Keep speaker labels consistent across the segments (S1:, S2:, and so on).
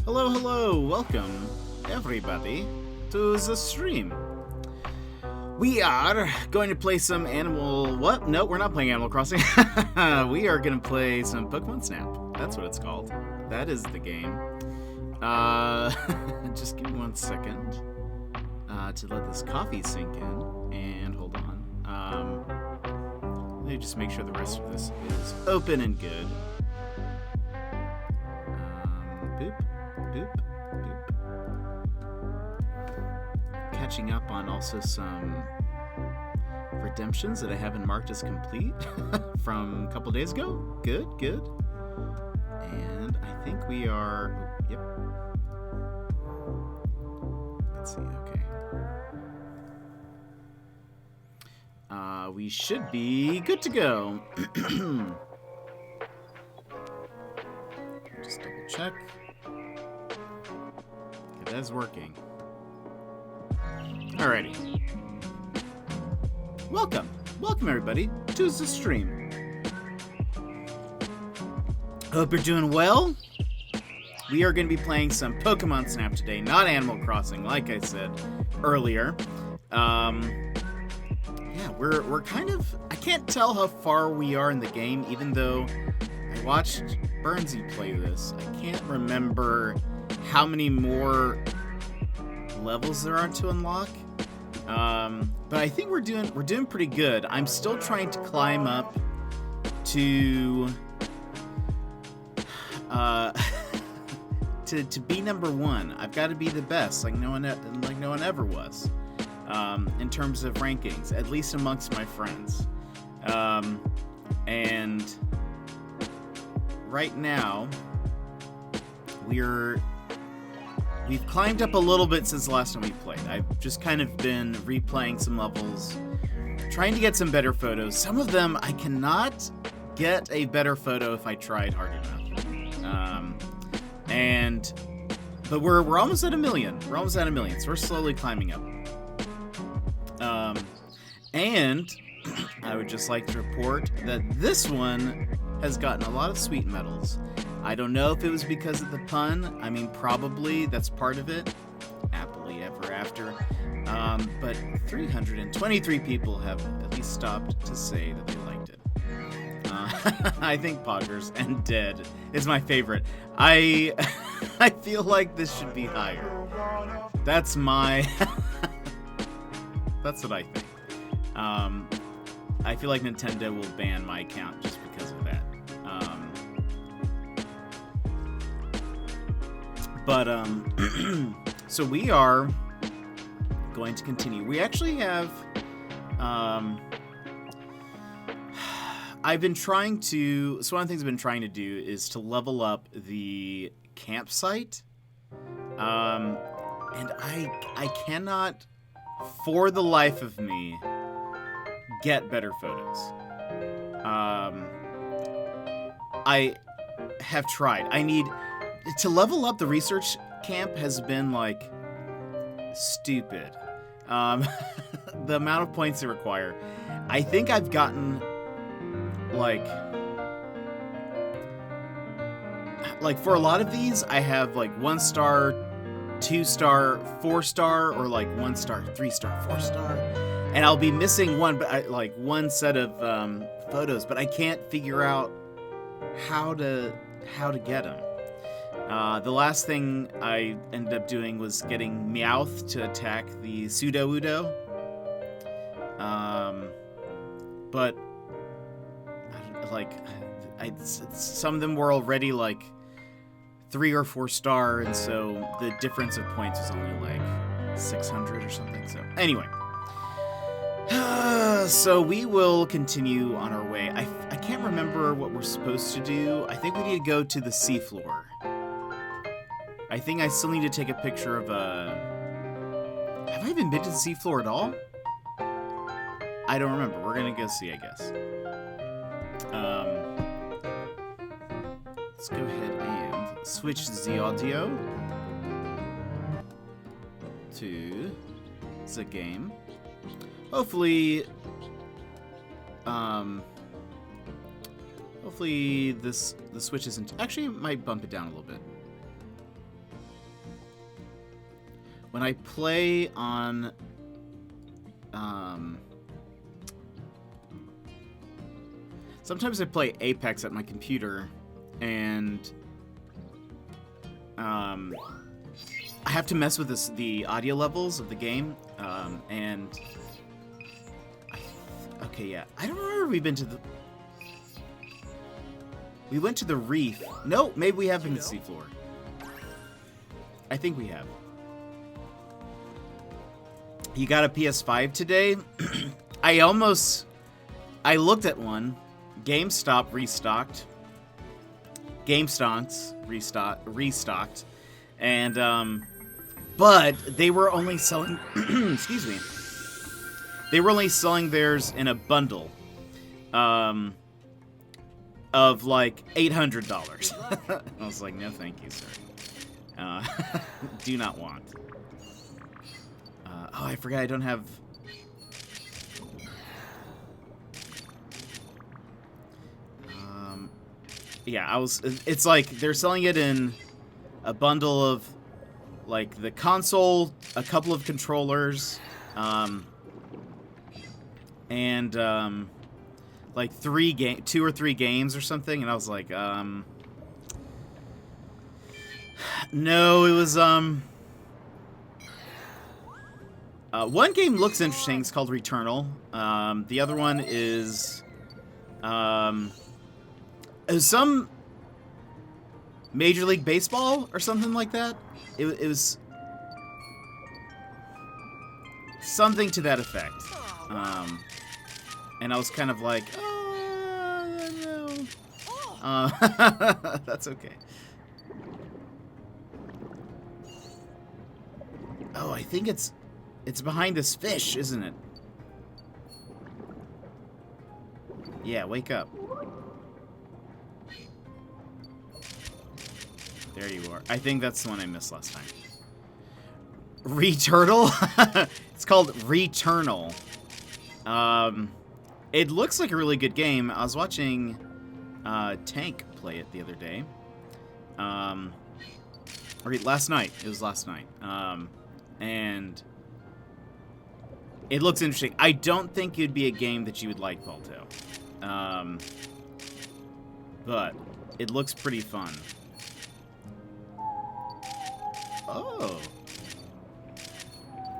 S1: Hello, hello, welcome everybody to the stream. We are going to play some what? No, we're not playing Animal Crossing. We are going to play some Pokemon Snap. That's what it's called. That is the game. Just give me 1 second to let this coffee sink in. And hold on. Let me just make sure the rest of this is open and good. Boop, boop, boop. Catching up on also some redemptions that I haven't marked as complete from a couple days ago. Good, good. And I think we are... Yep. Let's see, okay. We should be good to go. Just double check. Okay, that's working. Alrighty. Welcome everybody to the stream. Hope you're doing well. We are going to be playing some Pokemon Snap today, not Animal Crossing, like I said earlier. Yeah, we're kind of... I can't tell how far we are in the game, even though I watched Burnsy play this. I can't remember how many more levels there are to unlock. But I think we're doing pretty good. I'm still trying to climb up to to be number one. I've got to be the best, like no one ever was, in terms of rankings, at least amongst my friends. And right now we've climbed up a little bit since the last time we played. I've just kind of been replaying some levels, trying to get some better photos. Some of them I cannot get a better photo if I tried hard enough. But we're almost at 1 million. We're almost at 1 million, so we're slowly climbing up. And I would just like to report that this one has gotten a lot of sweet medals. I don't know if it was because of the pun. I mean, probably that's part of it. Happily ever after. But 323 people have at least stopped to say that they liked it. I think Poggers and Dead is my favorite. I feel like this should be higher. That's my... That's what I think. I feel like Nintendo will ban my account just because of that. So we are going to continue. We actually have, I've been trying to, so one of the things I've been trying to do is to level up the campsite. And I cannot, for the life of me, get better photos. I have tried. I need... To level up the research camp has been, like, stupid. The amount of points they require. I think I've gotten, like, for a lot of these, I have, like, 1 star, 2 star, 4 star, or, like, 1 star, 3 star, 4 star. And I'll be missing one, but one set of photos, but I can't figure out how to get them. The last thing I ended up doing was getting Meowth to attack the Sudowoodo. But some of them were already like 3 or 4 star, and so the difference of points was only like 600 or something. So anyway, so we will continue on our way. I can't remember what we're supposed to do. I think we need to go to the seafloor. I think I still need to take a picture of a... Have I even been to the seafloor at all? I don't remember. We're gonna go see, I guess. Let's go ahead and switch the audio to the game. Hopefully, Hopefully the switch isn't... Actually, it might bump it down a little bit. when I play on sometimes I play Apex at my computer, and I have to mess with the audio levels of the game, and okay, yeah, I don't remember if we've been to the. We went to the reef. No, maybe we have been to the seafloor. I think we have. You got a PS5 today? I looked at one. GameStop restocked. GameStonks restocked. And, but they were only selling, excuse me. They were only selling theirs in a bundle. Of like $800. I was like, no, thank you, sir. Do not want. Oh, I forgot I don't have. Yeah, I was. It's like they're selling it in a bundle of like the console, a couple of controllers, and like 2 or 3 games or something, and I was like, no, it was, one game looks interesting, it's called Returnal, the other one is, some Major League Baseball or something like that, it was something to that effect, and I was kind of like, oh, no. That's okay. Oh, I think it's behind this fish, isn't it? Yeah, wake up. There you are. I think that's the one I missed last time. Returtle? It's called Returnal. It looks like a really good game. I was watching Tank play it the other day. Or last night. It was last night. And it looks interesting. I don't think it'd be a game that you would like, Balto. But it looks pretty fun. Oh.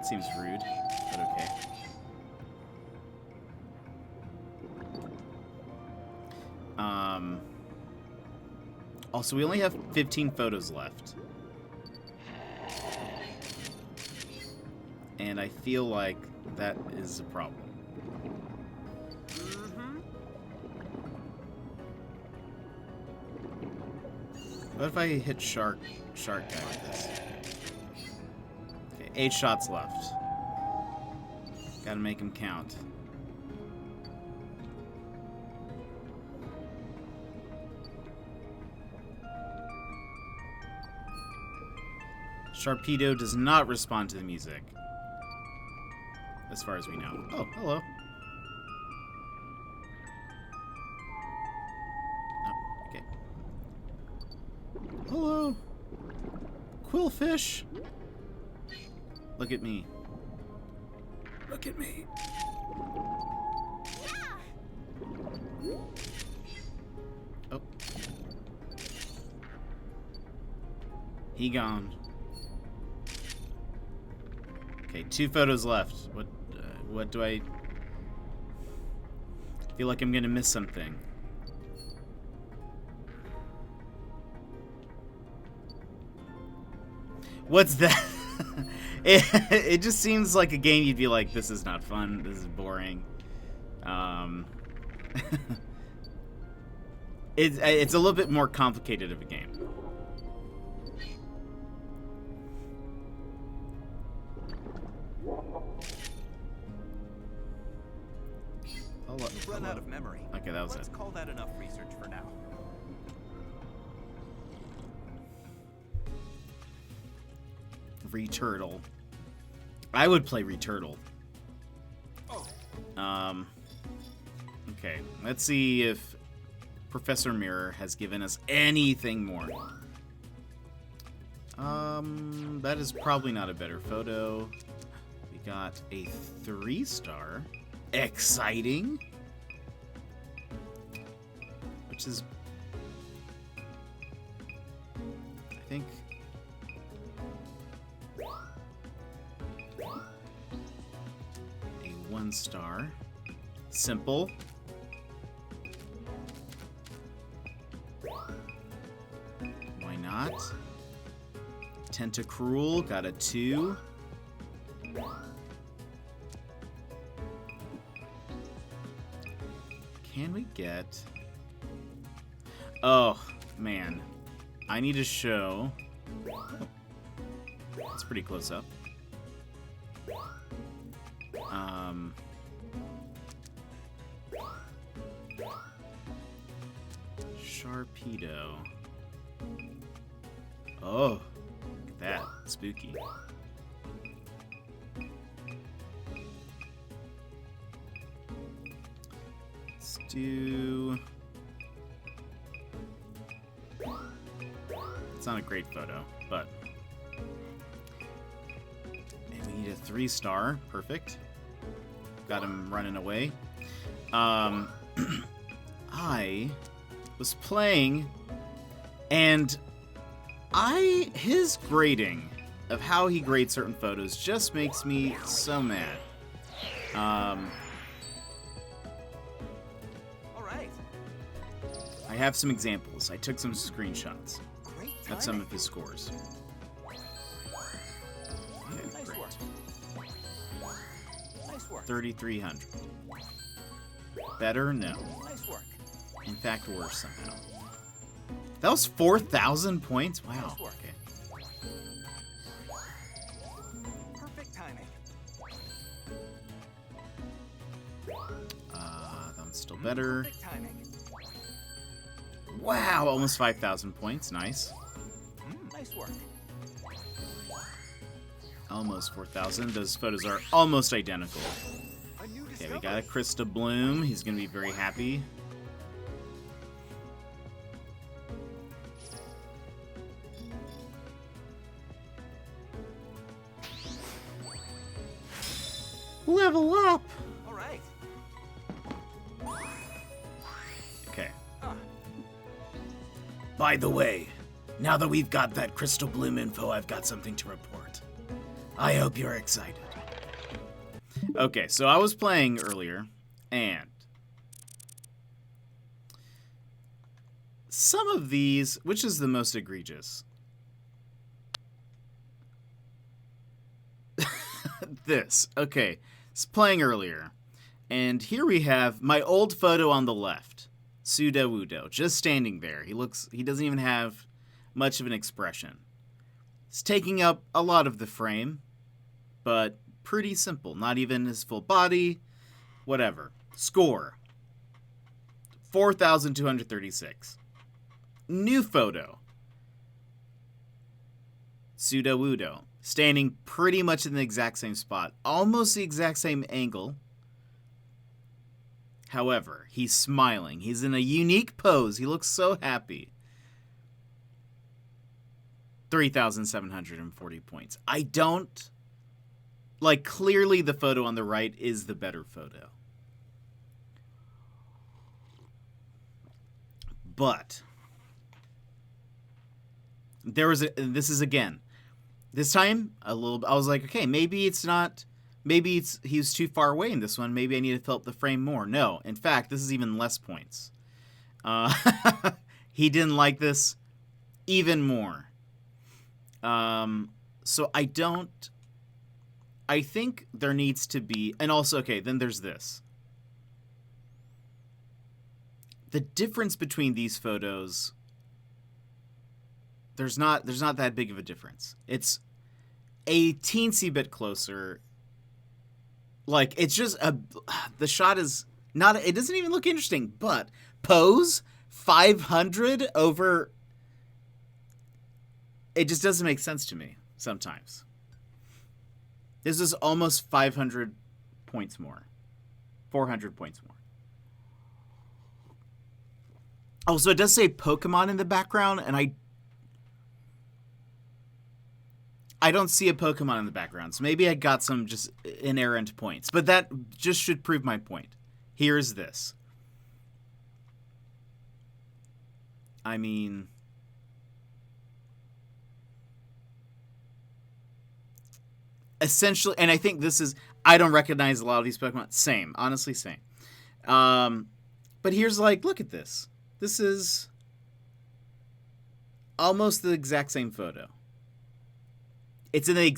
S1: Seems rude, but okay. Also, we only have 15 photos left. And I feel like that is a problem. What if I hit shark guy with this? Okay, 8 shots left. Gotta make him count. Sharpedo does not respond to the music. As far as we know. Oh, hello. Oh, okay. Hello. Quillfish. Look at me. Look at me. Oh. He gone. Okay, 2 photos left. What do I feel like I'm gonna miss something? What's that? It just seems like a game you'd be like, this is not fun, this is boring. It's a little bit more complicated of a game.
S2: You've run out of memory.
S1: Okay, that was it.
S2: Let's call that enough research for now.
S1: Returtle. I would play Returtle. Okay, let's see if Professor Mirror has given us anything more. That is probably not a better photo. We got a 3-star. Exciting. Which is, I think, a 1-star. Simple. Why not? Tentacruel got a 2. Can we get... Oh, man. I need to show... It's pretty close up. Sharpedo. Oh, look at that. Spooky. Let's do... It's not a great photo, but... And we need a 3-star. Perfect. Got him running away. I was playing, and his grading of how he grades certain photos just makes me so mad.
S2: All right.
S1: I have some examples. I took some screenshots
S2: Great
S1: of some
S2: timing.
S1: of his scores. Okay,
S2: Nice
S1: great.
S2: work. Nice work.
S1: 3,300. Better? No.
S2: Nice work.
S1: In fact, worse somehow. That was 4,000 points? Wow.
S2: Nice work.
S1: Okay.
S2: Perfect timing.
S1: That one's still better.
S2: Perfect timing.
S1: Wow, almost 5,000 points. Nice.
S2: Nice work.
S1: Almost 4,000. Those photos are almost identical.
S2: A new
S1: Okay, we
S2: discovery.
S1: got a Krista Bloom. He's going to be very happy. Level up!
S2: All right.
S1: Okay.
S2: Huh.
S1: By the way, now that we've got that Crystal Bloom info, I've got something to report. I hope you're excited. Okay, so I was playing earlier, and some of these, which is the most egregious? This. Okay, it's playing earlier, and here we have my old photo on the left. Sudowoodo, just standing there. He doesn't even have much of an expression. It's taking up a lot of the frame, but pretty simple. Not even his full body, whatever. Score 4,236. New photo. Sudowoodo, standing pretty much in the exact same spot, almost the exact same angle. However, he's smiling. He's in a unique pose. He looks so happy. 3,740 points. I don't... Like, clearly the photo on the right is the better photo. But... There was a... This is again... This time, I was like, okay, maybe it's not... Maybe he's too far away in this one. Maybe I need to fill up the frame more. No, in fact, this is even less points. He didn't like this even more. So I think there needs to be... And also, okay, then there's this. The difference between these photos... There's not that big of a difference. It's a teensy bit closer. Like, it's just the shot is not, it doesn't even look interesting, but pose 500 over, it just doesn't make sense to me sometimes. This is almost 500 points more. 400 points more. Oh, so it does say Pokemon in the background, and I don't see a Pokemon in the background, so maybe I got some just inerrant points. But that just should prove my point. Here's this. I mean... essentially, and I think this is... I don't recognize a lot of these Pokemon. Same. Honestly, same. But here's like, look at this. This is almost the exact same photo. It's in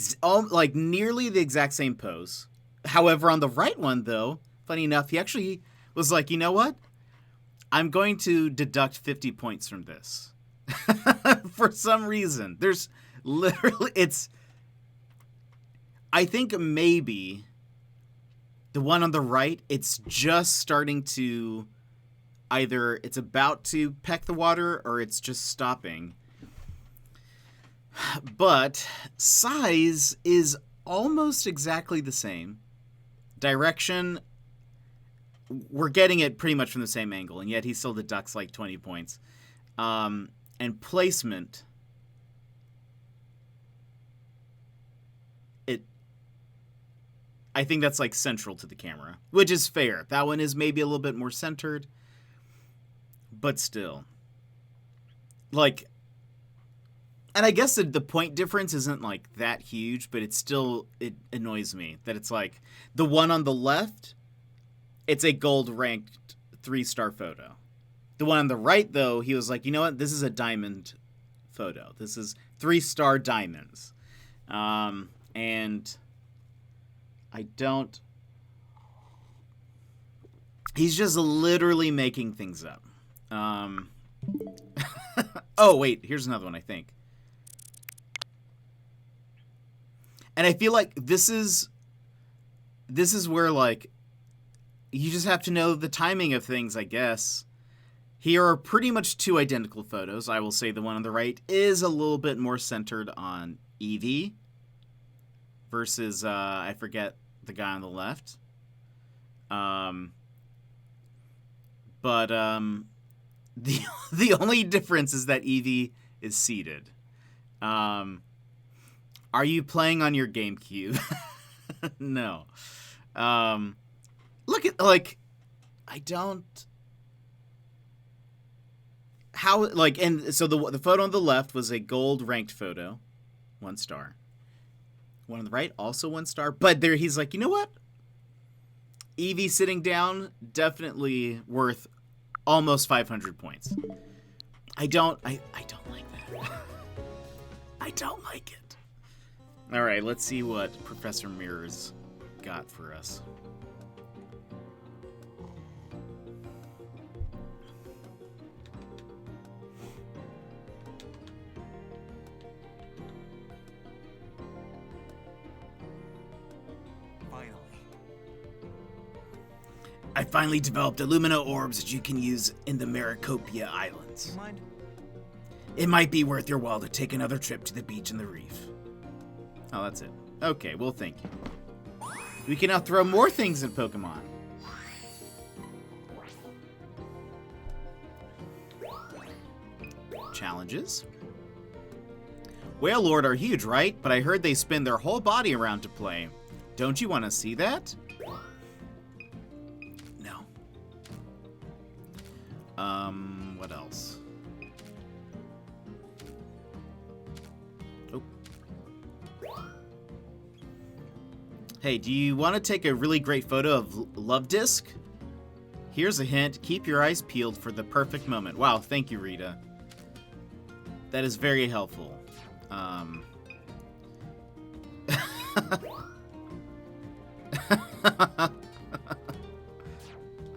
S1: like nearly the exact same pose. However, on the right one, though, funny enough, he actually was like, you know what? I'm going to deduct 50 points from this. For some reason. There's literally, I think maybe the one on the right, it's just starting to, either it's about to peck the water or it's just stopping. But size is almost exactly the same. Direction, we're getting it pretty much from the same angle, and yet he still deducts like 20 points. And placement, I think that's like central to the camera, which is fair. That one is maybe a little bit more centered, but still. Like, and I guess the point difference isn't like that huge, but it annoys me that it's like the one on the left, it's a gold ranked 3-star photo. The one on the right, though, he was like, you know what? This is a diamond photo. This is 3-star diamonds. And I don't... he's just literally making things up. Oh, wait. Here's another one, I think. And I feel like this is where, like, you just have to know the timing of things, I guess. Here are pretty much 2 identical photos. I will say the one on the right is a little bit more centered on Eevee versus, I forget the guy on the left. But the only difference is that Eevee is seated. Are you playing on your GameCube? No. Look at, like, I don't... how, like, and so the photo on the left was a gold ranked photo, 1 star. One on the right, also 1 star. But there, he's like, you know what? Eevee sitting down, definitely worth almost 500 points. I don't like that. I don't like it. All right, let's see what Professor Mirrors got for us. I finally developed Illumina orbs that you can use in the Maracopia Islands.
S2: Do you mind?
S1: It might be worth your while to take another trip to the beach and the reef. Oh, that's it. Okay, well, thank you. We can now throw more things at Pokemon. Challenges. Whale are huge, right? But I heard they spin their whole body around to play. Don't you want to see that? No. What else? Oh. Hey, do you want to take a really great photo of Love Disc? Here's a hint. Keep your eyes peeled for the perfect moment. Wow, thank you, Rita. That is very helpful.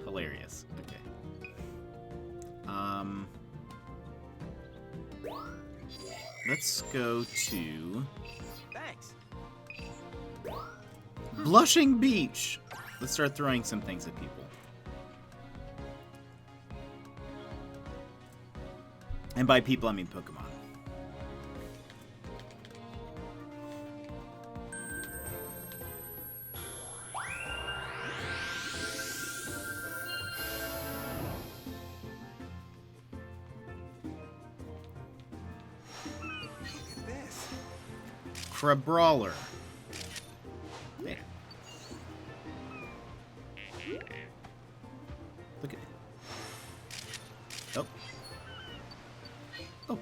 S1: Hilarious. Okay. Let's go to
S2: Thanks.
S1: Blushing Beach. Let's start throwing some things at people. And by people, I mean Pokemon.
S2: Look at this.
S1: Crabrawler. Hey. Look at it. Oh. Oh.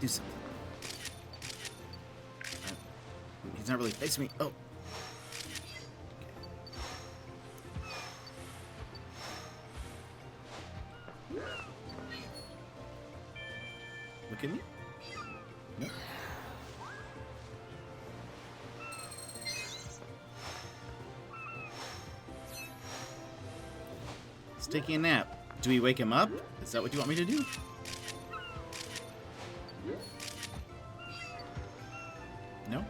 S1: Do something. He's not really facing me. Oh. Look at me. No. He's taking a nap. Do we wake him up? Is that what you want me to do? No?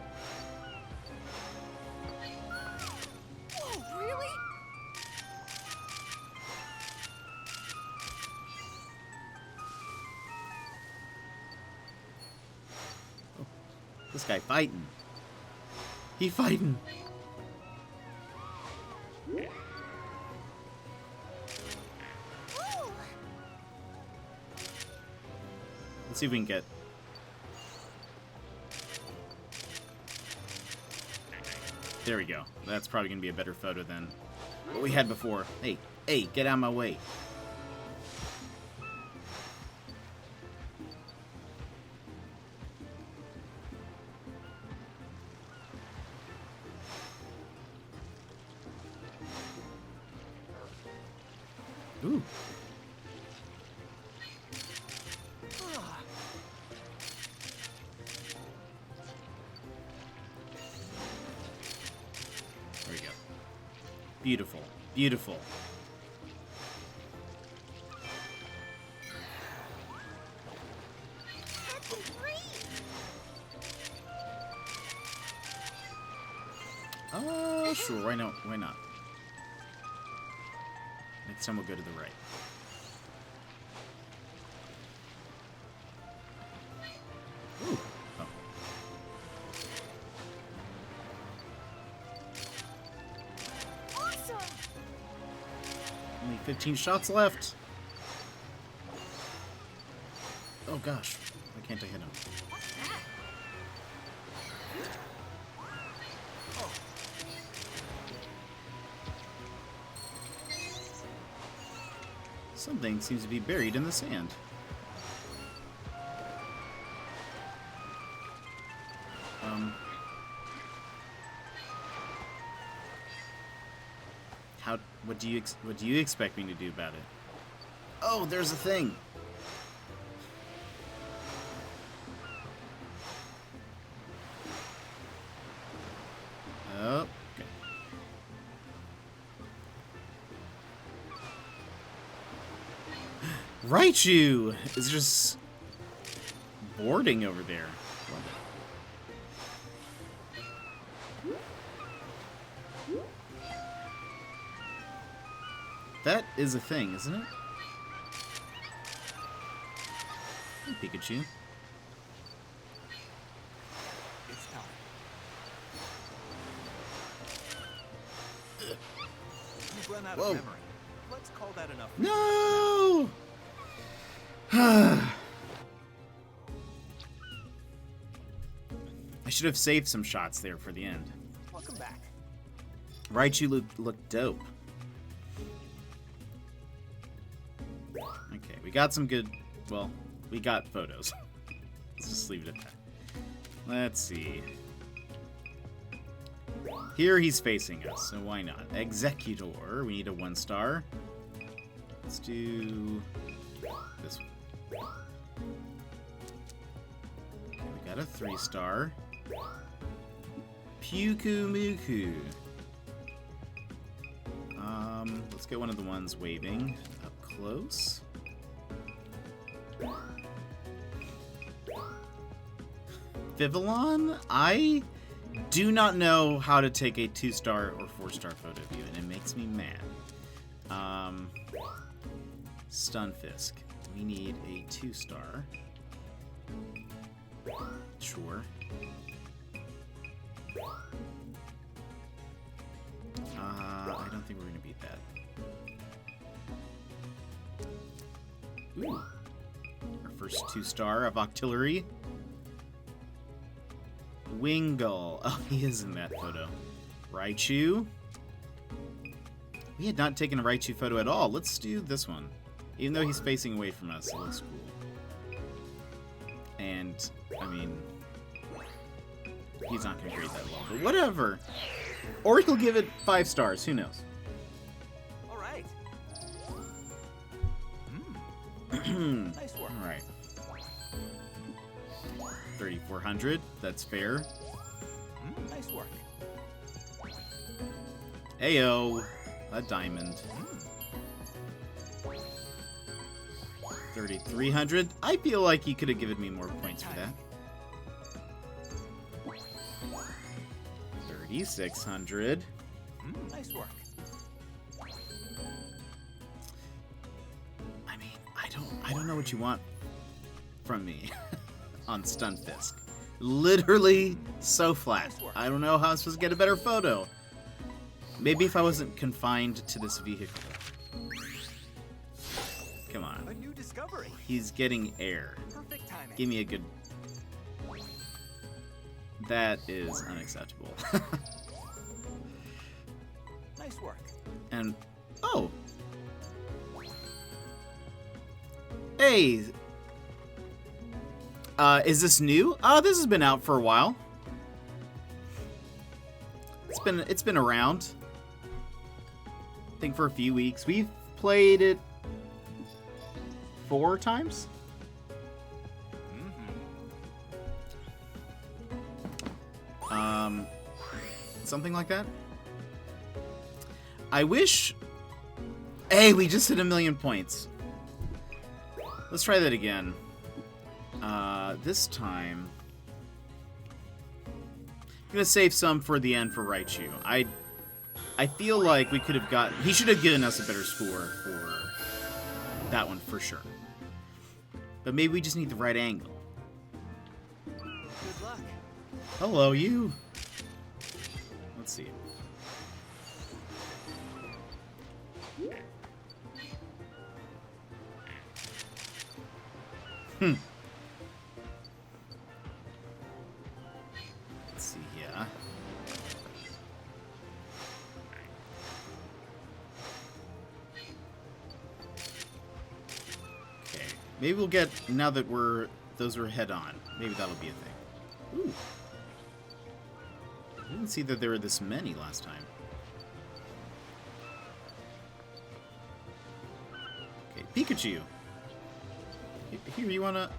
S3: Whoa, really?
S1: This guy fighting. He fighting.
S3: Ooh.
S1: Let's see if we can get... There we go. That's probably going to be a better photo than what we had before. Hey, hey, get out of my way. Ooh. There we go. Beautiful. Beautiful.
S3: That's great.
S1: Sure. Why not? Why not? Next time we'll go to the right. Ooh. Oh.
S3: Awesome.
S1: Only 15 shots left. Oh gosh. Why can't I hit him?
S3: What's that?
S1: Something seems to be buried in the sand. What do you expect me to do about it? Oh, there's a thing. Oh, okay. Raichu is just boarding over there. Love it. That is a thing, isn't it? Hey, Pikachu.
S2: It's time. You've run out
S1: Whoa.
S2: of memory. Let's call that enough.
S1: No! I should have saved some shots there for the end.
S2: Welcome back.
S1: Raichu looked dope. Okay, we got some good... Well, we got photos. Let's just leave it at that. Let's see. Here he's facing us, so why not? Executor, we need a 1-star. Let's do this one. Okay, we got a 3-star. Muku. Let's get one of the ones waving up close. Vivillon? I do not know how to take a 2-star or 4-star photo of you, and it makes me mad. Stunfisk. We need a 2-star. Sure. I don't think we're gonna beat that. Ooh. Our first 2-star of Octillery. Wingull. Oh, he is in that photo. Raichu. We had not taken a Raichu photo at all. Let's do this one. Even though he's facing away from us, it looks cool. And, I mean, he's not going to grade that well, but whatever. Or he'll give it 5 stars. Who knows?
S2: All right. Nice work.
S1: All right. 3,400. That's fair.
S2: Nice work.
S1: Ayo. A diamond. 3,300. I feel like you could have given me more points for that. 3,600.
S2: Nice work.
S1: I mean, I don't know what you want from me on Stunfisk. Literally so flat. I don't know how I'm supposed to get a better photo. Maybe if I wasn't confined to this vehicle. Come on.
S2: A new discovery.
S1: He's getting air.
S2: Perfect timing.
S1: Give me a good... That is unacceptable.
S2: Nice work.
S1: And... Oh! Hey! Is this new? This has been out for a while. It's been around. I think for a few weeks. We've played it 4 times? Something like that. I wish... Hey, we just hit 1,000,000 points. Let's try that again. This time... I'm gonna save some for the end for Raichu. I feel like we could have got... He should have given us a better score for that one for sure. But maybe we just need the right angle.
S2: Good luck.
S1: Hello, you. Let's see. Let's see, yeah. Okay. Maybe we'll get, now that those are head on, maybe that'll be a thing. Ooh. I didn't see that there were this many last time. Okay, Pikachu. Here, you wanna...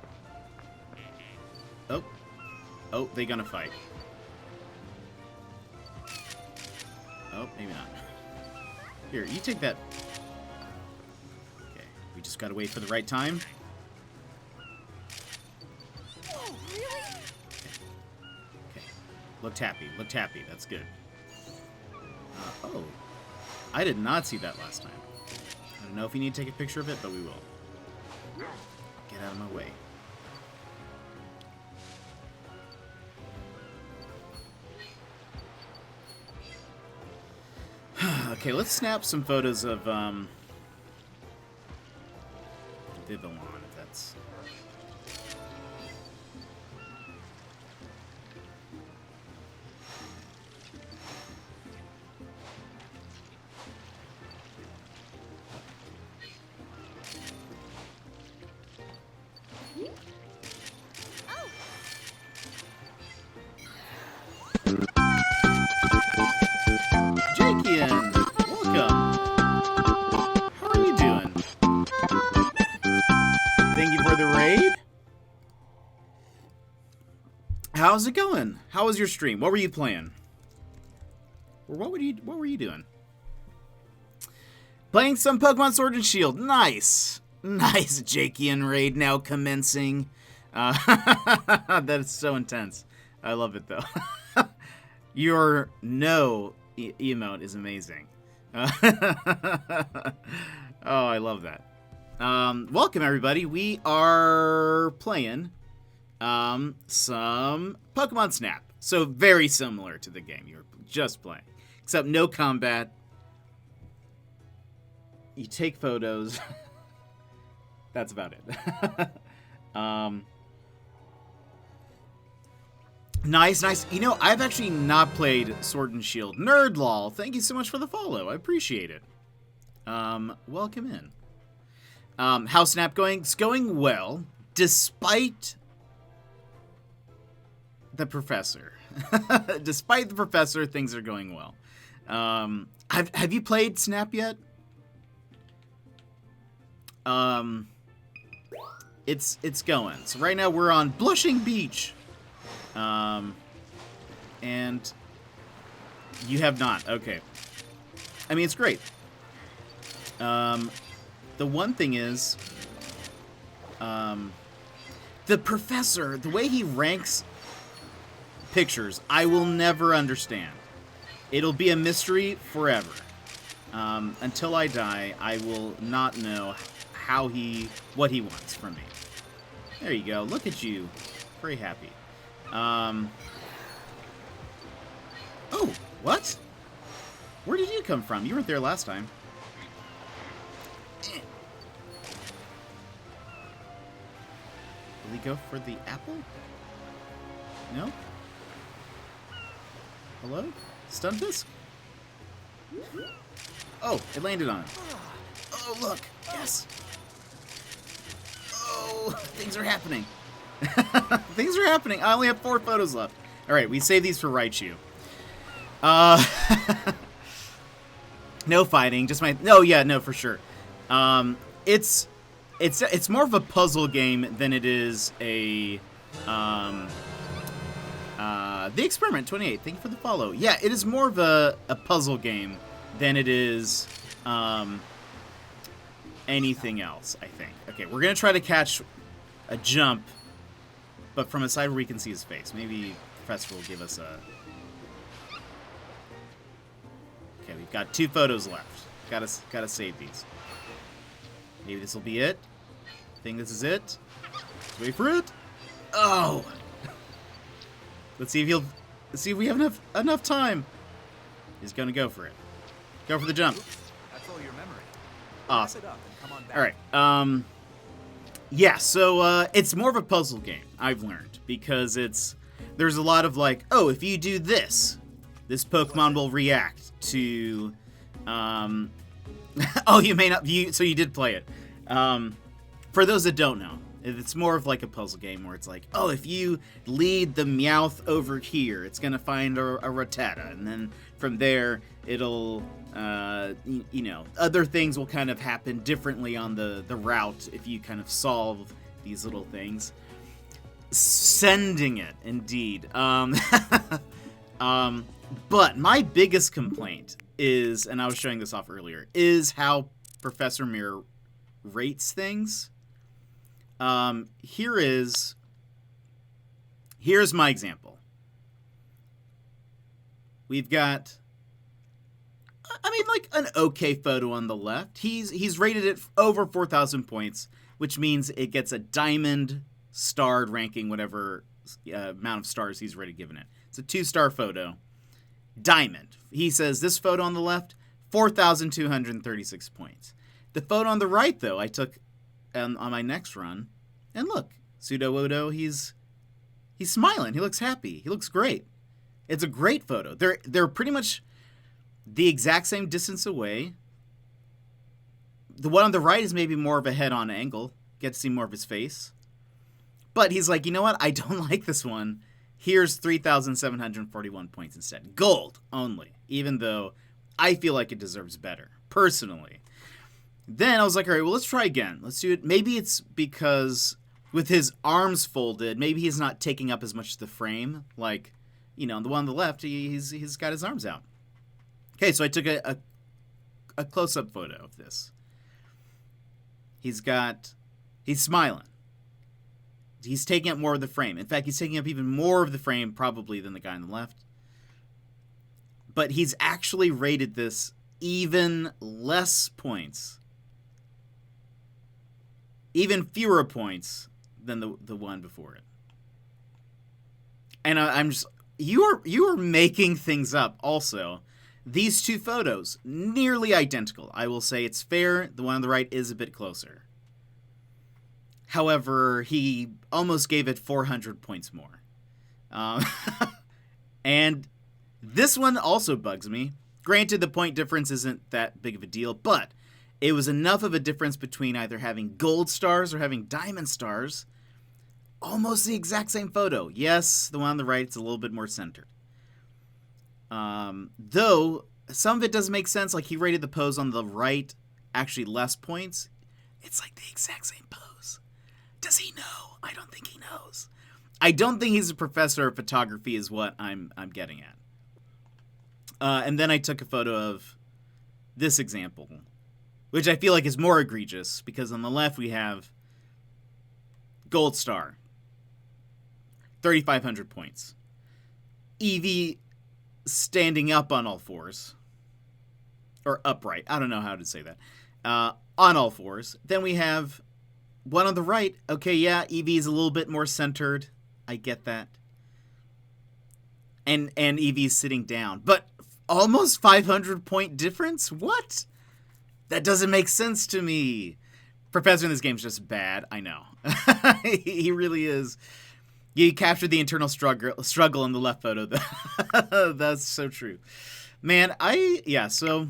S1: Oh. Oh, they gonna fight. Oh, maybe not. Here, you take that. Okay, we just gotta wait for the right time.
S3: Oh, really?
S1: Okay. Look tappy, that's good. Oh. I did not see that last time. I don't know if you need to take a picture of it, but we will. Get out of my way. Okay, let's snap some photos of Vivillon, if that's... Jakian, welcome. How are you doing? Thank you for the raid. How's it going? How was your stream? What were you playing? Or what were you doing? Playing some Pokemon Sword and Shield. Nice. Nice Jakian raid now commencing. That is so intense. I love it though. Your no emote is amazing. Oh, I love that. Welcome everybody. We are playing some Pokemon Snap. So very similar to the game you're just playing, except no combat. You take photos. That's about it. Nice, nice. You know, I've actually not played Sword and Shield. Nerdlol, thank you so much for the follow. I appreciate it. Welcome in. How's Snap going? It's going well, despite the professor. Despite the professor, things are going well. Have you played Snap yet? It's going. So right now we're on Blushing Beach. And you have not. Okay. I mean, it's great. The one thing is, the professor, the way he ranks pictures, I will never understand. It'll be a mystery forever. Until I die, I will not know what he wants from me. There you go. Look at you. Very happy. Oh, what? Where did you come from? You weren't there last time. Will he go for the apple? No? Hello? Stunfisk? Oh, it landed on him. Oh, look. Yes. Oh, things are happening. Things are happening. I only have 4 photos left. All right, we save these for Raichu. No fighting, just my... No, yeah, no, for sure. It's more of a puzzle game than it is a... The Experiment 28, thank you for the follow. Yeah, it is more of a puzzle game than it is anything else, I think. Okay, we're going to try to catch a jump, but from a side where we can see his face. Maybe Professor will give us a... Okay, we've got 2 photos left. Gotta save these. Maybe this will be it. I think this is it. Let's wait for it. Oh! Let's see if we have enough time. He's gonna go for it. Go for the jump.
S2: Oops, that's all your memory.
S1: Awesome.
S2: Wrap it up and come on back.
S1: All right. Yeah. So it's more of a puzzle game. I've learned because there's a lot of like, oh, if you do this Pokemon will react to. Oh, you may not. So you did play it. For those that don't know, it's more of like a puzzle game where it's like, oh, if you lead the Meowth over here, it's gonna find a Rattata, and then from there it'll, you know, other things will kind of happen differently on the route if you kind of solve these little things. Sending it, indeed. But my biggest complaint is, and I was showing this off earlier, is how Professor Mirror rates things. Here's my example. We've got, I mean, like an okay photo on the left. He's rated it over 4,000 points, which means it gets a diamond starred ranking, whatever amount of stars he's rated given it. It's a 2-star photo. Diamond. He says this photo on the left, 4,236 points. The photo on the right, though, I took on my next run, and look, Sudowoodo, he's smiling. He looks happy. He looks great. It's a great photo. They're pretty much the exact same distance away. The one on the right is maybe more of a head-on angle. Get to see more of his face. But he's like, you know what? I don't like this one. Here's 3,741 points instead. Gold only, even though I feel like it deserves better, personally. Then I was like, all right, well, let's try again. Let's do it. Maybe it's because with his arms folded, maybe he's not taking up as much of the frame. Like, you know, the one on the left, he's got his arms out. Okay, so I took a close-up photo of this. He's smiling. He's taking up more of the frame. In fact, he's taking up even more of the frame probably than the guy on the left. But he's actually rated this even less points. Even fewer points than the one before it. And I'm just... You are making things up also. These 2 photos, nearly identical. I will say it's fair. The one on the right is a bit closer. However, he almost gave it 400 points more. And this one also bugs me. Granted, the point difference isn't that big of a deal, but it was enough of a difference between either having gold stars or having diamond stars. Almost the exact same photo. Yes, the one on the right is a little bit more centered. Though, some of it doesn't make sense. Like, he rated the pose on the right actually less points. It's like the exact same pose. Does he know? I don't think he knows. I don't think he's a professor of photography is what I'm getting at. And then I took a photo of this example, which I feel like is more egregious, because on the left we have gold star, 3,500 points. Eevee standing up on all fours. Or upright. I don't know how to say that. On all fours. Then we have one on the right. Okay, yeah, Eevee is a little bit more centered. I get that. And Eevee's sitting down. But almost 500 point difference? What? That doesn't make sense to me. Professor in this game is just bad. I know. He really is. You captured the internal struggle in the left photo. That's so true. Man, so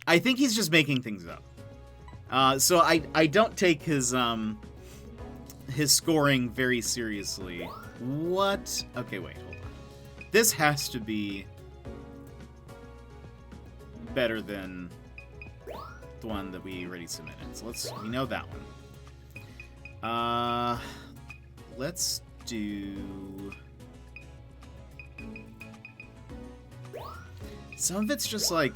S1: I think he's just making things up. So I don't take his scoring very seriously. What? Okay, wait, hold on. This has to be better than the one that we already submitted. So we know that one. Let's do... Some of it's just like...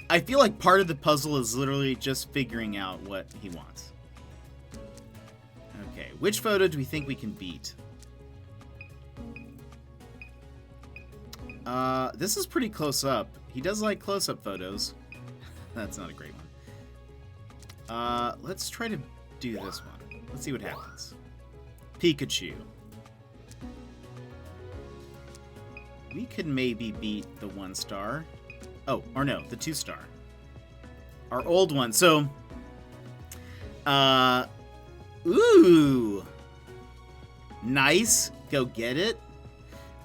S1: I feel like part of the puzzle is literally just figuring out what he wants. Okay, which photo do we think we can beat? This is pretty close up. He does like close-up photos. That's not a great one. Let's try to do this one. Let's see what happens. Pikachu. We could maybe beat the 1-star. Oh, or no, the 2-star. Our old one. So, ooh. Nice. Go get it.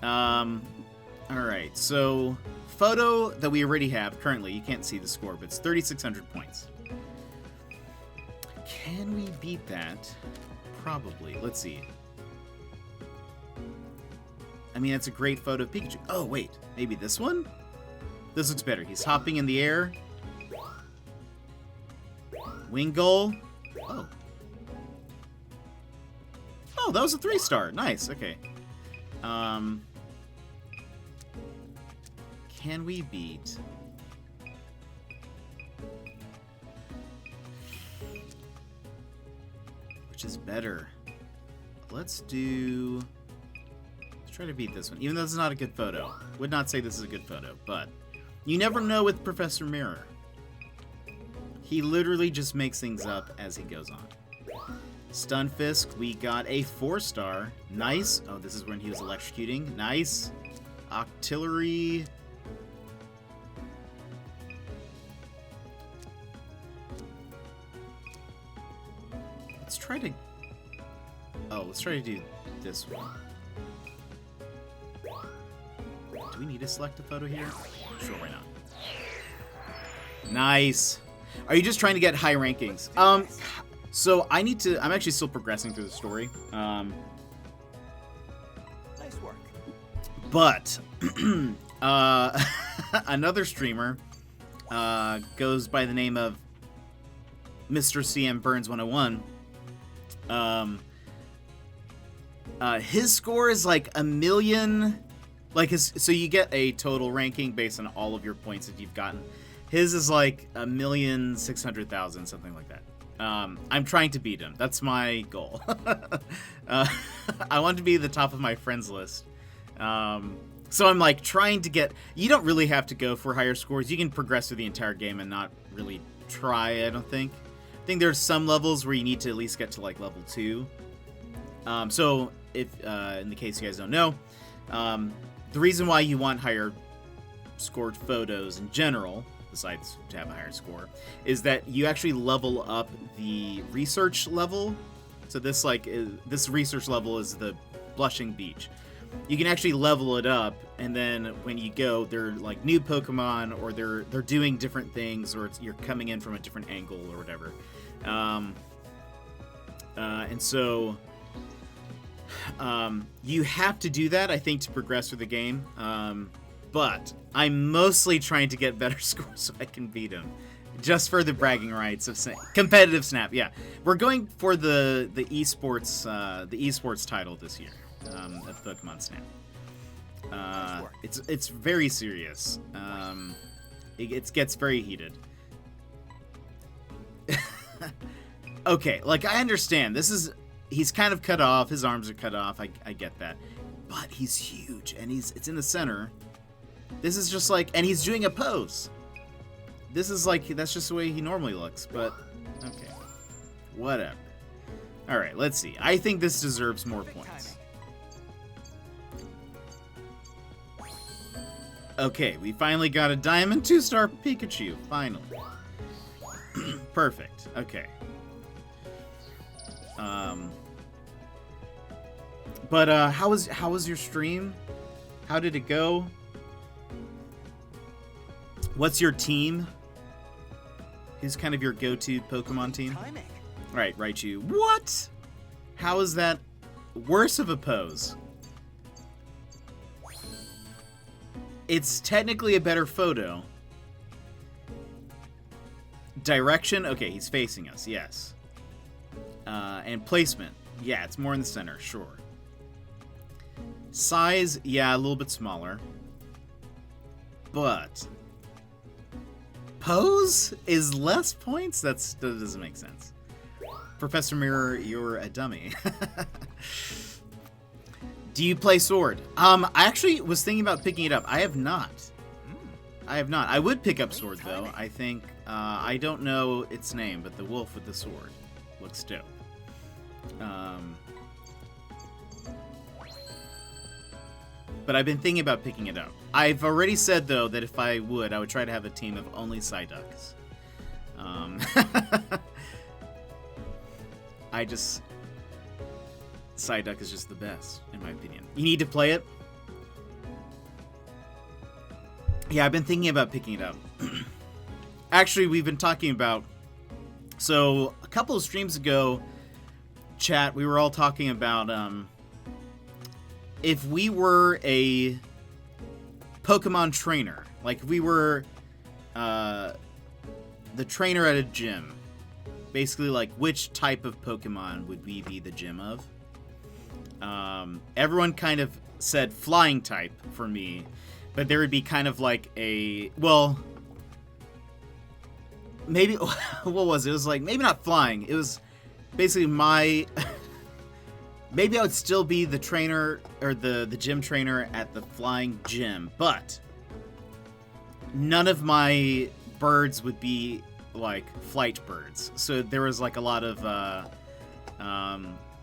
S1: Alright, so photo that we already have currently, you can't see the score, but it's 3,600 points. Can we beat that? Probably. Let's see. I mean, that's a great photo of Pikachu. Oh, wait. Maybe this one? This looks better. He's hopping in the air. Wingull. Oh. Oh, that was a 3-star. Nice. Okay. Can we beat... Which is better? Let's try to beat this one. Even though this is not a good photo. Would not say this is a good photo, but... You never know with Professor Mirror. He literally just makes things up as he goes on. Stunfisk, we got a 4-star. Nice. Oh, this is when he was electrocuting. Nice. Octillery... Let's try to... Oh, let's try to do this one. Do we need to select a photo here? Sure, why not? Nice. Are you just trying to get high rankings? So I need to... I'm actually still progressing through the story.
S2: Nice work.
S1: But another streamer goes by the name of Mr. CM Burns 101. His score is like 1 million, like so you get a total ranking based on all of your points that you've gotten. His is like 1,600,000, something like that. I'm trying to beat him. That's my goal. I want to be the top of my friends list. So I'm like trying to get, you don't really have to go for higher scores. You can progress through the entire game and not really try, I don't think. I think there's some levels where you need to at least get to like level 2. So if in the case you guys don't know, the reason why you want higher scored photos in general, besides to have a higher score, is that you actually level up the research level So this this research level is the Blushing Beach. You can actually level it up, and then when you go, they're like new Pokemon, or they're doing different things, or you're coming in from a different angle or whatever. And so you have to do that, I think, to progress through the game. But I'm mostly trying to get better scores so I can beat him, just for the bragging rights of competitive Snap. Yeah, we're going for the esports title this year at Pokemon Snap. It's very serious. It gets very heated. Okay, like I understand he's kind of cut off. His arms are cut off. I get that, but he's huge and it's in the center. This is just like, and he's doing a pose. This is like, that's just the way he normally looks, but okay. Whatever. Alright, let's see. I think this deserves more points. Okay, we finally got a Diamond 2-star Pikachu. Finally. Perfect. Okay. But how was your stream? How did it go? What's your team? Who's kind of your go-to Pokemon team?
S2: Timing.
S1: Right, Raichu. What? How is that worse of a pose? It's technically a better photo. Direction? Okay, he's facing us, yes. And placement. Yeah, it's more in the center, sure. Size, yeah, a little bit smaller. But pose is less points? That doesn't make sense. Professor Mirror, you're a dummy. Do you play Sword? I actually was thinking about picking it up. I have not. I would pick up Sword, though. I think, I don't know its name, but the wolf with the sword looks dope. But I've been thinking about picking it up. I've already said, though, that if I would try to have a team of only Psyducks. Psyduck is just the best, in my opinion. You need to play it? Yeah, I've been thinking about picking it up. Actually, we've been talking about... So, a couple of streams ago, chat, we were all talking about... if we were a Pokemon trainer, like if we were the trainer at a gym, basically like which type of Pokemon would we be the gym of? Everyone kind of said flying type for me, but there would be kind of like a, well, maybe, what was it? It was like, maybe not flying, it was basically my... Maybe I would still be the trainer, or the gym trainer at the flying gym, but none of my birds would be, like, flight birds. So there was, like, a lot of,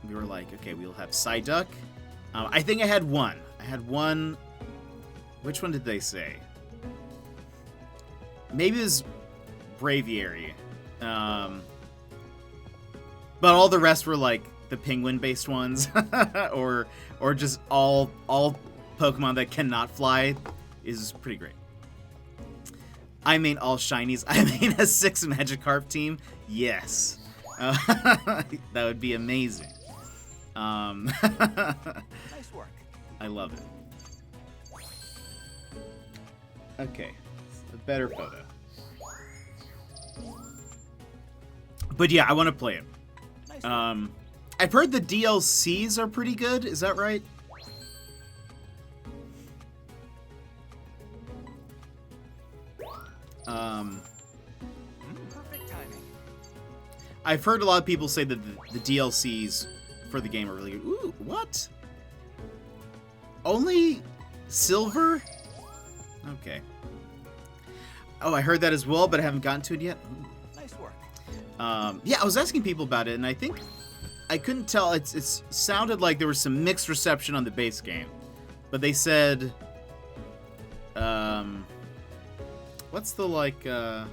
S1: we were like, okay, we'll have Psyduck. I think I had one. Which one did they say? Maybe it was Braviary. But all the rest were, like, the penguin-based ones, or just all Pokemon that cannot fly is pretty great. I mean all shinies. I mean a 6 Magikarp team. Yes, that would be amazing.
S2: Nice work.
S1: I love it. Okay, a better photo. But yeah, I want to play it.
S2: Nice
S1: I've heard the DLCs are pretty good. Is that right?
S2: Perfect timing.
S1: I've heard a lot of people say that the DLCs for the game are really good. Ooh, what? Only silver? Okay. Oh, I heard that as well, but I haven't gotten to it yet. Ooh.
S2: Nice work.
S1: Yeah, I was asking people about it, and I think I couldn't tell. It sounded like there was some mixed reception on the base game, but they said, what's the hold on,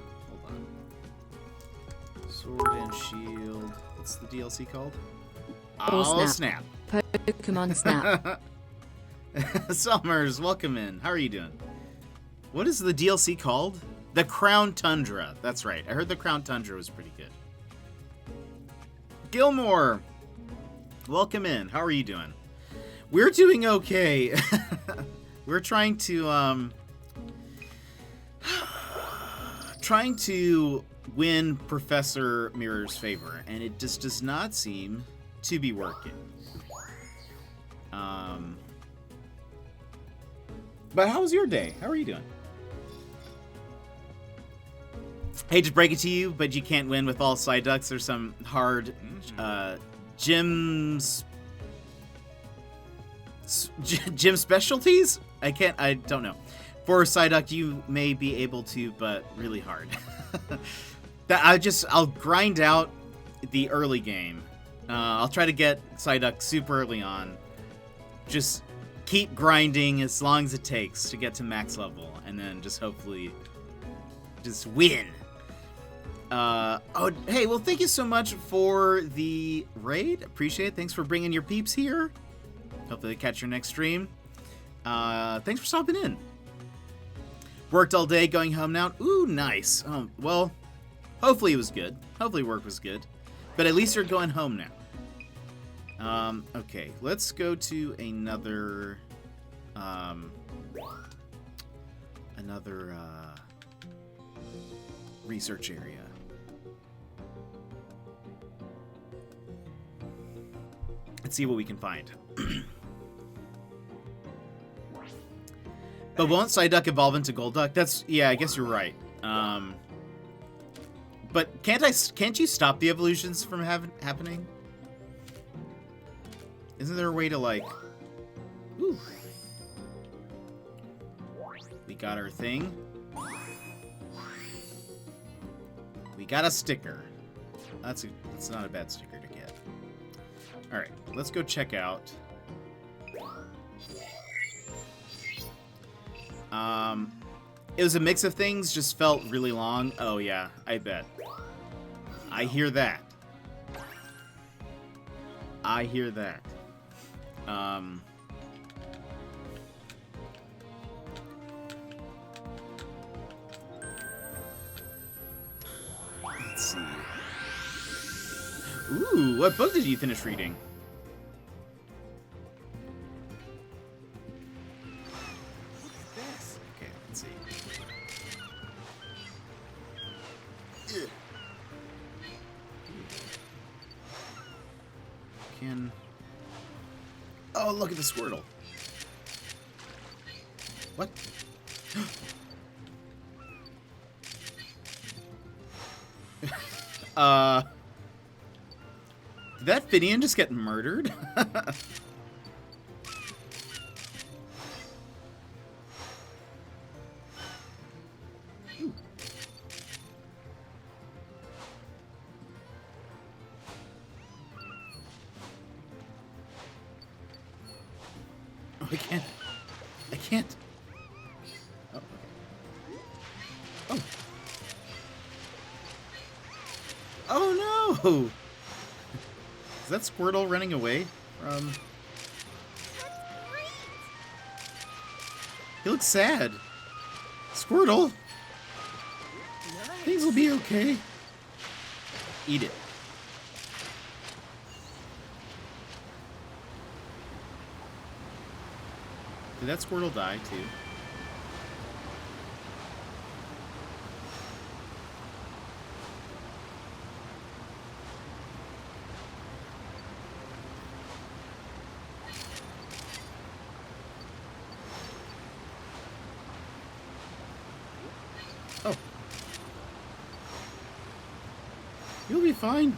S1: Sword and Shield. What's the DLC called? Oh, snap.
S4: Pokemon Snap.
S1: Summers, welcome in. How are you doing? What is the DLC called? The Crown Tundra. That's right. I heard the Crown Tundra was pretty good. Gilmore, welcome in. How are you doing? We're doing okay. We're trying to win Professor Mirror's favor, and it just does not seem to be working. But how was your day? How are you doing? Hate to break it to you, but you can't win with all Psyducks. There's some hard gym specialties? I don't know. For Psyduck, you may be able to, but really hard. I'll grind out the early game. I'll try to get Psyduck super early on. Just keep grinding as long as it takes to get to max level, and then just hopefully just win. Hey, well, thank you so much for the raid. Appreciate it. Thanks for bringing your peeps here. Hopefully they catch your next stream. Thanks for stopping in. Worked all day, going home now. Ooh, nice. Well, hopefully it was good. Hopefully work was good. But at least you're going home now. Okay, let's go to another research area. Let's see what we can find. But won't Psyduck evolve into Golduck? Yeah, I guess you're right. But can't you stop the evolutions from happening? Isn't there a way to, like... Ooh. We got our thing. We got a sticker. That's not a bad sticker to get. Alright, let's go check out... It was a mix of things, just felt really long. Oh yeah, I bet. I hear that. I hear that. Let's see. Ooh, what book did you finish reading? Okay, let's see. Oh, look at the Squirtle. What? Did that Finian just get murdered? Oh, I can't. Oh, okay. Oh. Oh no! Is that Squirtle running away from... He looks sad. Squirtle! Things will be okay. Eat it. Did that Squirtle die too? Oh. You'll be fine.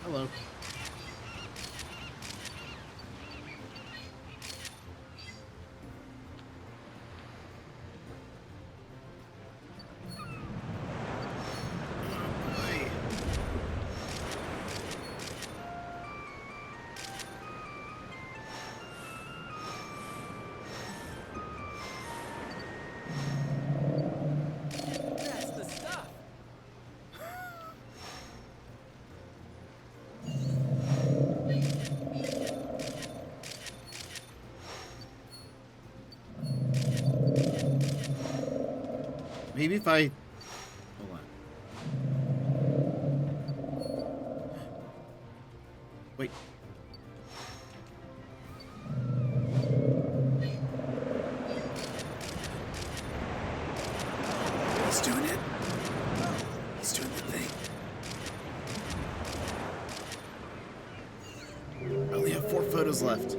S1: Hello. Maybe if I... Hold on. Wait. He's doing it. He's doing the thing. I only have 4 photos left.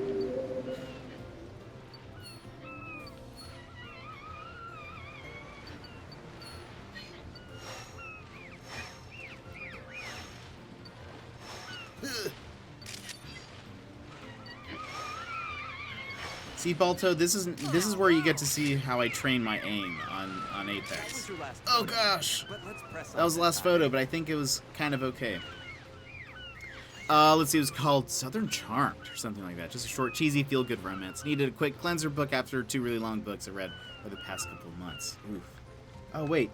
S1: See, Balto, this is where you get to see how I train my aim on Apex. Oh gosh, that was the last photo, but I think it was kind of okay. Let's see, it was called Southern Charmed or something like that. Just a short, cheesy, feel-good romance. Needed a quick cleanser book after 2 really long books I read over the past couple of months. Oof. Oh wait.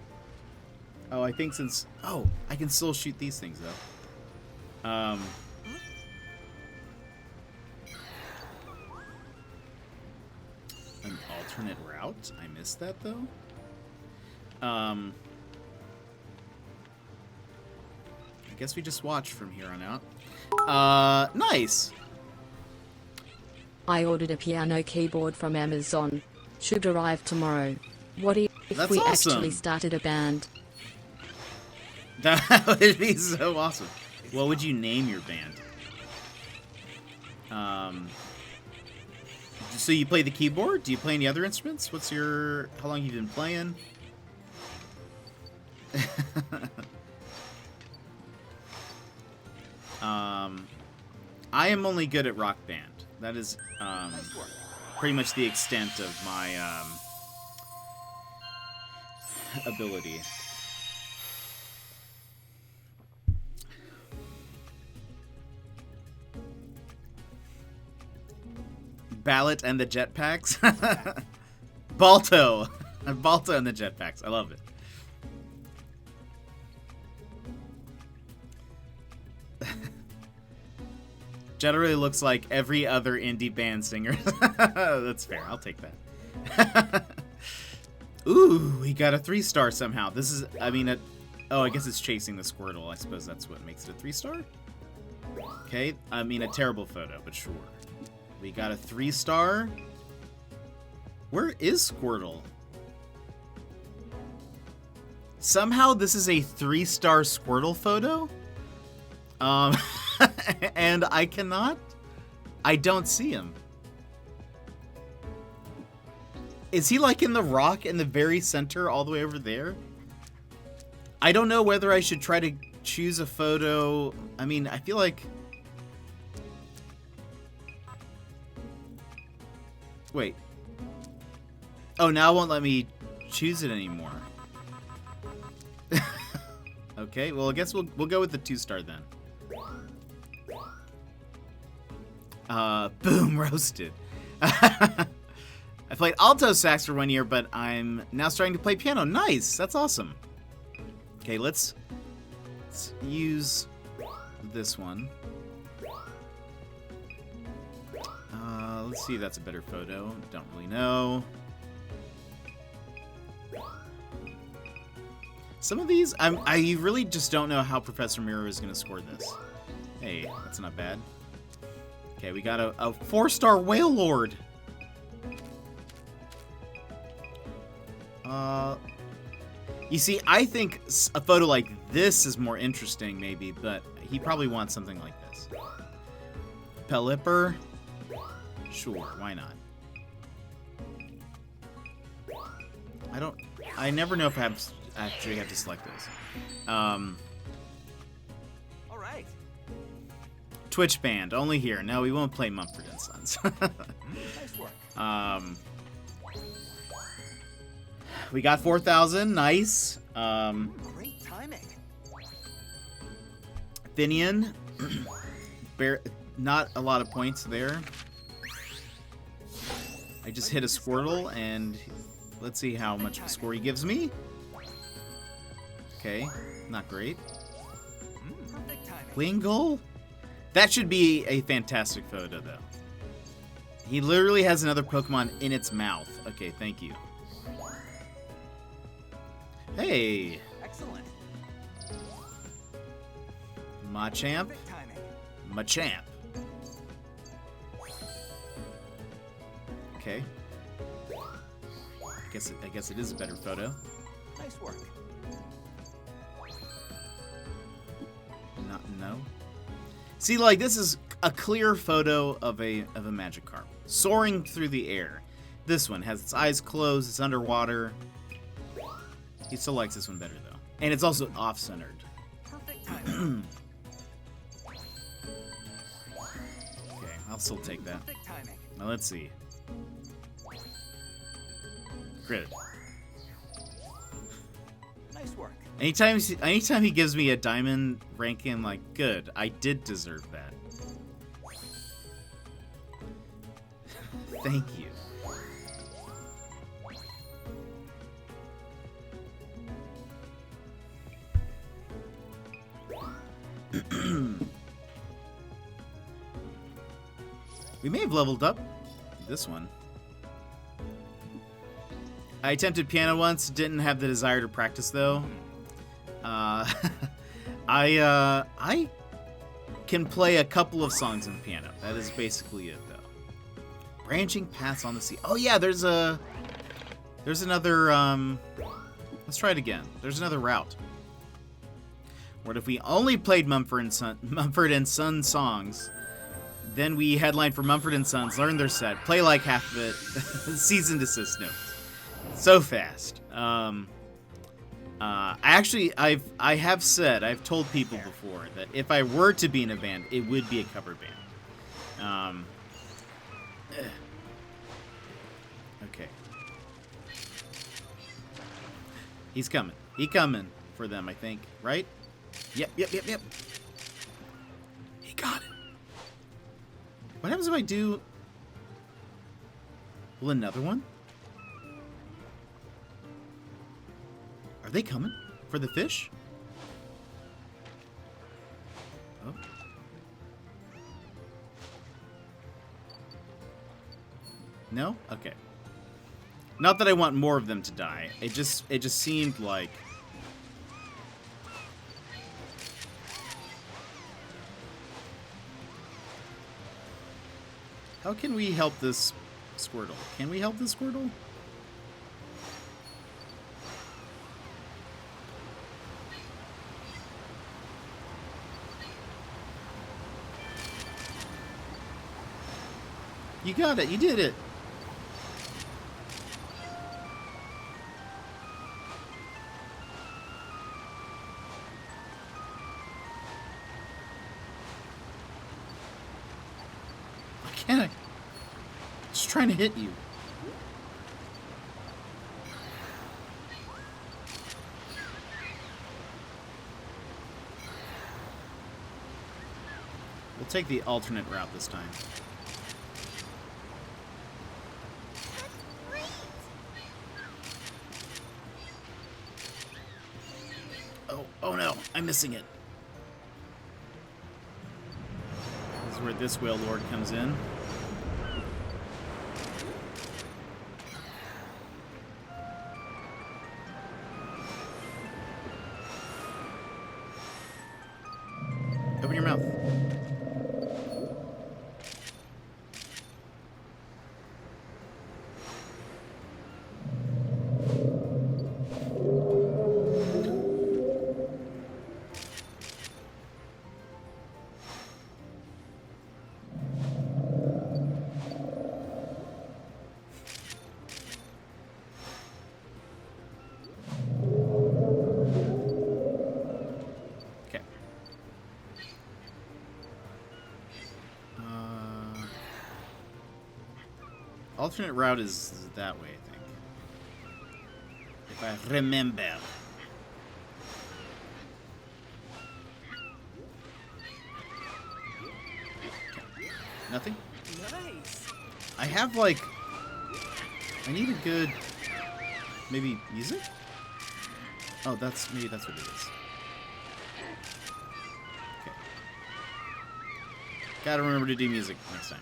S1: Oh, I think since I can still shoot these things though. An alternate route? I missed that though. I guess we just watch from here on out. Nice.
S4: I ordered a piano keyboard from Amazon. Should arrive tomorrow. What if
S1: That's
S4: we
S1: awesome.
S4: actually started a band?
S1: That would be so awesome. What would you name your band? So you play the keyboard? Do you play any other instruments? How long you been playing? I am only good at Rock Band. That is pretty much the extent of my ability. Ballot and the jetpacks. Balto. Balto and the jetpacks. I love it. Generally looks like every other indie band singer. That's fair. I'll take that. Ooh, we got a 3-star somehow. This is, I mean, oh, I guess it's chasing the Squirtle. I suppose that's what makes it a 3-star. Okay, I mean, a terrible photo, but sure. We got a 3-star. Where is Squirtle? Somehow this is a 3-star Squirtle photo. And I don't see him. Is he like in the rock in the very center all the way over there? I don't know whether I should try to choose a photo. I mean, I feel like... Wait. Oh, now it won't let me choose it anymore. Okay, well, I guess we'll go with the 2-star then. Boom, roasted. I played alto sax for 1 year, but I'm now starting to play piano. Nice, that's awesome. Okay, let's use this one. Let's see if that's a better photo. Don't really know. Some of these, I really just don't know how Professor Mirror is going to score this. Hey, that's not bad. Okay, we got a 4-star Whale Lord. You see, I think a photo like this is more interesting, maybe, but he probably wants something like this. Pelipper. Sure, why not? I never know if I actually have to select those.
S2: All right.
S1: Twitch band, only here. No, we won't play Mumford & Sons.
S2: Nice work.
S1: We got 4,000, nice.
S2: Great timing.
S1: Finian, not a lot of points there. I just hit a Squirtle, and let's see how much of a score he gives me. Okay, not great.
S2: Perfect timing.
S1: Wingull? That should be a fantastic photo, though. He literally has another Pokemon in its mouth. Okay, thank you. Hey,
S2: Excellent.
S1: Machamp.
S2: Perfect timing.
S1: Machamp. Okay. I guess it is a better photo.
S2: Nice work.
S1: No. See, like, this is a clear photo of a Magikarp soaring through the air. This one has its eyes closed, it's underwater. He still likes this one better though. And it's also off-centered.
S2: Perfect timing.
S1: Okay, I'll still take that.
S2: Perfect timing.
S1: Now let's see. Crit.
S2: Nice work.
S1: Anytime he gives me a diamond ranking, I'm like, good, I did deserve that. Thank you. We may have leveled up this one. I attempted piano once, didn't have the desire to practice though. I can play a couple of songs on the piano. That is basically it though. Branching paths on the sea. Oh yeah, there's another let's try it again. There's another route. What if we only played Mumford and Son songs? Then we headline for Mumford & Sons, learn their set, play like half of it, cease and desist. No. So fast. I've told people before that if I were to be in a band, it would be a cover band. Okay. He's coming. He coming for them, I think. Right? Yep. He got it. What happens if I do... Will another one? Are they coming? For the fish? Oh. No? Okay. Not that I want more of them to die. It just seemed like... How can we help this Squirtle? Can we help this Squirtle? You got it. You did it. Why can't I? Just trying to hit you. We'll take the alternate route this time. Oh no, I'm missing it. This is where this whale lord comes in. Open your mouth. Okay. Alternate route is that way, I think. If I remember. Okay. Nothing?
S2: Nice.
S1: I have, like... I need a good... Maybe music? Oh, maybe that's what it is. Okay. Gotta remember to do music next time.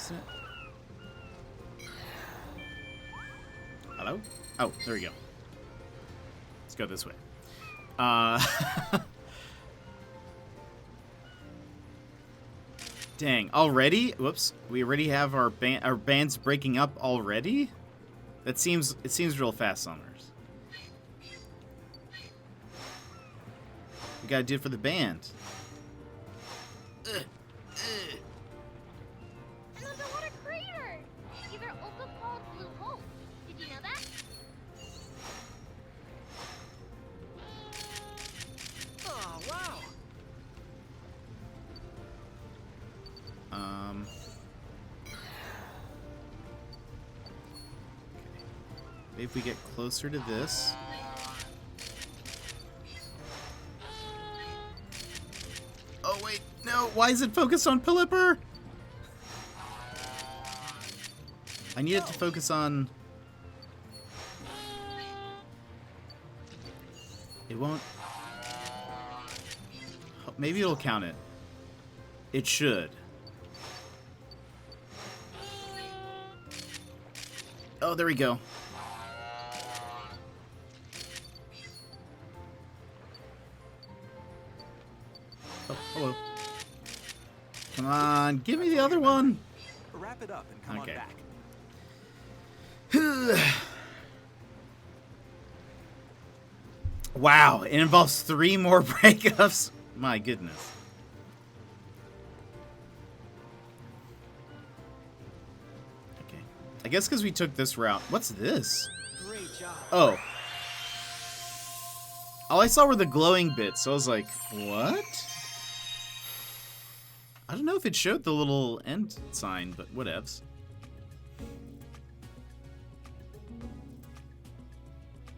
S1: isn't it? Hello? Oh, there we go. Let's go this way. Dang, already? Whoops. We already have our bands breaking up already? It seems real fast, Summers. We gotta do it for the band.
S3: An underwater crater! These are also called blue holes. Did you know that?
S2: Oh, wow.
S1: Maybe if we get closer to this. Oh wait, no, why is it focused on Pilipper? I need it to focus on... It won't... Maybe it'll count it. It should. Oh, there we go. Oh, hello. Come on, give me the other one.
S2: Wrap it up and come
S1: Okay.
S2: on back.
S1: Wow, it involves 3 more breakups. My goodness. Okay. I guess because we took this route. What's this?
S2: Great job.
S1: Oh. All I saw were the glowing bits, so I was like, what? I don't know if it showed the little end sign, but whatevs.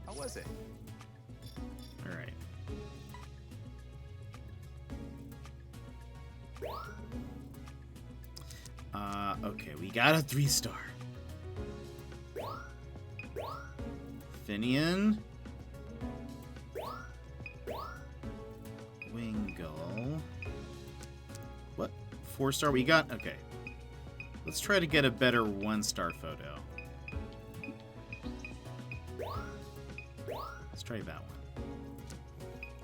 S2: How was it?
S1: Alright. Okay, we got a 3-star. Finian. Wingull. What? 4-star we got? Okay. Let's try to get a better 1-star photo. Let's try that one.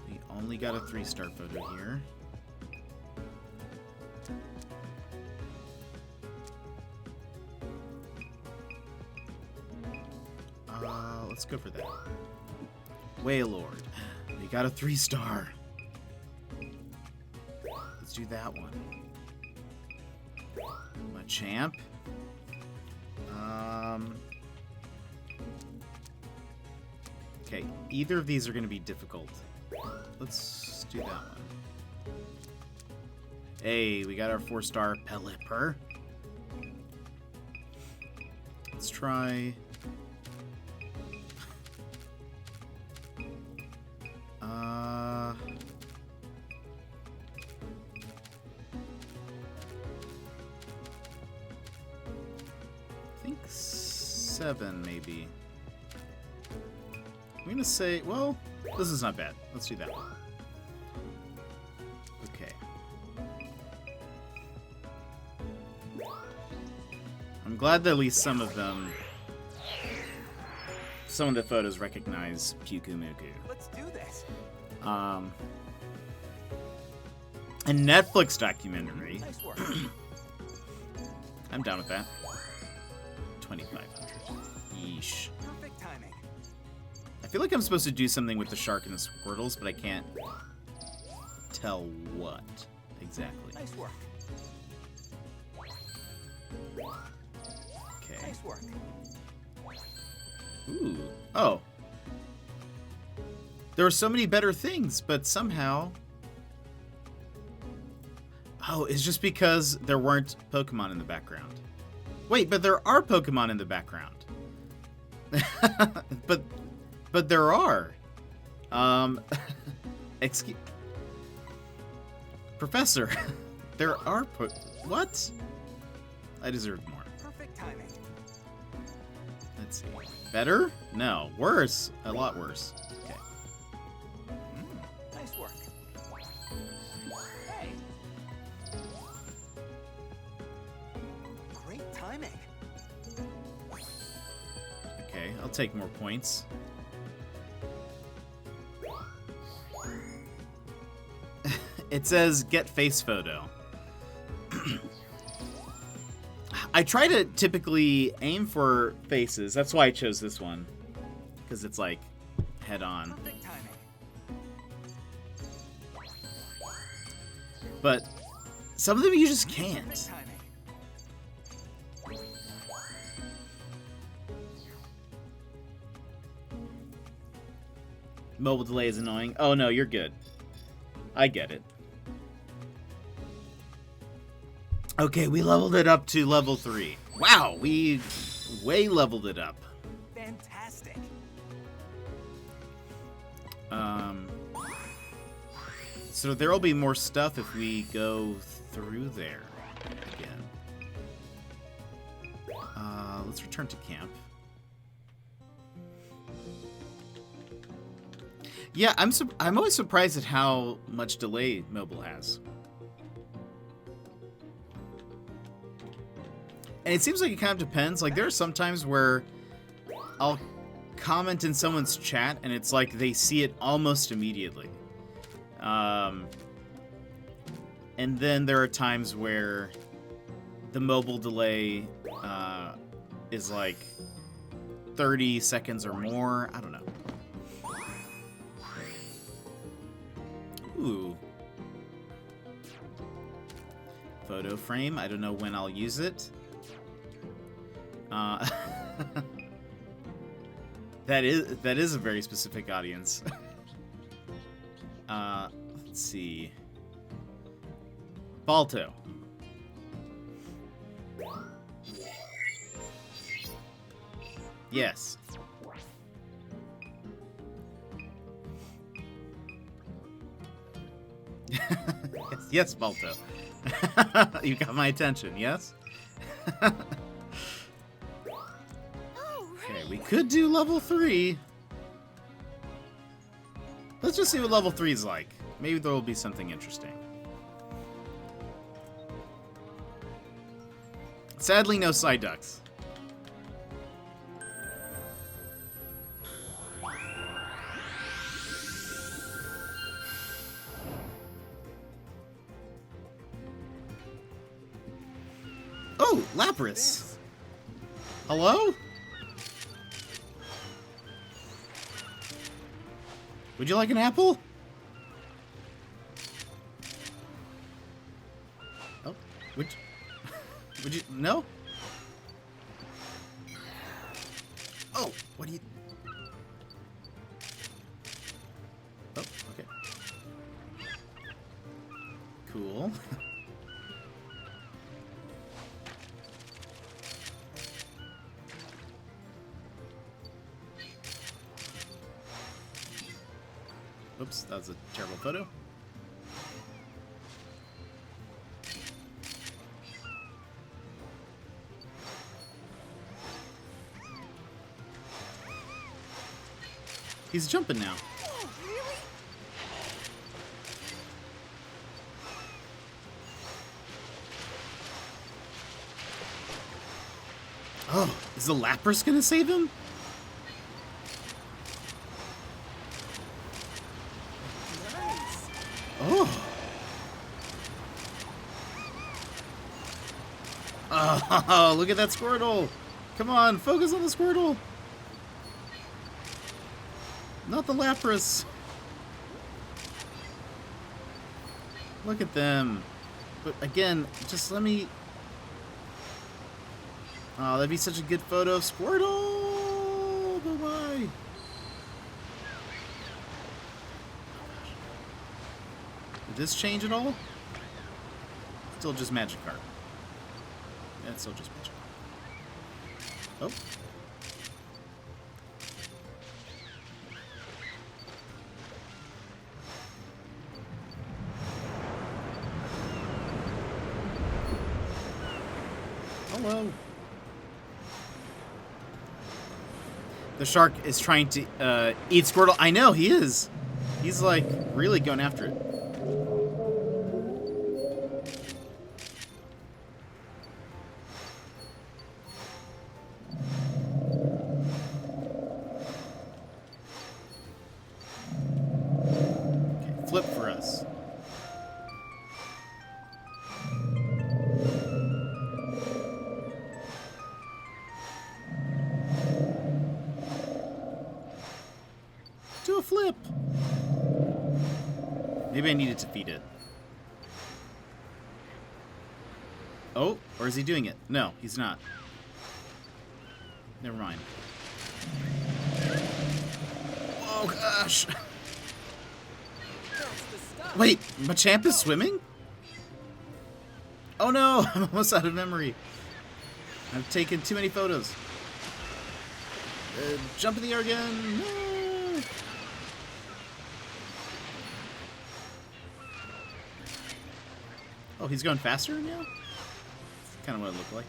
S1: We only got a 3-star photo here. Let's go for that. Waylord. We got a 3-star. Let's do that one. Machamp. Okay, either of these are going to be difficult. Let's do that one. Hey, we got our 4-star Pelipper. Let's try... I think 7, maybe. I'm gonna say, well, this is not bad. Let's do that one. Okay. I'm glad that at least some of them, some of the photos recognize Pyukumuku.
S2: Let's do this.
S1: A Netflix documentary.
S2: Nice work.
S1: I'm down with that. 2,500. Yeesh.
S2: Perfect timing.
S1: I feel like I'm supposed to do something with the shark and the Squirtles, but I can't tell what exactly.
S2: Nice work.
S1: Okay.
S2: Nice work.
S1: Ooh. Oh. There were so many better things, but somehow... Oh, it's just because there weren't Pokemon in the background. Wait, but there are Pokemon in the background. but there are. Excuse... Professor, there are what? I deserve more.
S2: Perfect timing.
S1: Let's see. Better? No. Worse. A lot worse. Okay.
S2: Nice work. Hey. Great
S1: Okay, I'll take more points. It says get face photo. I try to typically aim for faces. That's why I chose this one. Because it's like head on.
S2: Perfect timing.
S1: But some of them you just can't.
S2: Perfect timing.
S1: Mobile delay is annoying. Oh no, you're good. I get it. Okay, we leveled it up to level 3. Wow, we way leveled it up.
S2: Fantastic.
S1: So there will be more stuff if we go through there again. Let's return to camp. Yeah, I'm always surprised at how much delay mobile has. And it seems like it kind of depends. Like, there are some times where I'll comment in someone's chat, and it's like they see it almost immediately. And then there are times where the mobile delay is like 30 seconds or more. I don't know. Ooh. Photo frame. I don't know when I'll use it. That is a very specific audience. Let's see. Balto. Yes. Yes, Balto. You got my attention, yes? Okay, we could do level 3. Let's just see what level 3 is like. Maybe there will be something interesting. Sadly, no side ducks. Oh, Lapras. Hello? Would you like an apple? Oh, would you? No? Oh, what do you? Oh, okay. Cool. Oops, that was a terrible photo. He's jumping now.
S3: Oh, really?
S1: Oh, is the Lapras gonna save him?
S2: Nice.
S1: Oh. Oh, look at that Squirtle. Come on, focus on the Squirtle. Not the Lapras. Look at them. But again, just let me... Oh, that'd be such a good photo of Squirtle. But why? Did this change at all? Still just Magikarp. Yeah, it's still just Magikarp. Oh. Hello. The shark is trying to eat Squirtle. I know, he is. He's like really going after it. flip. Maybe I needed to feed it. Oh, or is he doing it? No, he's not. Never mind. Oh gosh. Wait, Machamp is swimming? Oh no, I'm almost out of memory. I've taken too many photos. Jump in the air again. No. Oh, he's going faster now? That's kind of what it looked like.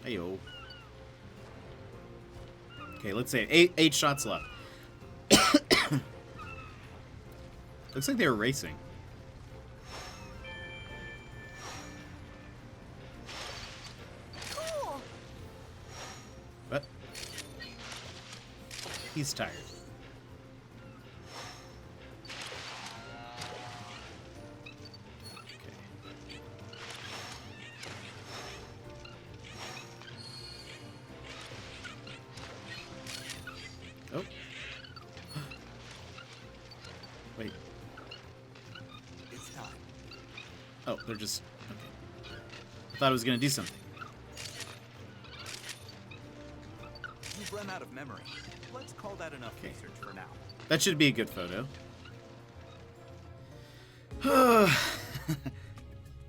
S1: Heyo. Okay, let's say eight shots left. Looks like they were racing.
S2: Cool.
S1: What? He's tired. Oh. Wait.
S2: It's time.
S1: Oh, they're just... Okay. I thought I was going to do something.
S2: You've run out of memory. Let's call that enough research for now.
S1: That should be a good photo.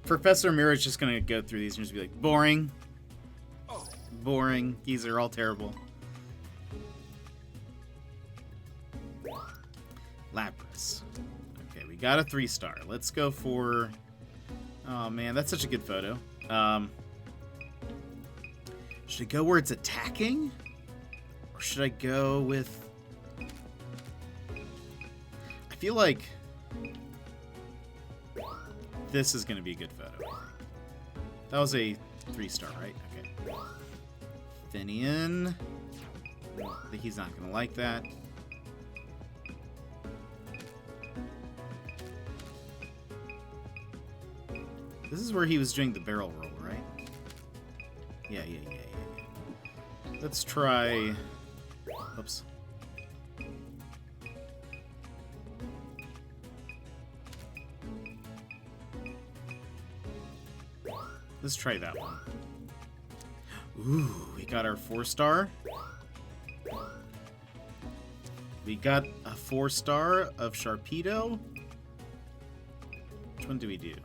S1: Professor Mirror's just going to go through these and just be like, boring.
S2: Oh.
S1: Boring. These are all terrible. Lapras. Okay, we got a 3-star. Let's go for... Oh man, that's such a good photo. Should I go where it's attacking? Or should I go with... I feel like this is going to be a good photo. That was a 3-star, right? Okay. Finian. I think he's not going to like that. This is where he was doing the barrel roll, right? Yeah. Let's try... Oops. Let's try that one. Ooh, we got our 4-star. We got a 4-star of Sharpedo. Which one do we do?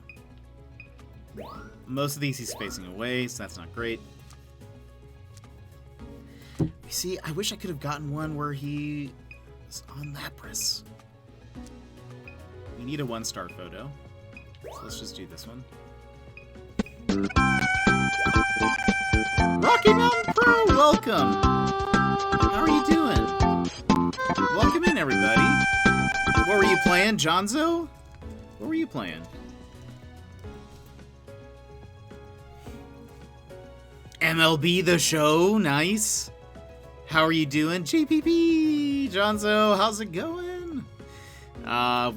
S1: Most of these he's facing away, so that's not great. You see, I wish I could have gotten one where he was on Lapras. We need a 1-star photo. So let's just do this one. Rocky Mountain Pro, welcome! How are you doing? Welcome in, everybody. What were you playing, Jonzo? What were you playing? MLB The Show, nice. How are you doing? JPP, Jonzo, how's it going?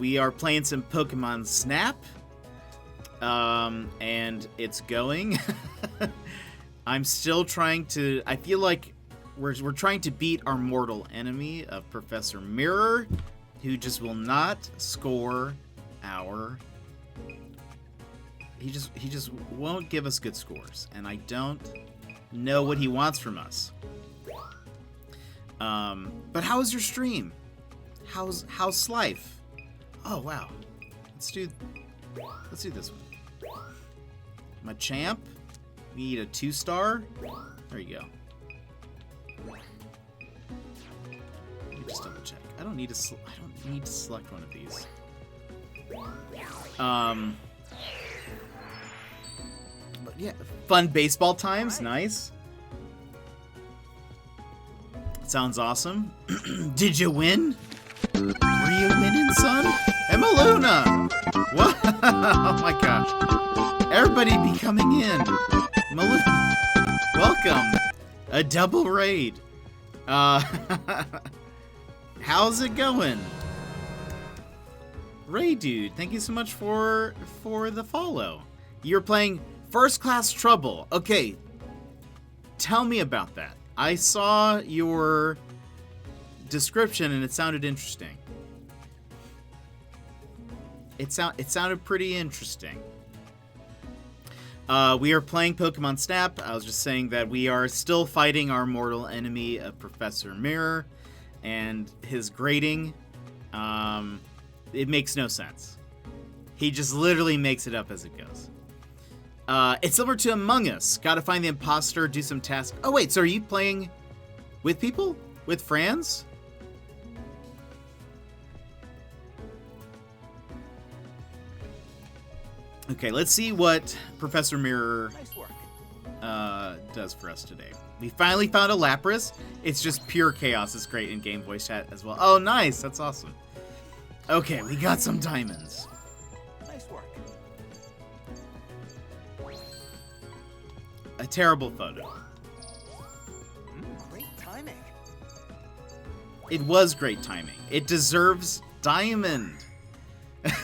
S1: We are playing some Pokemon Snap. And it's going. I'm still trying to... I feel like we're trying to beat our mortal enemy of Professor Mirror, who just will not score our... He just won't give us good scores, and I don't know what he wants from us. But how was your stream? How's life? Oh wow. Let's do this one. Machamp. We need a 2-star. There you go. Let me just double check. I don't need to select one of these. But yeah, fun baseball times, nice. Sounds awesome. Did you win? Were you winning, son? Emma Luna! What? Oh my gosh. Everybody be coming in. Maluna, welcome. A double raid. How's it going? Ray Dude, thank you so much for the follow. You're playing First Class Trouble. Okay. Tell me about that. I saw your description and it sounded interesting. It sounded pretty interesting. We are playing Pokemon Snap. I was just saying that we are still fighting our mortal enemy of Professor Mirror and his grading. It makes no sense. He just literally makes it up as it goes. It's similar to Among Us. Gotta find the imposter, do some tasks. Oh wait, so are you playing with people? With friends? Okay, let's see what Professor Mirror
S2: Nice work.
S1: does for us today. We finally found a Lapras. It's just pure chaos. It's great in game voice chat as well. Oh, nice. That's awesome. Okay, we got some diamonds.
S2: Nice work.
S1: A terrible photo.
S2: Great timing.
S1: It was great timing. It deserves diamond.
S2: Nice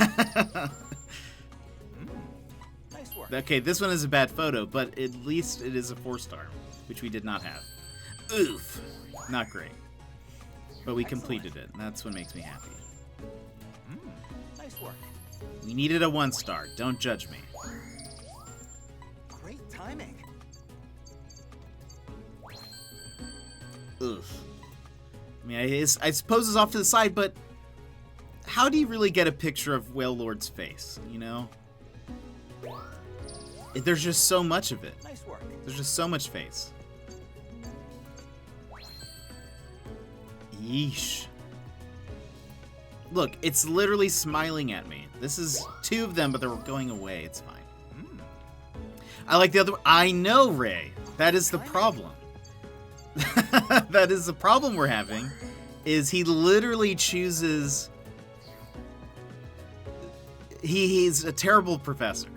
S2: work.
S1: Okay, this one is a bad photo, but at least it is a 4-star, which we did not have. Oof. Not great. But we completed it, and that's what makes me happy.
S2: Nice work.
S1: We needed a 1-star. Don't judge me.
S2: Great timing.
S1: Oof. I mean, I suppose it's off to the side, but how do you really get a picture of Whale Lord's face, you know? There's just so much of it.
S2: Nice work.
S1: There's just so much face. Yeesh. Look, it's literally smiling at me. This is 2 of them, but they're going away. It's fine. I like the other one. I know, Ray. That is the problem. That is the problem we're having, is he literally chooses... He's a terrible professor.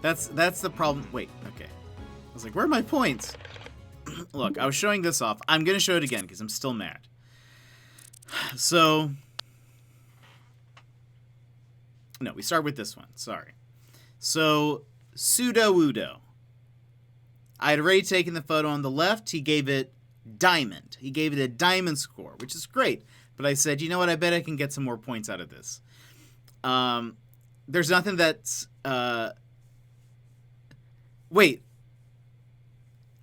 S1: That's the problem. Wait, okay. I was like, where are my points? Look, I was showing this off. I'm going to show it again because I'm still mad. So... No, we start with this one. Sorry. So, Pseudo-Udo. I had already taken the photo on the left. He gave it diamond. He gave it a diamond score, which is great. But I said, you know what? I bet I can get some more points out of this. There's nothing that's... Wait.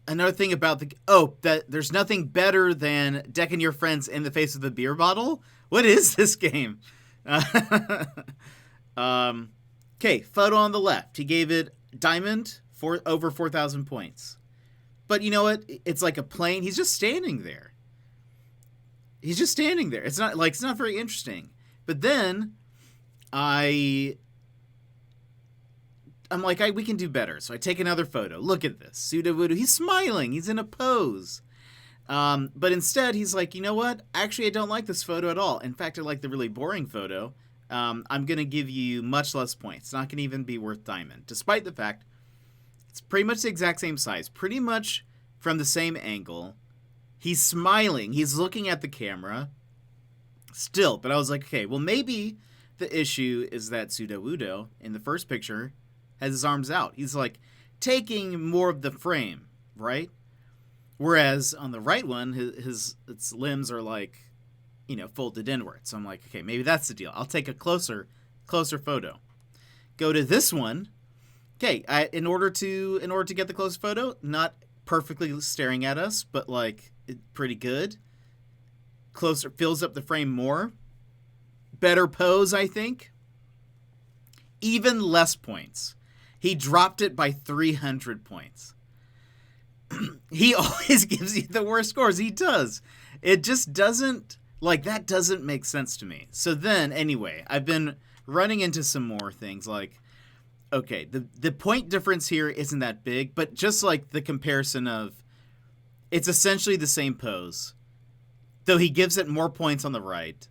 S1: Another thing about the... Oh, that there's nothing better than decking your friends in the face with a beer bottle? What is this game? Okay, photo on the left. He gave it diamond for over 4,000 points. But you know what? It's like a plane. He's just standing there. He's just standing there. It's not very interesting. But then I'm like, we can do better. So I take another photo. Look at this. Pseudo-Voodoo. He's smiling. He's in a pose. But instead, he's like, you know what? Actually, I don't like this photo at all. In fact, I like the really boring photo. I'm going to give you much less points. It's not going to even be worth diamond. Despite the fact it's pretty much the exact same size. Pretty much from the same angle. He's smiling. He's looking at the camera. Still. But I was like, okay, well, maybe the issue is that Pseudo-Udo in the first picture has his arms out. He's like taking more of the frame, right? Whereas on the right one, his limbs are like, you know, folded inward. So I'm like, okay, maybe that's the deal. I'll take a closer photo. Go to this one. Okay, in order to get the close photo, not perfectly staring at us, but like pretty good. Closer, fills up the frame more. Better pose, I think. Even less points. He dropped it by 300 points. He always gives you the worst scores. He does. It just doesn't, that doesn't make sense to me. So then, anyway, I've been running into some more things like, okay, the point difference here isn't that big, but just like the comparison of, it's essentially the same pose, though he gives it more points on the right.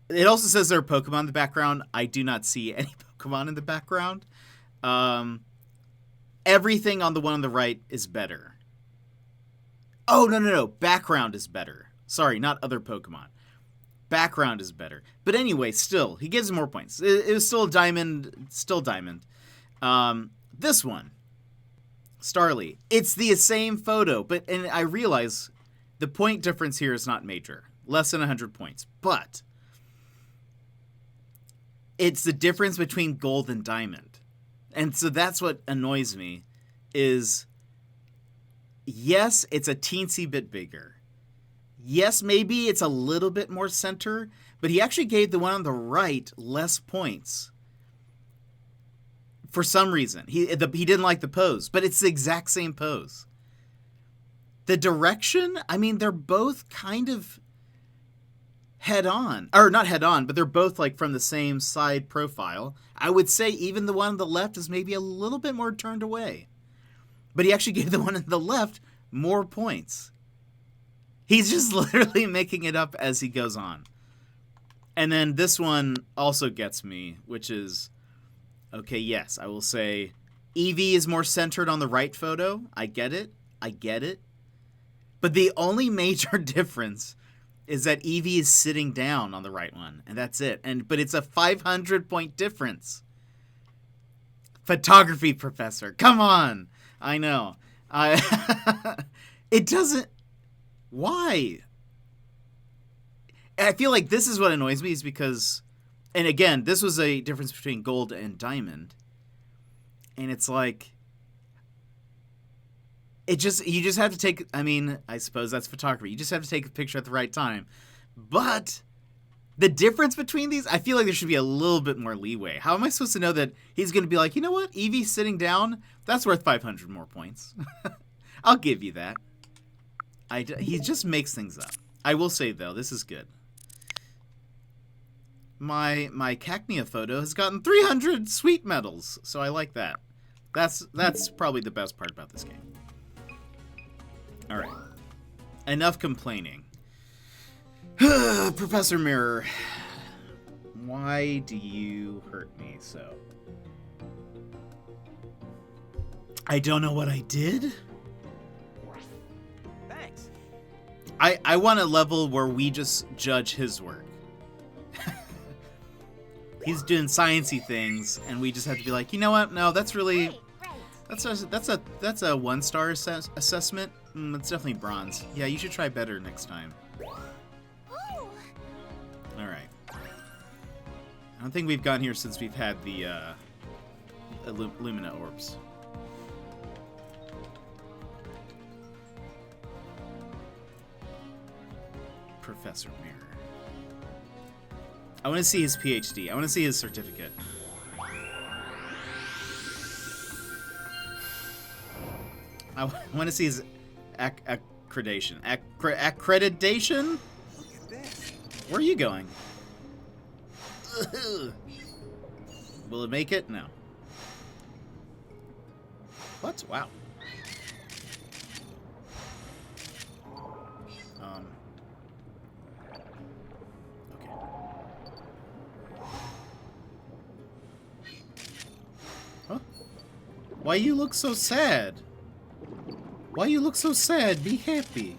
S1: It also says there are Pokemon in the background. I do not see any Pokemon in the background. Everything on the one on the right is better. Oh, no. Background is better. Sorry, not other Pokemon. Background is better. But anyway, still, he gives more points. It was still diamond. But This one, Starly, it's the same photo, and I realize the point difference here is not major, less than 100 points, but it's the difference between gold and diamond. And so that's what annoys me is, yes, it's a teensy bit bigger. Yes, maybe it's a little bit more center, but he actually gave the one on the right less points. For some reason. He didn't like the pose, but it's the exact same pose. The direction, I mean, they're both kind of head on. Or not head on, but they're both like from the same side profile. I would say even the one on the left is maybe a little bit more turned away. But he actually gave the one on the left more points. He's just literally making it up as he goes on. And then this one also gets me, which is, okay, yes, I will say Eevee is more centered on the right photo. I get it. But the only major difference is that Eevee is sitting down on the right one, and that's it. But it's a 500-point difference. Photography professor, come on. I know. It doesn't... Why? I feel like this is what annoys me is because... And again, this was a difference between gold and diamond. And it's like... You just have to take... I mean, I suppose that's photography. You just have to take a picture at the right time. But... the difference between these, I feel like there should be a little bit more leeway. How am I supposed to know that he's going to be like, you know what? Eevee sitting down, that's worth 500 more points. I'll give you that. He just makes things up. I will say, though, this is good. My Cacnea photo has gotten 300 sweet medals, so I like that. That's probably the best part about this game. All right. Enough complaining. Professor Mirror, why do you hurt me so? I don't know what I did.
S2: Thanks.
S1: I want a level where we just judge his work. He's doing sciencey things, and we just have to be like, you know what? No, that's really that's a 1-star assessment. It's definitely bronze. Yeah, you should try better next time. Alright. I don't think we've gone here since we've had the Lumina orbs. Professor Mirror. I want to see his PhD. I want to see his certificate. I want to see his accreditation. Accreditation?
S2: Look at this.
S1: Where are you going? Will it make it? No. What? Wow. Okay. Huh? Why you look so sad? Why you look so sad? Be happy.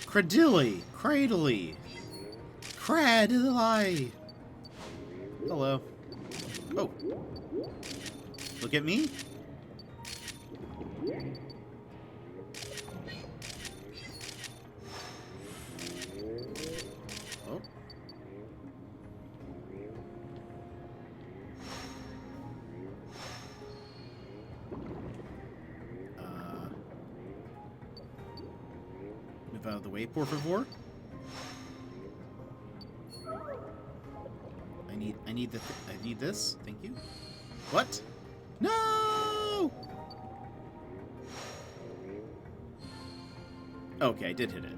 S1: Cradilly, Cradily, Cradily. Hello. Oh. Look at me. Oh. Move out of the way, por favor. I need this. Thank you. What? No! Okay, I did hit it.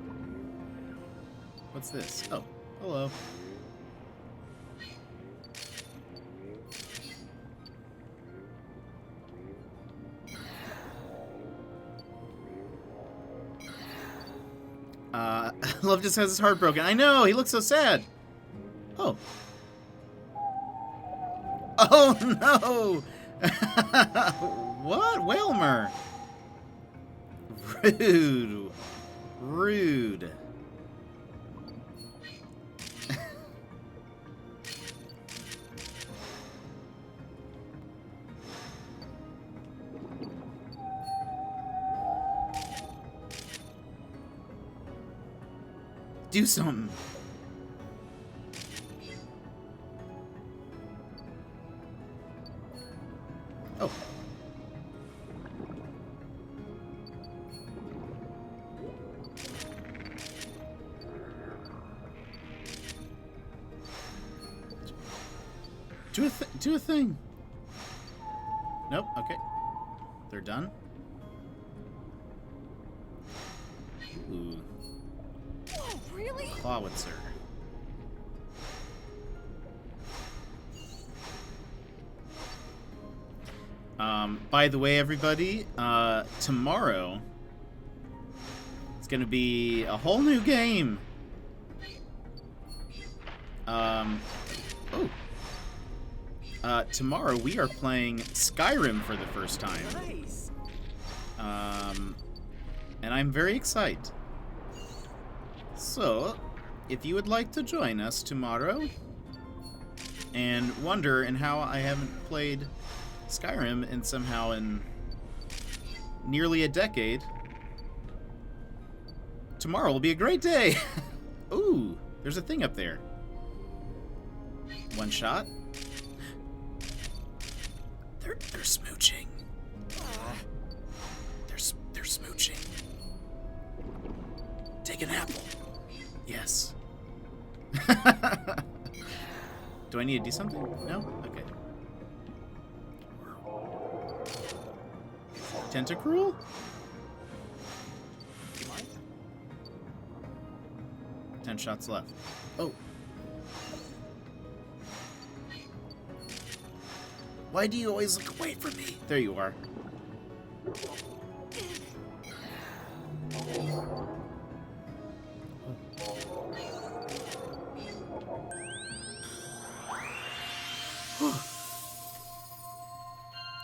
S1: What's this? Oh, hello. Love just has his heart broken. I know, he looks so sad. Oh. Oh no! What? Whalmer? Rude. Rude. Do something. Oh. Do a thing. Nope. Okay. They're done. Ooh.
S3: Oh, really?
S1: Clawitzer. By the way, everybody, tomorrow it's gonna be a whole new game. Tomorrow we are playing Skyrim for the first time.
S2: Nice.
S1: And I'm very excited. So, if you would like to join us tomorrow and wonder in how I haven't played Skyrim in nearly a decade, tomorrow will be a great day. Ooh, there's a thing up there. One shot. They're smooching. They're smooching. Take an apple. Yes. Do I need to do something? No? Okay. Tentacruel?
S2: You mind?
S1: 10 shots left. Oh. Why do you always look away from me? There you are.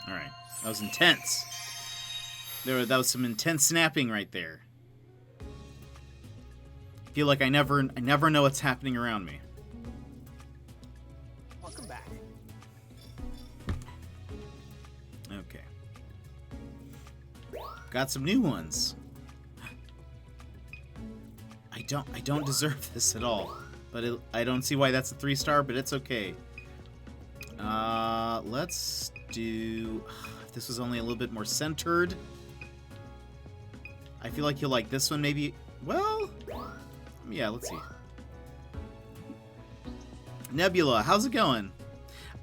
S1: Alright. That was intense. That was some intense snapping right there. I feel like I never know what's happening around me.
S2: Welcome back.
S1: Okay. Got some new ones. I don't deserve this at all. But I don't see why that's a 3-star, but it's okay. Let's do... If this was only a little bit more centered. I feel like you'll like this one maybe... Well... Yeah, let's see. Nebula, how's it going?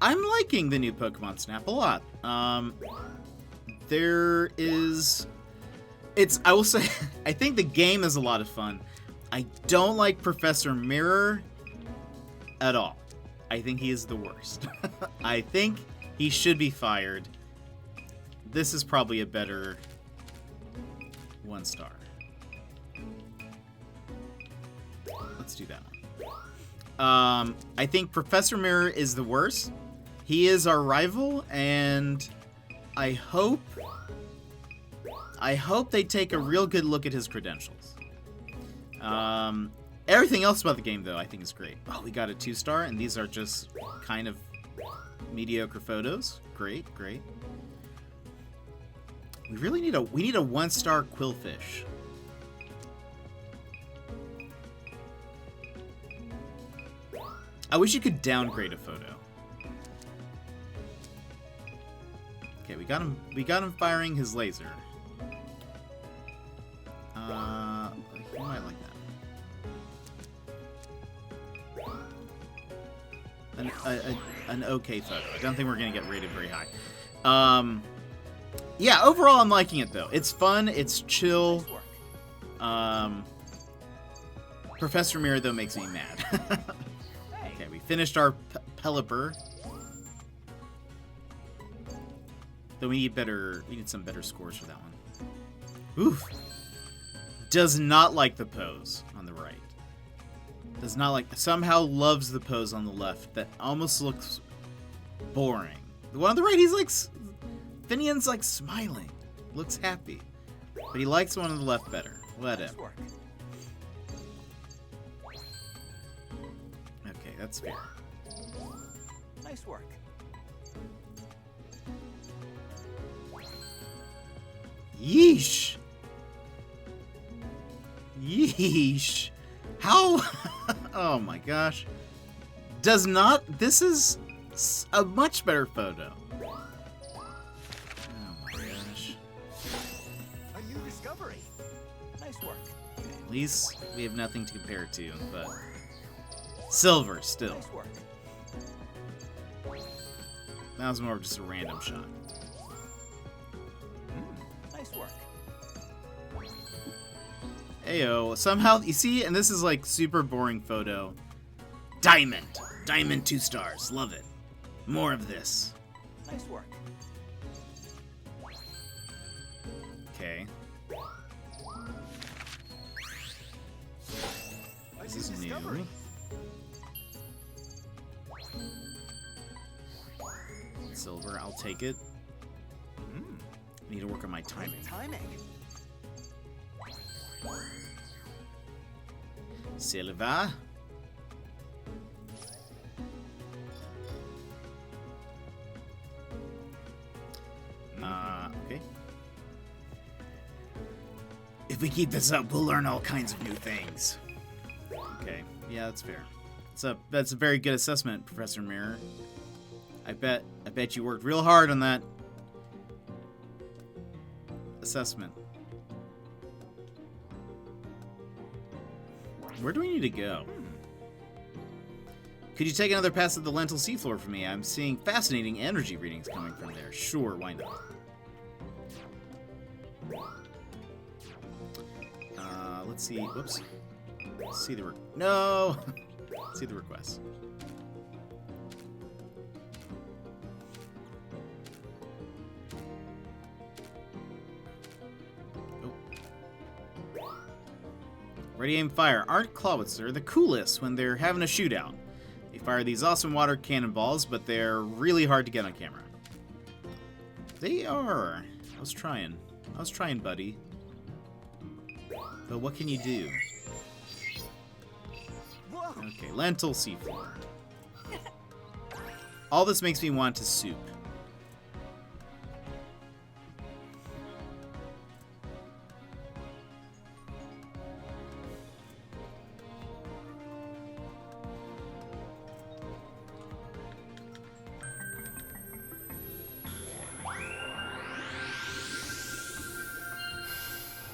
S1: I'm liking the new Pokemon Snap a lot. There is... I will say, I think the game is a lot of fun. I don't like Professor Mirror at all. I think he is the worst. I think he should be fired. This is probably a better 1-star. Let's do that one. I think Professor Mirror is the worst. He is our rival, and I hope they take a real good look at his credentials. Everything else about the game, though, I think is great. Oh, we got a 2-star, and these are just kind of mediocre photos. Great, great. We really need a 1-star Quillfish. I wish you could downgrade a photo. Okay, we got him firing his laser. You might like that. An okay photo. I don't think we're gonna get rated very high. Yeah, overall I'm liking it though. It's fun, it's chill. Professor Mirror though makes me mad. Okay, we finished our Pelipper. Though we need some better scores for that one. Oof. Does not like the pose on the right. Does not like, somehow loves the pose on the left that almost looks boring. The one on the right, he's like Finian's like smiling. Looks happy. But he likes one on the left better.
S2: Nice
S1: Whatever.
S2: work.
S1: Okay, that's fair.
S2: Nice work.
S1: Yeesh. Yeesh. How? Oh my gosh. Does not. This is a much better photo. Oh my gosh.
S2: A new discovery. Nice work.
S1: At least we have nothing to compare it to, but silver still.
S2: Nice work.
S1: That was more of just a random shot.
S2: Nice work.
S1: Ayo, somehow, you see, and this is like super boring photo. Diamond. Diamond 2 stars. Love it. More of this.
S2: Nice work.
S1: Okay.
S2: A
S1: This
S2: new
S1: is
S2: discovery.
S1: new. Silver, I'll take it. I need to work on my timing.
S2: Great timing.
S1: Silva. Okay. If we keep this up, we'll learn all kinds of new things. Okay, yeah, that's fair. That's a very good assessment, Professor Mirror. I bet you worked real hard on that assessment. Where do we need to go? Could you take another pass at the lentil seafloor for me? I'm seeing fascinating energy readings coming from there. Sure, why not? Let's see. Whoops. Let's see the no. Let's see the request. Ready, aim, fire. Aren't Clawitzer the coolest when they're having a shootout? They fire these awesome water cannonballs, but they're really hard to get on camera. They are. I was trying, buddy. But what can you do?
S2: Whoa.
S1: Okay, lentil seafloor. All this makes me want to soup.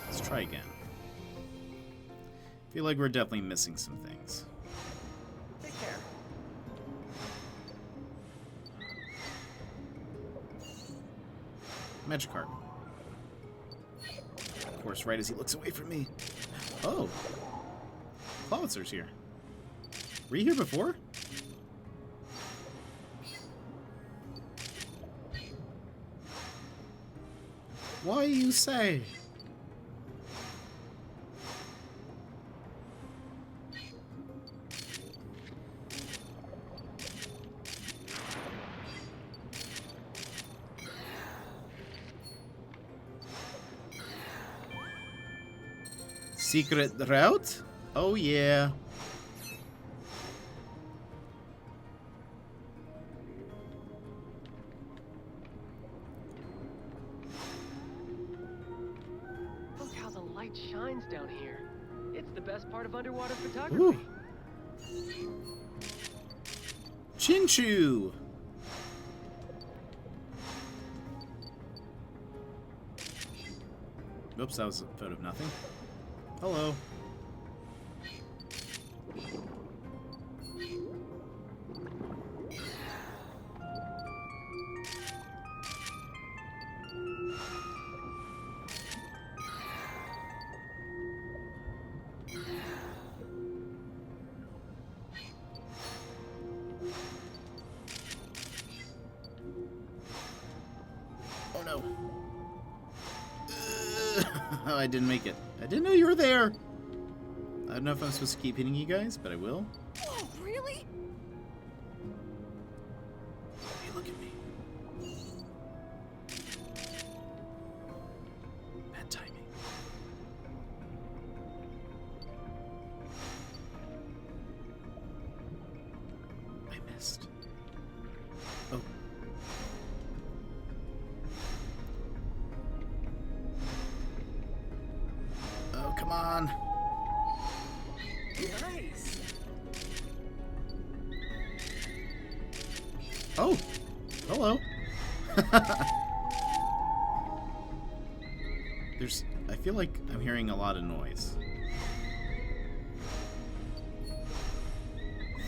S1: Let's try again. Feel like we're definitely missing some things.
S2: Take care.
S1: Magikarp. Of course, right as he looks away from me. Oh. Clawitzer's here. Were you here before? Why you say? Secret route? Oh yeah.
S5: Look how the light shines down here. It's the best part of underwater photography.
S1: Ooh. Chinchu. Oops, that was a photo of nothing. Hello. Oh no. Oh, I didn't make it. I didn't know you were there. I don't know if I'm supposed to keep hitting you guys, but I will.
S3: Oh, really?
S1: Hey, look at me. on.
S5: Nice.
S1: Oh, hello. I feel like I'm hearing a lot of noise.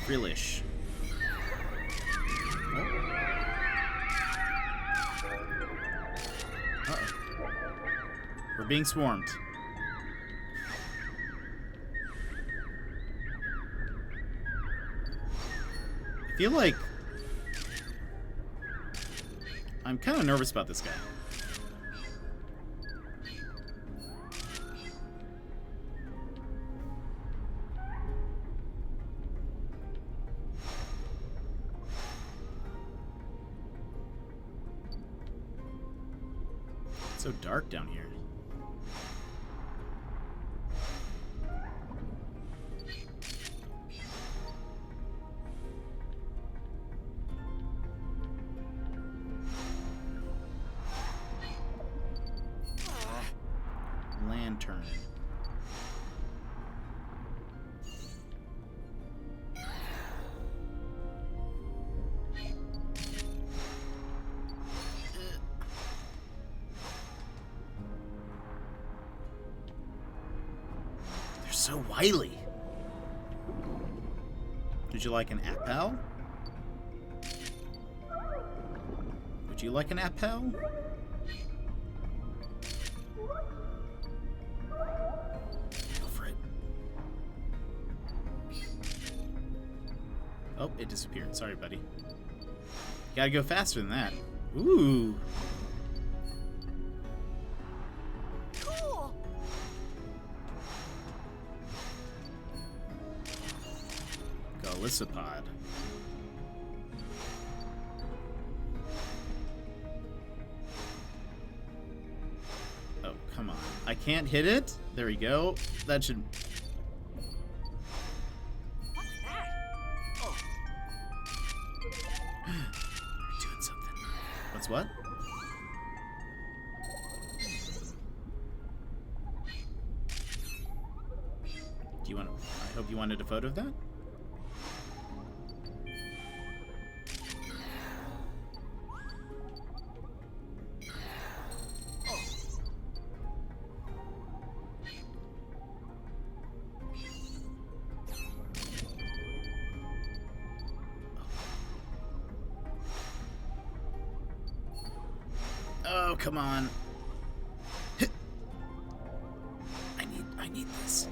S1: Frillish. Oh. Uh-oh. We're being swarmed. I feel like I'm kind of nervous about this guy. It's so dark down here. Lantern. They're so wily. Would you like an appel? Would you like an appel? Oh, it disappeared. Sorry, buddy. Gotta go faster than that. Ooh.
S3: Cool.
S1: Gallisopod. Oh, come on. I can't hit it? There we go. That should...
S3: What's that?
S1: doing something. What's what? Do you want? I hope you wanted a photo of that. Oh, come on. I need this.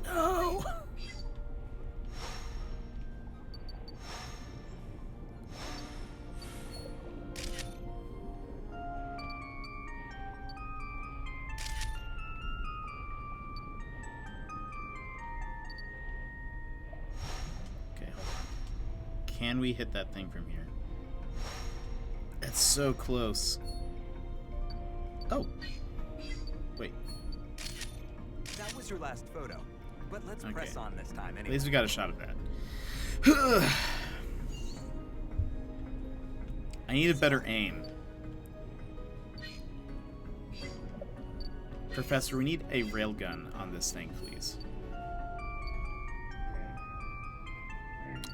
S1: No. Okay, hold on. Can we hit that thing from here? It's so close. Oh. Wait.
S2: That was your last photo. But let's
S1: Okay.
S2: press on this time
S1: At
S2: anyway.
S1: least we got a shot of that. I need a better aim. Professor, we need a railgun on this thing, please.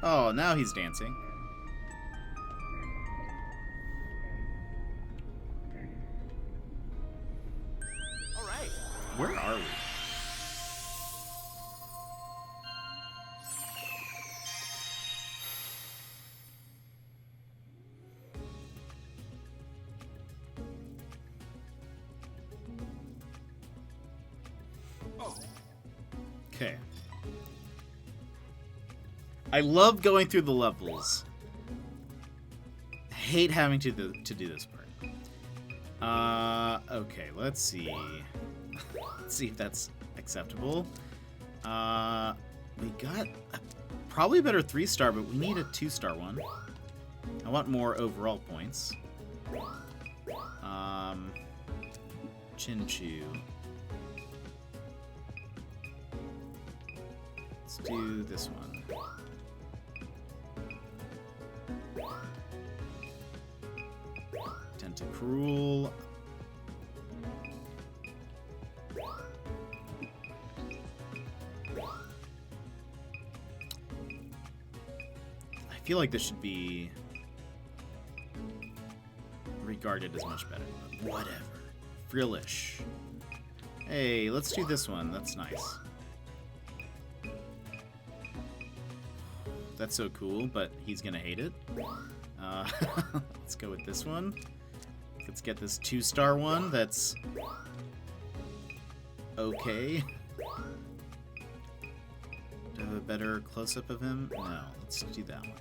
S1: Oh, now he's dancing.
S2: All right.
S1: Where are we? Okay. I love going through the levels. I hate having to do this part. Okay, let's see. Let's see if that's acceptable. We got probably a better 3-star, but we need a 2-star one. I want more overall points. Chinchu. Let's do this one. Tentacruel. feel like this should be regarded as much better. But whatever. Frillish. Hey, let's do this one. That's nice. That's so cool, but he's gonna hate it. Let's go with this one. Let's get this 2-star one that's okay. Do I have a better close-up of him? No, let's do that one.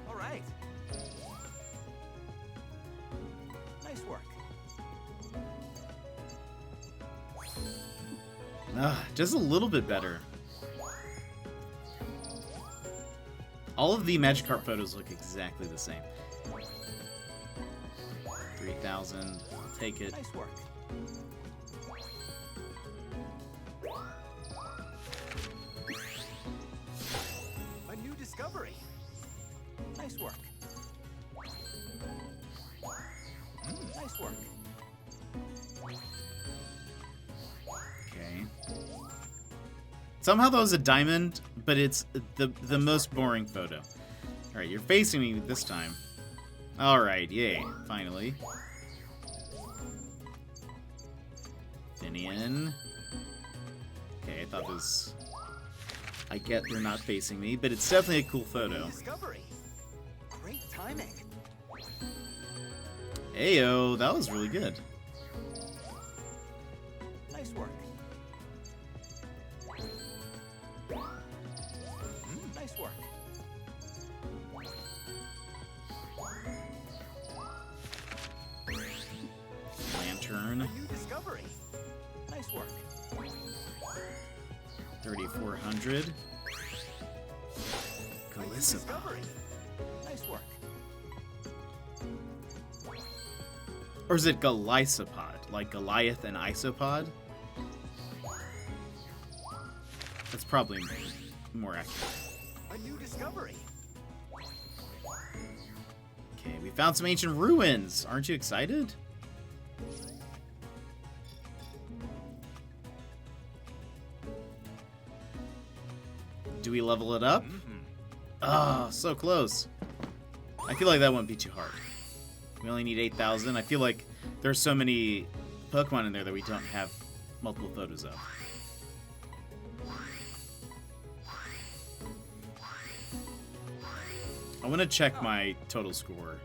S2: All right. Nice work.
S1: Just a little bit better. All of the Magikarp photos look exactly the same. 3,000. I'll take it.
S2: Nice work. A new discovery. Nice work. Nice work.
S1: Okay. Somehow that was a diamond, but it's the most boring photo. Alright, you're facing me this time. Alright, yay. Finally. Finian. Okay, I thought this... I get they're not facing me, but it's definitely a cool photo.
S2: Discovery. Great timing.
S1: Ayo, that was really good.
S2: Nice work. Nice work.
S1: Lantern.
S2: New discovery. Nice work.
S1: 3,400. Galisapa.
S2: Discovery. Nice work.
S1: Or is it Galisopod? Like Goliath and Isopod? That's probably more accurate.
S2: A new discovery.
S1: Okay, we found some ancient ruins. Aren't you excited? Do we level it up? Oh, so close. I feel like that wouldn't be too hard. We only need 8,000. I feel like there's so many Pokemon in there that we don't have multiple photos of. I want to check my total score.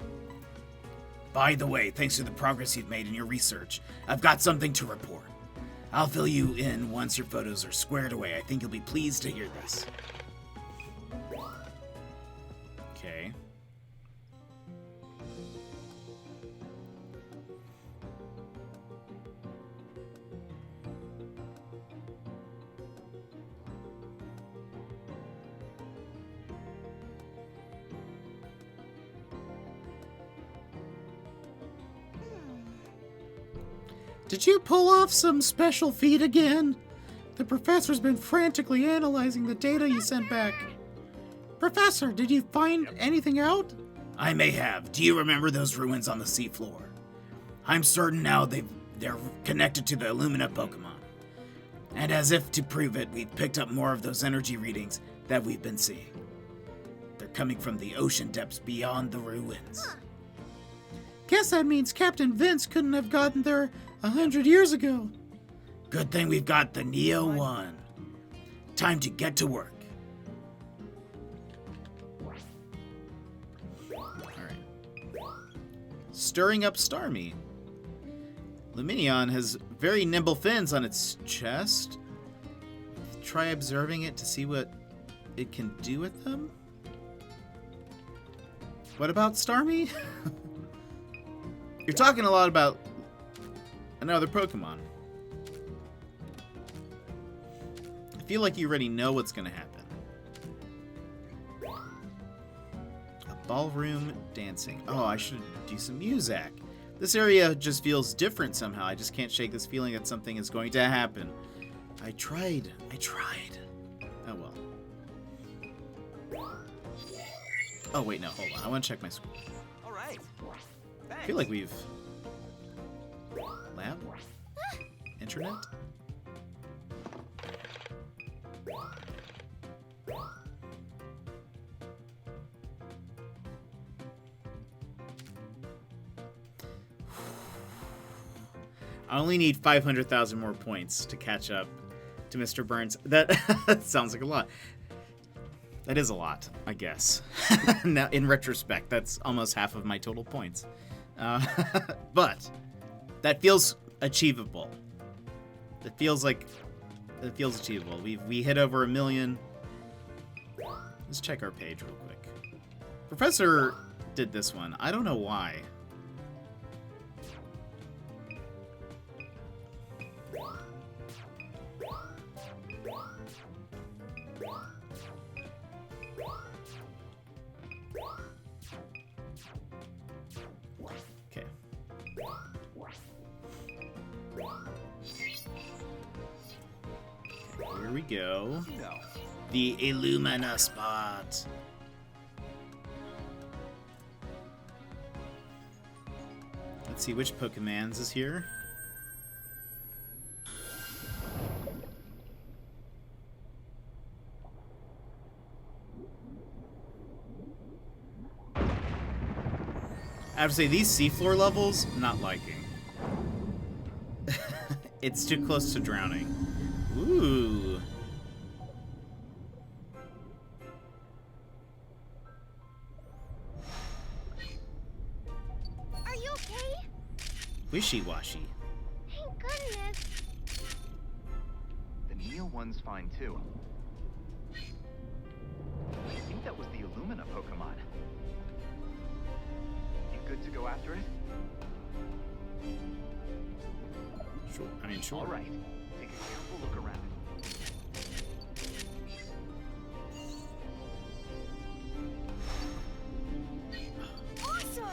S1: By the way, thanks to the progress you've made in your research, I've got something to report. I'll fill you in once your photos are squared away. I think you'll be pleased to hear this. Okay. Did you pull off some special feat again? The professor's been frantically analyzing the data you sent back. Professor, did you find anything out? I may have. Do you remember those ruins on the seafloor? I'm certain now they're connected to the Illumina Pokemon. And as if to prove it, we've picked up more of those energy readings that we've been seeing. They're coming from the ocean depths beyond the ruins. Guess that means Captain Vince couldn't have gotten there 100 years ago. Good thing we've got the Neo 1. Time to get to work. Alright. Stirring up Starmie. Lumineon has very nimble fins on its chest. Try observing it to see what it can do with them? What about Starmie? You're talking a lot about another Pokemon. I feel like you already know what's going to happen. A ballroom dancing. Oh, I should do some Muzak. This area just feels different somehow. I just can't shake this feeling that something is going to happen. I tried. Oh well. Oh wait, no, hold on. I want to check my score.
S2: All right.
S1: I feel like we've... Lab? internet? I only need 500,000 more points to catch up to Mr. Burns. That sounds like a lot. That is a lot, I guess. Now, in retrospect, that's almost half of my total points. But that feels achievable. It feels achievable. We hit over 1 million. Let's check our page real quick. Professor did this one. I don't know why. Okay. Here we go.
S2: No.
S1: The Illumina spot. Let's see which Pokemans is here. I have to say, these seafloor levels, not liking. It's too close to drowning. Ooh.
S3: Are you okay?
S1: Wishy-washy.
S3: Thank goodness.
S6: The Neo one's fine too. I think that was the Illumina Pokemon. You good to go after it?
S1: Sure. I mean, sure.
S6: All right. Take a careful look around.
S3: Awesome!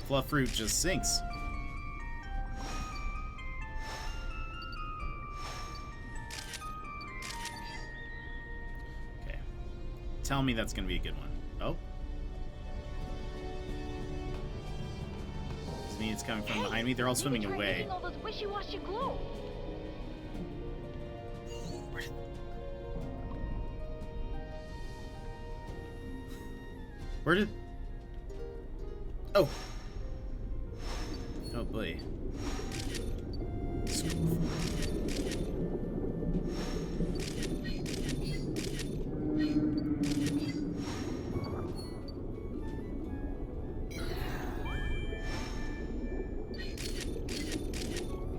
S1: Fluffroot just sinks. Okay. Tell me that's gonna be a good one. Oh. This means it's coming from behind me. They're all swimming
S3: Maybe try
S1: away.
S3: making all those wishy-washy glow.
S1: Where did... Oh. Oh boy.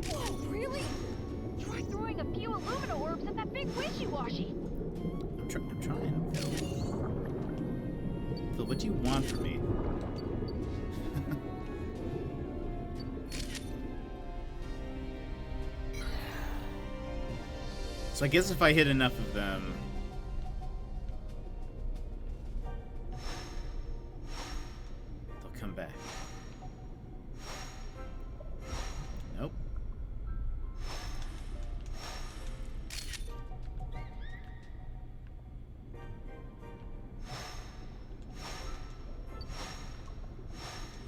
S3: Whoa, really? Try throwing a few Illumina orbs at that big wishy-washy.
S1: I'm trying, Phil. Phil, what do you want from me? So I guess if I hit enough of them... they'll come back. Nope.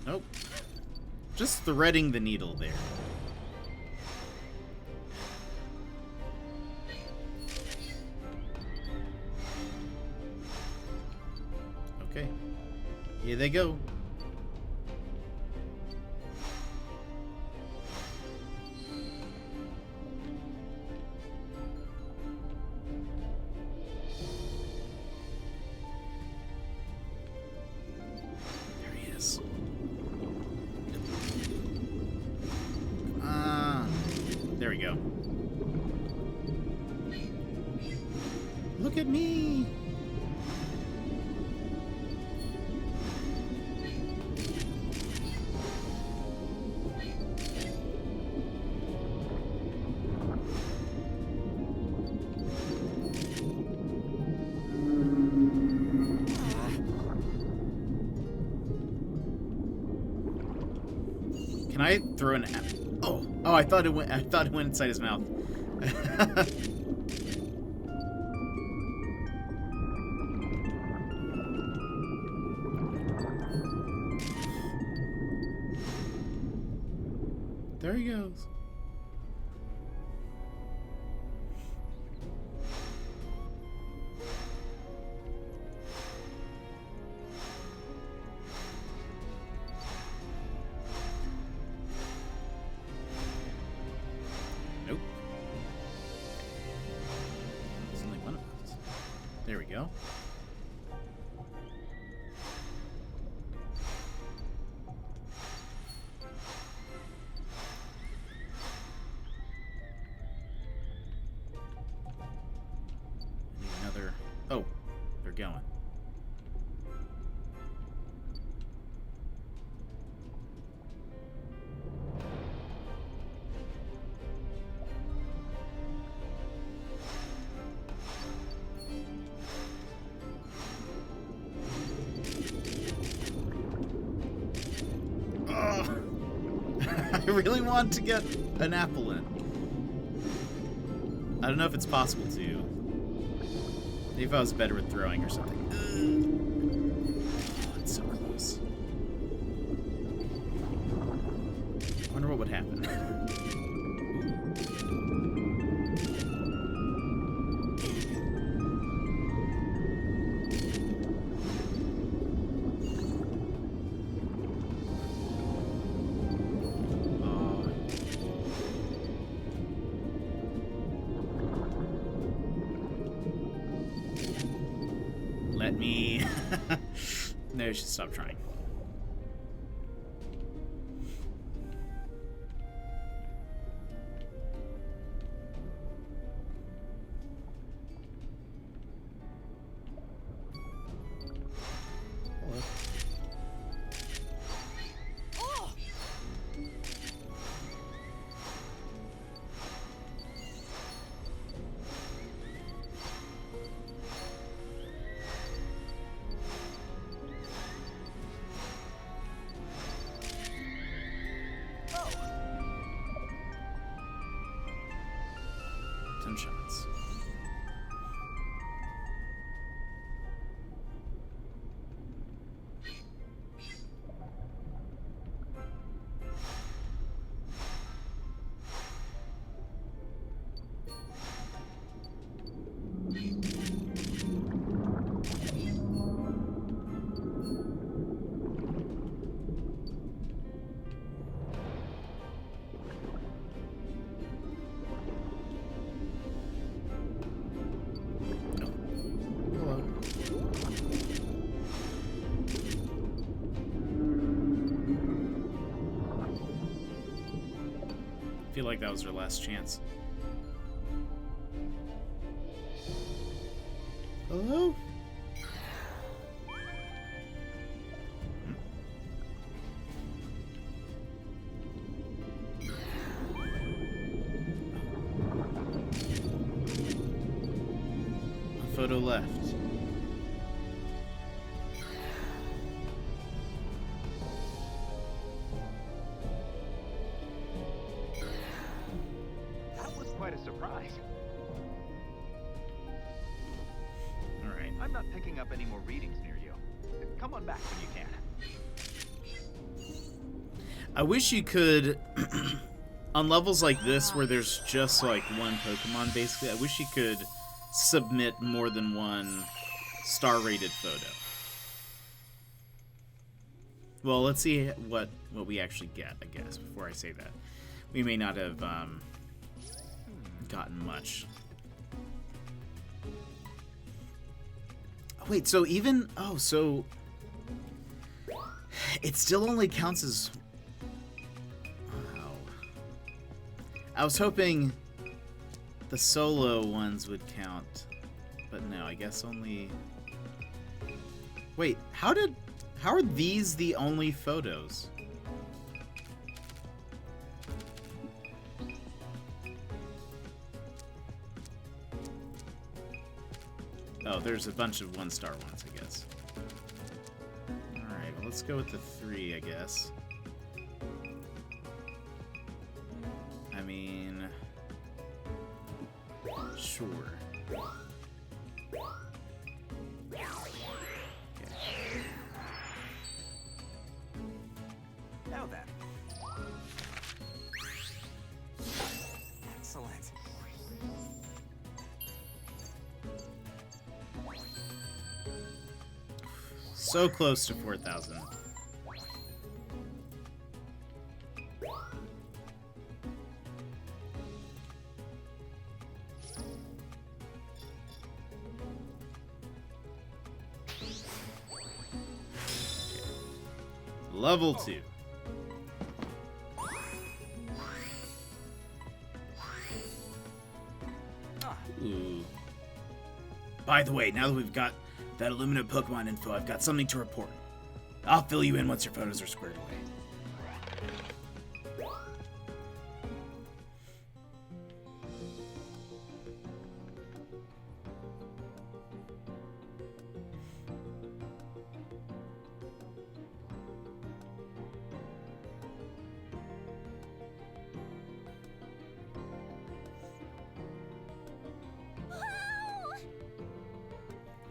S1: Nope. Just threading the needle there. Okay. Here they go. There he is. There we go. Look at me. Can I throw an? Oh, I thought it went. I thought it went inside his mouth. There he goes. Nope. There's only one of those. There we go. Another. Oh, they're going. Oh, I really want to get an apple in. I don't know if it's possible to. Maybe if I was better with throwing or something. Oh, it's so close. I wonder what would happen. Let me... No, I should stop trying. Hello. Shots. I feel like that was her last chance. Hello? A photo left.
S6: Quite a surprise.
S1: All right.
S6: I'm not picking up any more readings near you. Come on back when you can.
S1: I wish you could, on levels like this where there's just like one Pokemon, basically, I wish you could submit more than one star-rated photo. Well, let's see what we actually get, I guess, before I say that. We may not have gotten much. Wait, so even... Oh, so... It still only counts as... Wow. I was hoping the solo ones would count, but no, I guess only... Wait, how are these the only photos? Oh, there's a bunch of one-star ones, I guess. Alright, well, let's go with the 3, I guess. I mean... Sure. Okay.
S2: Now then.
S1: So close to 4,000. Level 2. Ooh. By the way, now that we've got that Illumina Pokemon info, I've got something to report. I'll fill you in once your photos are squared away.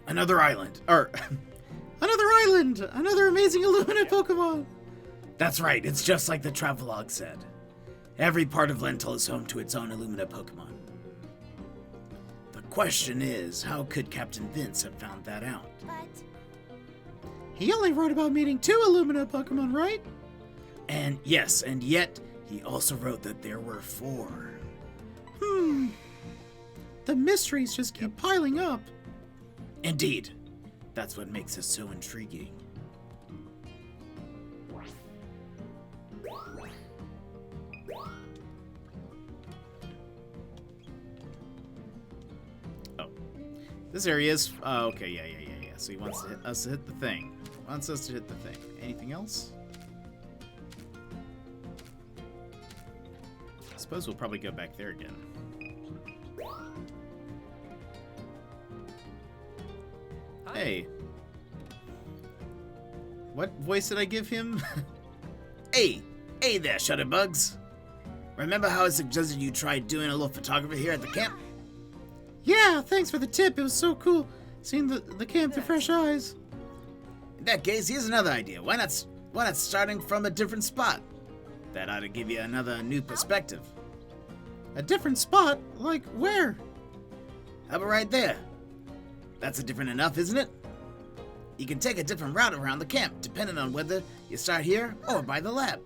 S1: Another island. Or, another island! Another amazing Illumina Pokemon! That's right, it's just like the travelogue said. Every part of Lental is home to its own Illumina Pokemon. The question is, how could Captain Vince have found that out?
S3: But
S1: He only wrote about meeting 2 Illumina Pokemon, right? And yes, and yet, he also wrote that there were 4. The mysteries just keep piling up. Indeed. That's what makes us so intriguing. Oh. This area is... Oh, okay, yeah. So he wants us to hit the thing. Wants us to hit the thing. Anything else? I suppose we'll probably go back there again. Hey. What voice did I give him? Hey there, Shutterbugs. Remember how I suggested you try doing a little photography here at the camp? Yeah, thanks for the tip. It was so cool seeing the camp with fresh eyes. In that case, here's another idea. Why not starting from a different spot? That ought to give you another new perspective. A different spot? Like where? How about right there? That's different enough, isn't it? You can take a different route around the camp, depending on whether you start here or by the lab.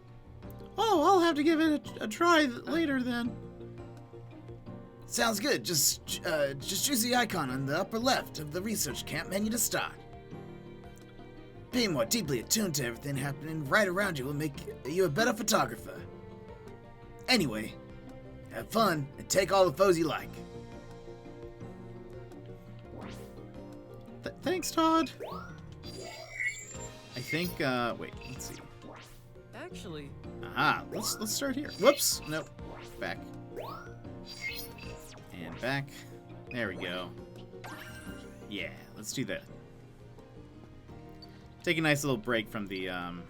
S1: Oh, I'll have to give it a try later then. Sounds good. Just choose the icon on the upper left of the research camp menu to start. Being more deeply attuned to everything happening right around you will make you a better photographer. Anyway, have fun and take all the photos you like. Thanks, Todd. I think, wait, let's see.
S5: Actually,
S1: Aha, let's start here. Whoops, nope, back. And back. There we go. Yeah, let's do that. Take a nice little break from the, ooh.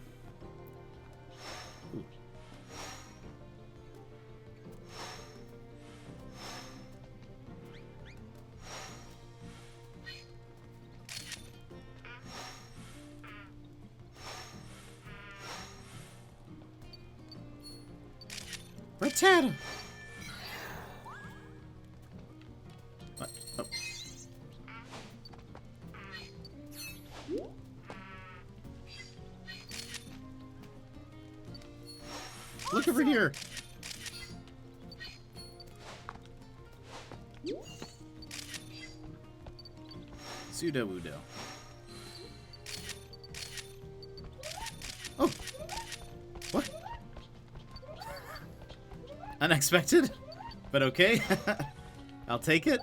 S1: Rattata! What? Oh. Look over here! Pseudo-Wudo. Oh! What? Unexpected, but okay. I'll take it.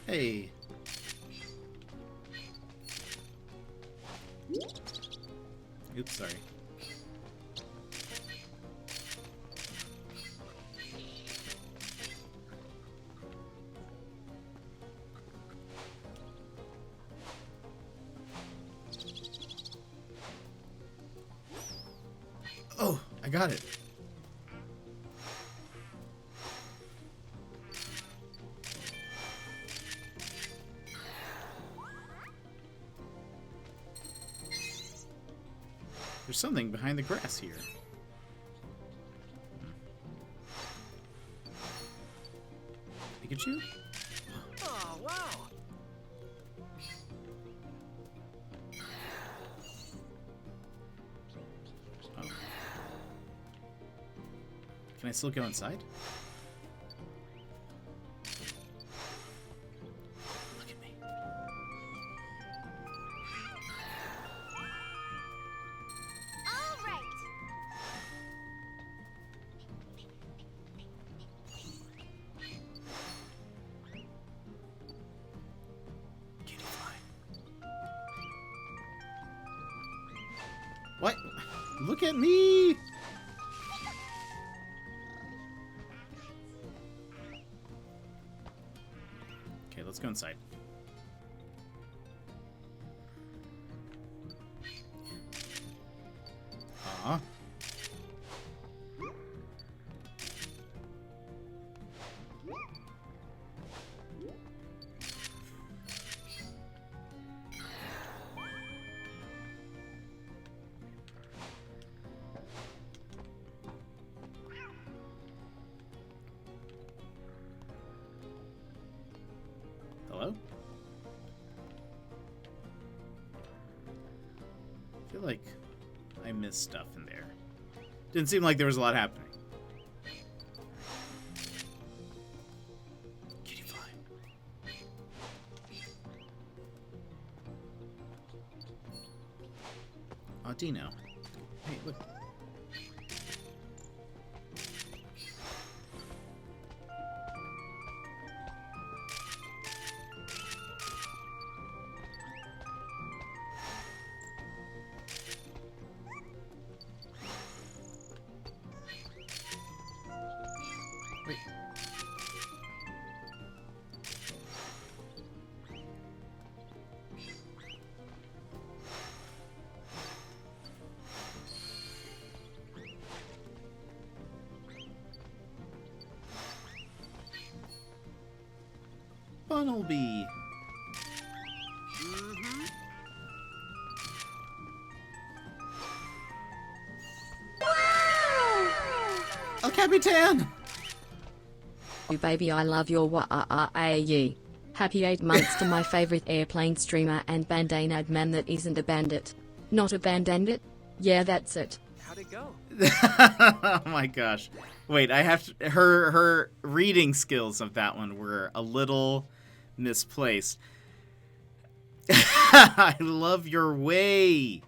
S1: Hey. Oops, sorry. Oh, I got it. There's something behind the grass here. Pikachu?
S5: oh wow,
S1: Can I still go inside? Look at me.
S3: All right.
S1: Kitty fly. What? Look at me! Okay, let's go inside. Aw. Hello? I feel like I missed stuff in there. Didn't seem like there was a lot happening. Kitty fly. Oh, Dino. Hey, look. Wait. Funnelby. El Capitan!
S4: You baby, I love your wa-ah-ah-ah-yee. Happy 8 months to my favorite airplane streamer and bandana man that isn't a bandit. Not a bandit? Yeah, that's it.
S5: How'd it go?
S1: Oh my gosh. Wait, I have to, her reading skills of that one were a little misplaced. I love your way.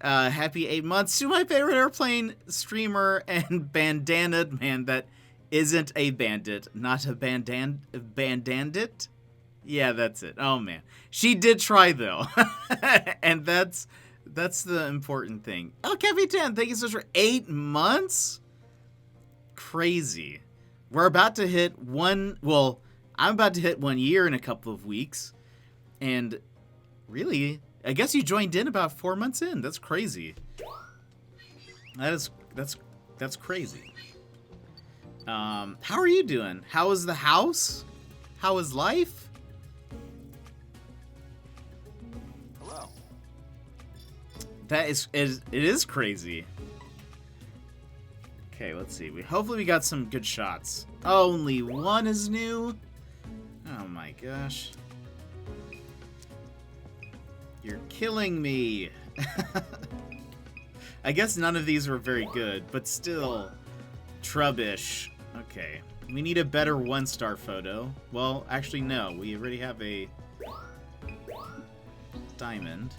S1: Happy 8 months to my favorite airplane streamer and bandana man that isn't a bandit, not a bandit. Yeah, that's it. Oh man, she did try though, and that's the important thing. Oh, Capitan, thank you so much for 8 months. Crazy. We're about to hit one. Well, I'm about to hit 1 year in a couple of weeks, and really, I guess you joined in about 4 months in. That's crazy. That's crazy. How are you doing? How is the house? How is life?
S2: Hello.
S1: That it is crazy. Okay, let's see. Hopefully we got some good shots. Only one is new. Oh my gosh. You're killing me. I guess none of these were very good, but still trubbish. Okay. We need a better 1-star photo. Well, actually no. We already have a diamond.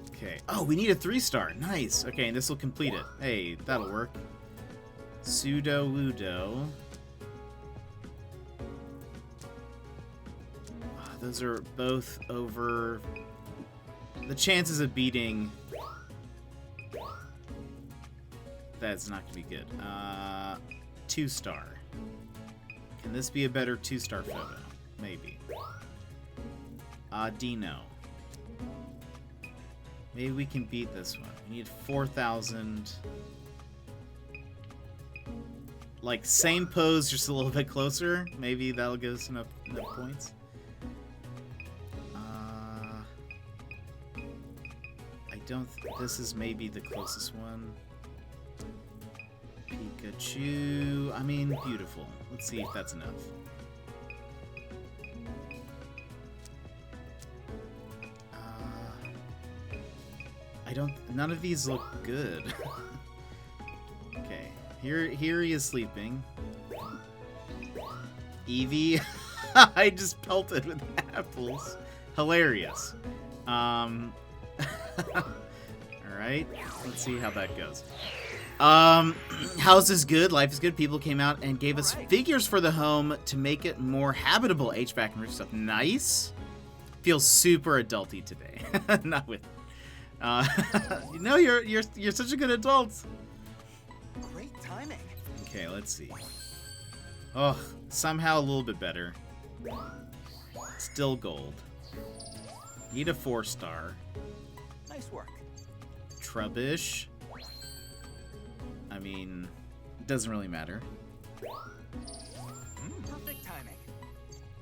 S1: Okay. Oh, we need a 3-star. Nice. Okay, and this will complete it. Hey, that'll work. Pseudo-wudo. Those are both over. The chances of beating. That's not gonna be good. 2-star. Can this be a better 2-star photo? Maybe. Dino. Maybe we can beat this one. We need 4,000. Like, same pose, just a little bit closer. Maybe that'll give us enough points. This is maybe the closest one. Pikachu. I mean, beautiful. Let's see if that's enough. None of these look good. Here he is sleeping. Eevee, I just pelted with apples. Hilarious. Alright, let's see how that goes. House is good, life is good. People came out and gave us figures for the home to make it more habitable. HVAC and roof stuff. Nice. Feels super adulty today. Not with you know, you're such a good adult.
S2: Great timing.
S1: Okay, let's see. Oh, somehow a little bit better. Still gold. Need a 4-star.
S2: Nice work.
S1: Trubbish. I mean, it doesn't really matter.
S2: Perfect timing.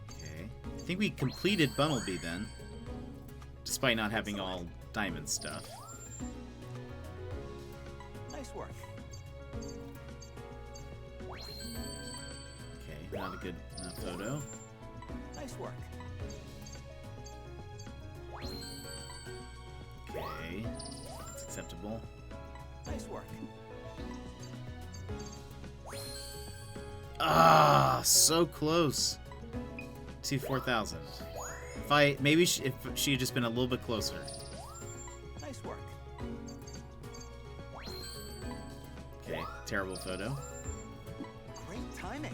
S1: Okay. I think we completed Bunnelby then. Despite not having all diamond stuff.
S2: Nice work.
S1: Okay, not a good enough photo.
S2: Nice work.
S1: Okay, that's acceptable.
S2: Nice work.
S1: Ah, so close to 4,000. Maybe if she had just been a little bit closer.
S2: Nice work.
S1: Okay, terrible photo.
S2: Great timing.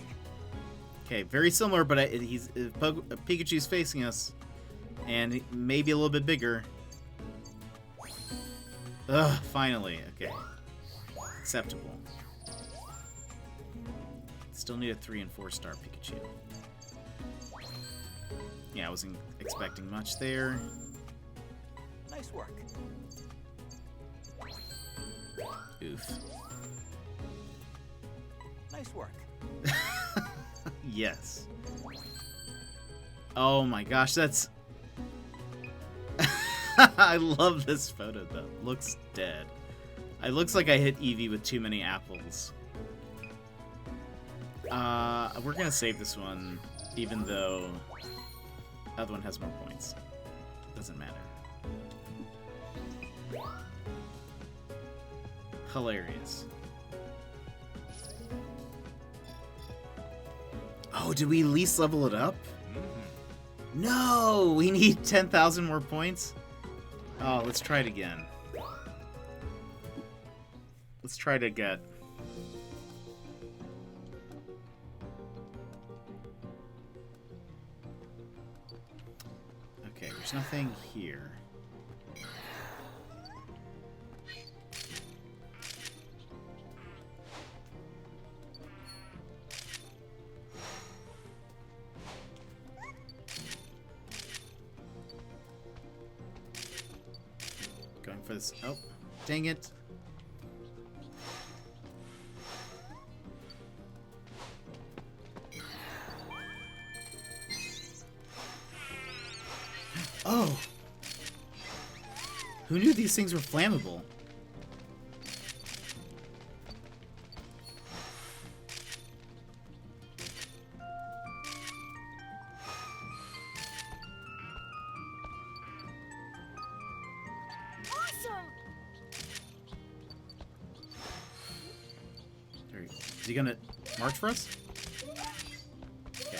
S1: Okay, very similar, but Pikachu's facing us, and maybe a little bit bigger. Ugh, finally. Okay, acceptable. Still need a 3 and 4-star Pikachu. Yeah, I wasn't expecting much there.
S2: Nice work.
S1: Oof.
S2: Nice work.
S1: Yes. Oh my gosh, that's... I love this photo though. Looks dead. It looks like I hit Eevee with too many apples. We're gonna save this one, even though the other one has more points. Doesn't matter. Hilarious. Oh, did we at least level it up? No! We need 10,000 more points? Oh, let's try it again. Let's try to get... Okay, there's nothing here. Going for this. Oh, dang it. Oh! Who knew these things were flammable?
S3: Awesome!
S1: Is he gonna march for us? Okay.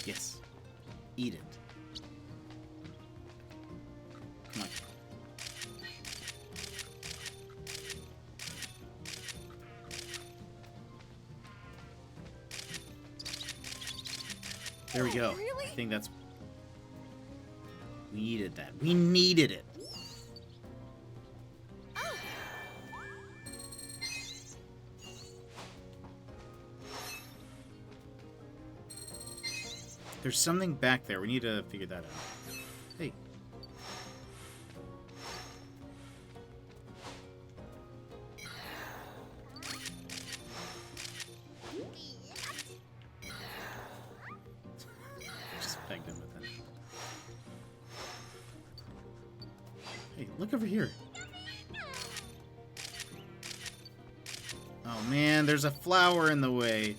S1: Yes. Eat it. Come on. There we go.
S3: Really?
S1: I think that's... We needed that. We needed it. There's something back there. We need to figure that out. Hey. Just pegged him with it. Hey, look over here. Oh man, there's a flower in the way.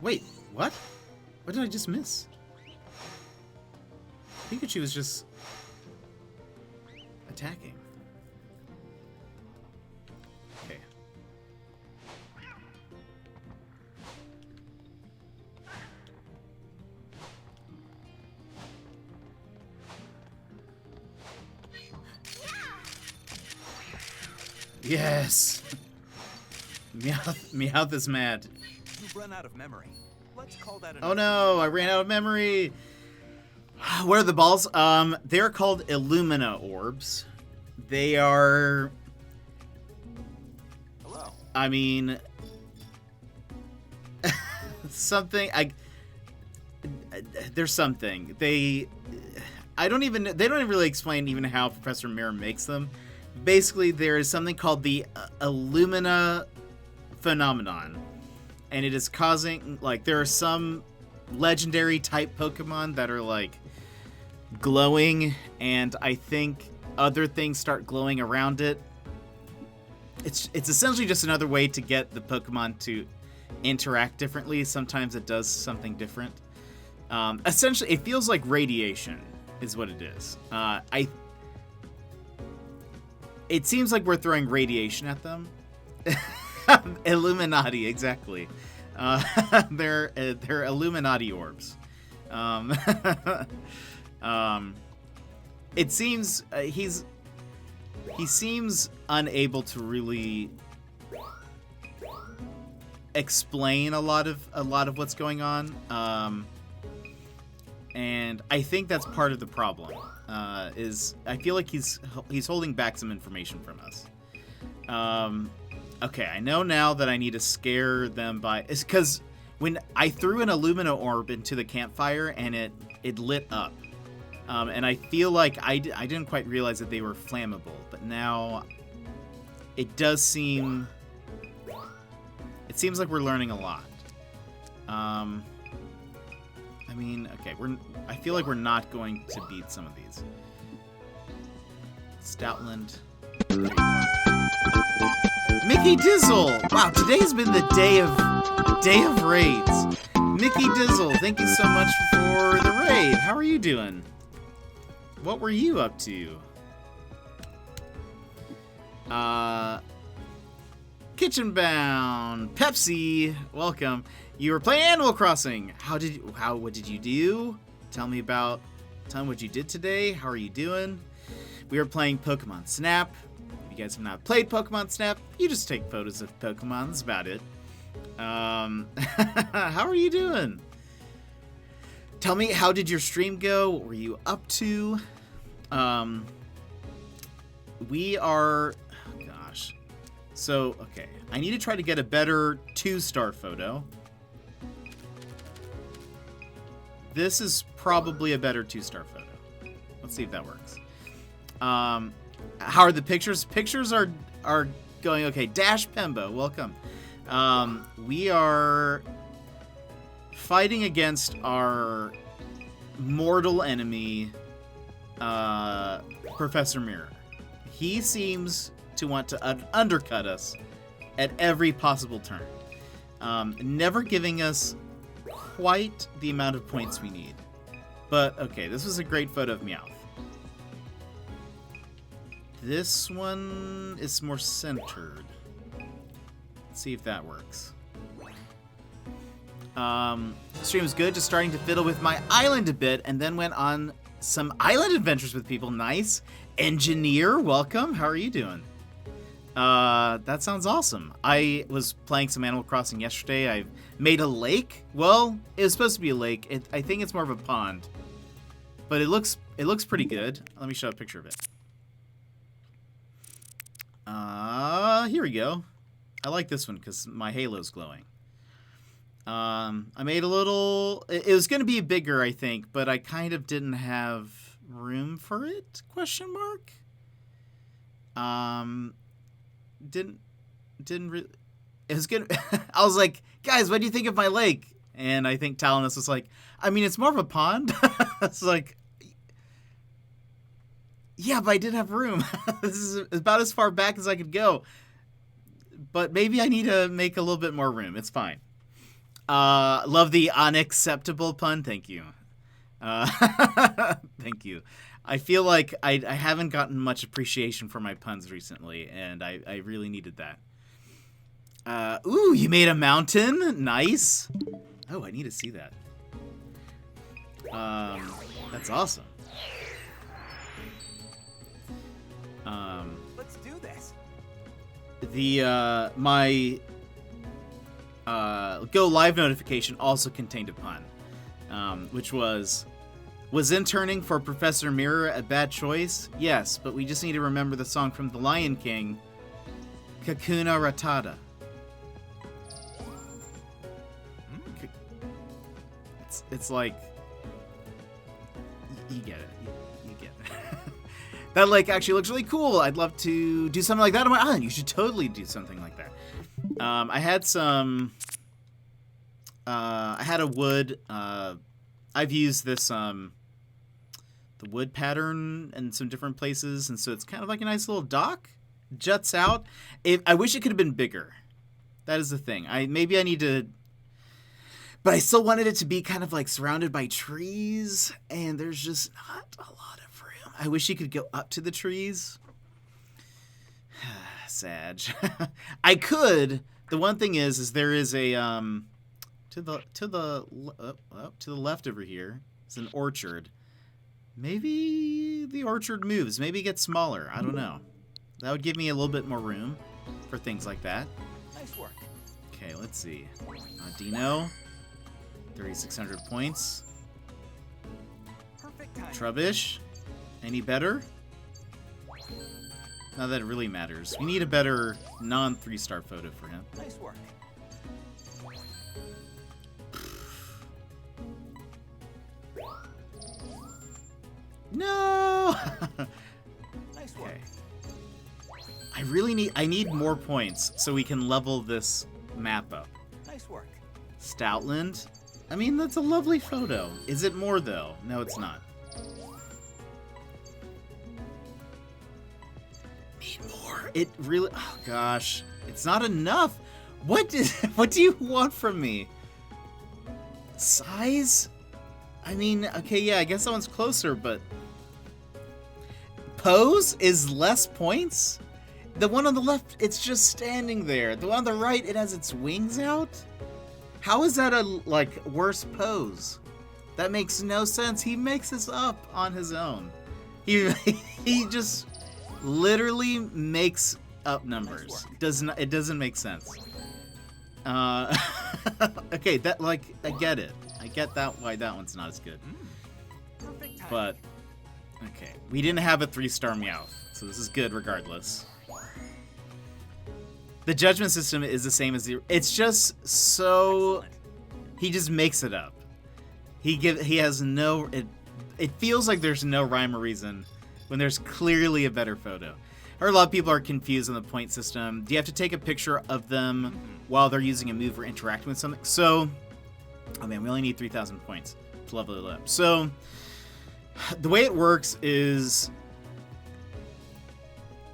S1: Wait, what? What did I just miss? Pikachu was just attacking. Okay. Yes! Meowth is mad.
S2: You've run out of memory. Let's call that
S1: Oh no, I ran out of memory! What are the balls? They're called Illumina orbs. They are...
S2: Hello.
S1: I mean... something... There's something. They don't even really explain even how Professor Mirror makes them. Basically, there is something called the Illumina phenomenon. And it is causing, like, there are some legendary type Pokemon that are, like, glowing, and I think other things start glowing around it. It's essentially just another way to get the Pokemon to interact differently. Sometimes it does something different. Essentially, it feels like radiation is what it is. It seems like we're throwing radiation at them. Illuminati, exactly. They're Illuminati orbs. It seems he seems unable to really explain a lot of what's going on. And I think that's part of the problem. Is I feel like he's holding back some information from us. Okay, I know now that I need to scare them by... It's because when I threw an Illumina orb into the campfire and it lit up. And I feel like I didn't quite realize that they were flammable. But now it does seem... It seems like we're learning a lot. I mean, okay, I feel like we're not going to beat some of these. Stoutland. Mickey Dizzle! Wow, today's been the day of raids. Mickey Dizzle, thank you so much for the raid. How are you doing? What were you up to? Kitchen Bound, Pepsi, welcome. You were playing Animal Crossing. What did you do? Tell me what you did today. How are you doing? We were playing Pokemon Snap. If you guys have not played Pokemon Snap, you just take photos of Pokemon. That's about it. How are you doing? Tell me, how did your stream go? What were you up to? We are... Oh gosh. So, okay. I need to try to get a better 2-star photo. This is probably a better 2-star photo. Let's see if that works. How are the pictures? Pictures are going okay. Dash Pembo, welcome. We are fighting against our mortal enemy, Professor Mirror. He seems to want to undercut us at every possible turn, never giving us quite the amount of points we need. But okay, this was a great photo of Meowth. This one is more centered. Let's see if that works. Stream was good, just starting to fiddle with my island a bit, and then went on some island adventures with people. Nice. Engineer, welcome. How are you doing? That sounds awesome. I was playing some Animal Crossing yesterday. I made a lake. Well, it was supposed to be a lake. I think it's more of a pond. But it looks pretty good. Let me show a picture of it. Here we go. I like this one because my halo's glowing. I made a little... It was going to be bigger, I think, but I kind of didn't have room for it? Question mark? Didn't really... It was good. I was like, guys, what do you think of my lake? And I think Talinus was like, I mean, it's more of a pond. It's like... Yeah, but I didn't have room. This is about as far back as I could go. But maybe I need to make a little bit more room. It's fine. Love the Onix-ceptable pun. Thank you. Thank you. I feel like I haven't gotten much appreciation for my puns recently, and I really needed that. Ooh, you made a mountain? Nice. Oh, I need to see that. That's awesome.
S2: Let's do this.
S1: My Go Live notification also contained a pun, which was interning for Professor Mirror a bad choice? Yes, but we just need to remember the song from The Lion King, Kakuna Ratada. It's like, you get it. You get it. That like actually looks really cool. I'd love to do something like that on my island. You should totally do something like that. I had some. I had a wood. I've used this the wood pattern in some different places, and so it's kind of like a nice little dock. Juts out. I wish it could have been bigger. That is the thing. Maybe I need to. But I still wanted it to be kind of like surrounded by trees, and there's just not a lot of room. I wish you could go up to the trees. Sag. I could. The one thing is there is a to the left over here is an orchard. Maybe the orchard moves. Maybe it gets smaller. I don't know. That would give me a little bit more room for things like that.
S2: Nice work.
S1: Okay, let's see. Dino. 3,600 points.
S2: Perfect time.
S1: Trubbish. Any better? Not that it really matters. We need a better non-3-star photo for him.
S2: Nice work.
S1: No!
S2: Nice work.
S1: Okay. I need more points so we can level this map up.
S2: Nice work.
S1: Stoutland? I mean, that's a lovely photo. Is it more, though? No, it's not. Need more. It really... Oh, gosh. It's not enough. What do you want from me? Size? I mean, okay, yeah, I guess that one's closer, but... Pose is less points? The one on the left, it's just standing there. The one on the right, it has its wings out? How is that a, like, worse pose? That makes no sense. He makes this up on his own. He just literally makes up numbers. It doesn't make sense. Okay, that, like, I get it. I get that why that one's not as good.
S2: Perfect time.
S1: But okay, we didn't have a 3-star Meowth, so this is good regardless. The judgment system is the same as the. It's just so.
S2: Excellent.
S1: He just makes it up. He has no. It feels like there's no rhyme or reason when there's clearly a better photo. I heard a lot of people are confused on the point system. Do you have to take a picture of them while they're using a move or interacting with something? So, oh man, we only need 3,000 points to level it up. So, the way it works is.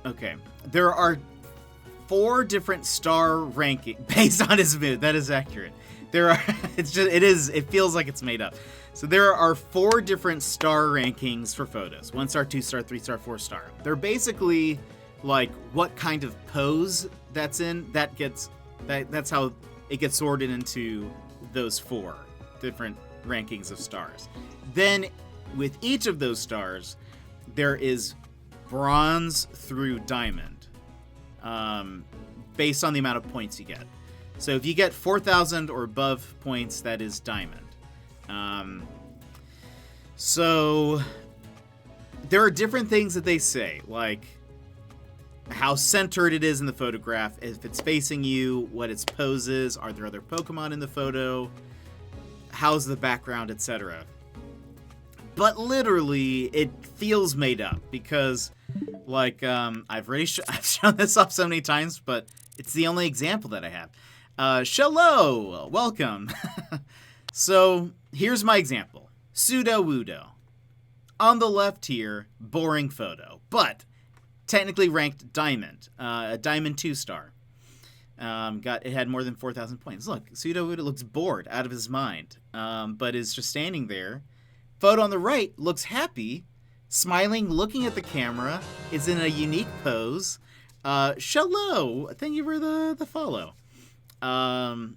S1: Okay, there are 4 different star ranking based on his mood. That is accurate. There are. It feels like it's made up. So there are 4 different star rankings for photos: 1-star, 2-star, 3-star, 4-star. They're basically like what kind of pose that's in. That's how it gets sorted into those 4 different rankings of stars. Then with each of those stars, there is bronze through diamond. Based on the amount of points you get. So if you get 4,000 or above points, that is diamond. So there are different things that they say, like how centered it is in the photograph, if it's facing you, what its pose is, are there other Pokemon in the photo, how's the background, etc. But literally, it feels made up because, like, I've shown this off so many times, but it's the only example that I have. Shallow, welcome. So here's my example: Pseudo Wudo. On the left here, boring photo, but technically ranked diamond, a diamond 2-star. It had more than 4,000 points. Look, Pseudo Buddha looks bored out of his mind, but is just standing there. Photo on the right looks happy, smiling, looking at the camera, is in a unique pose. Shallow, thank you for the follow. But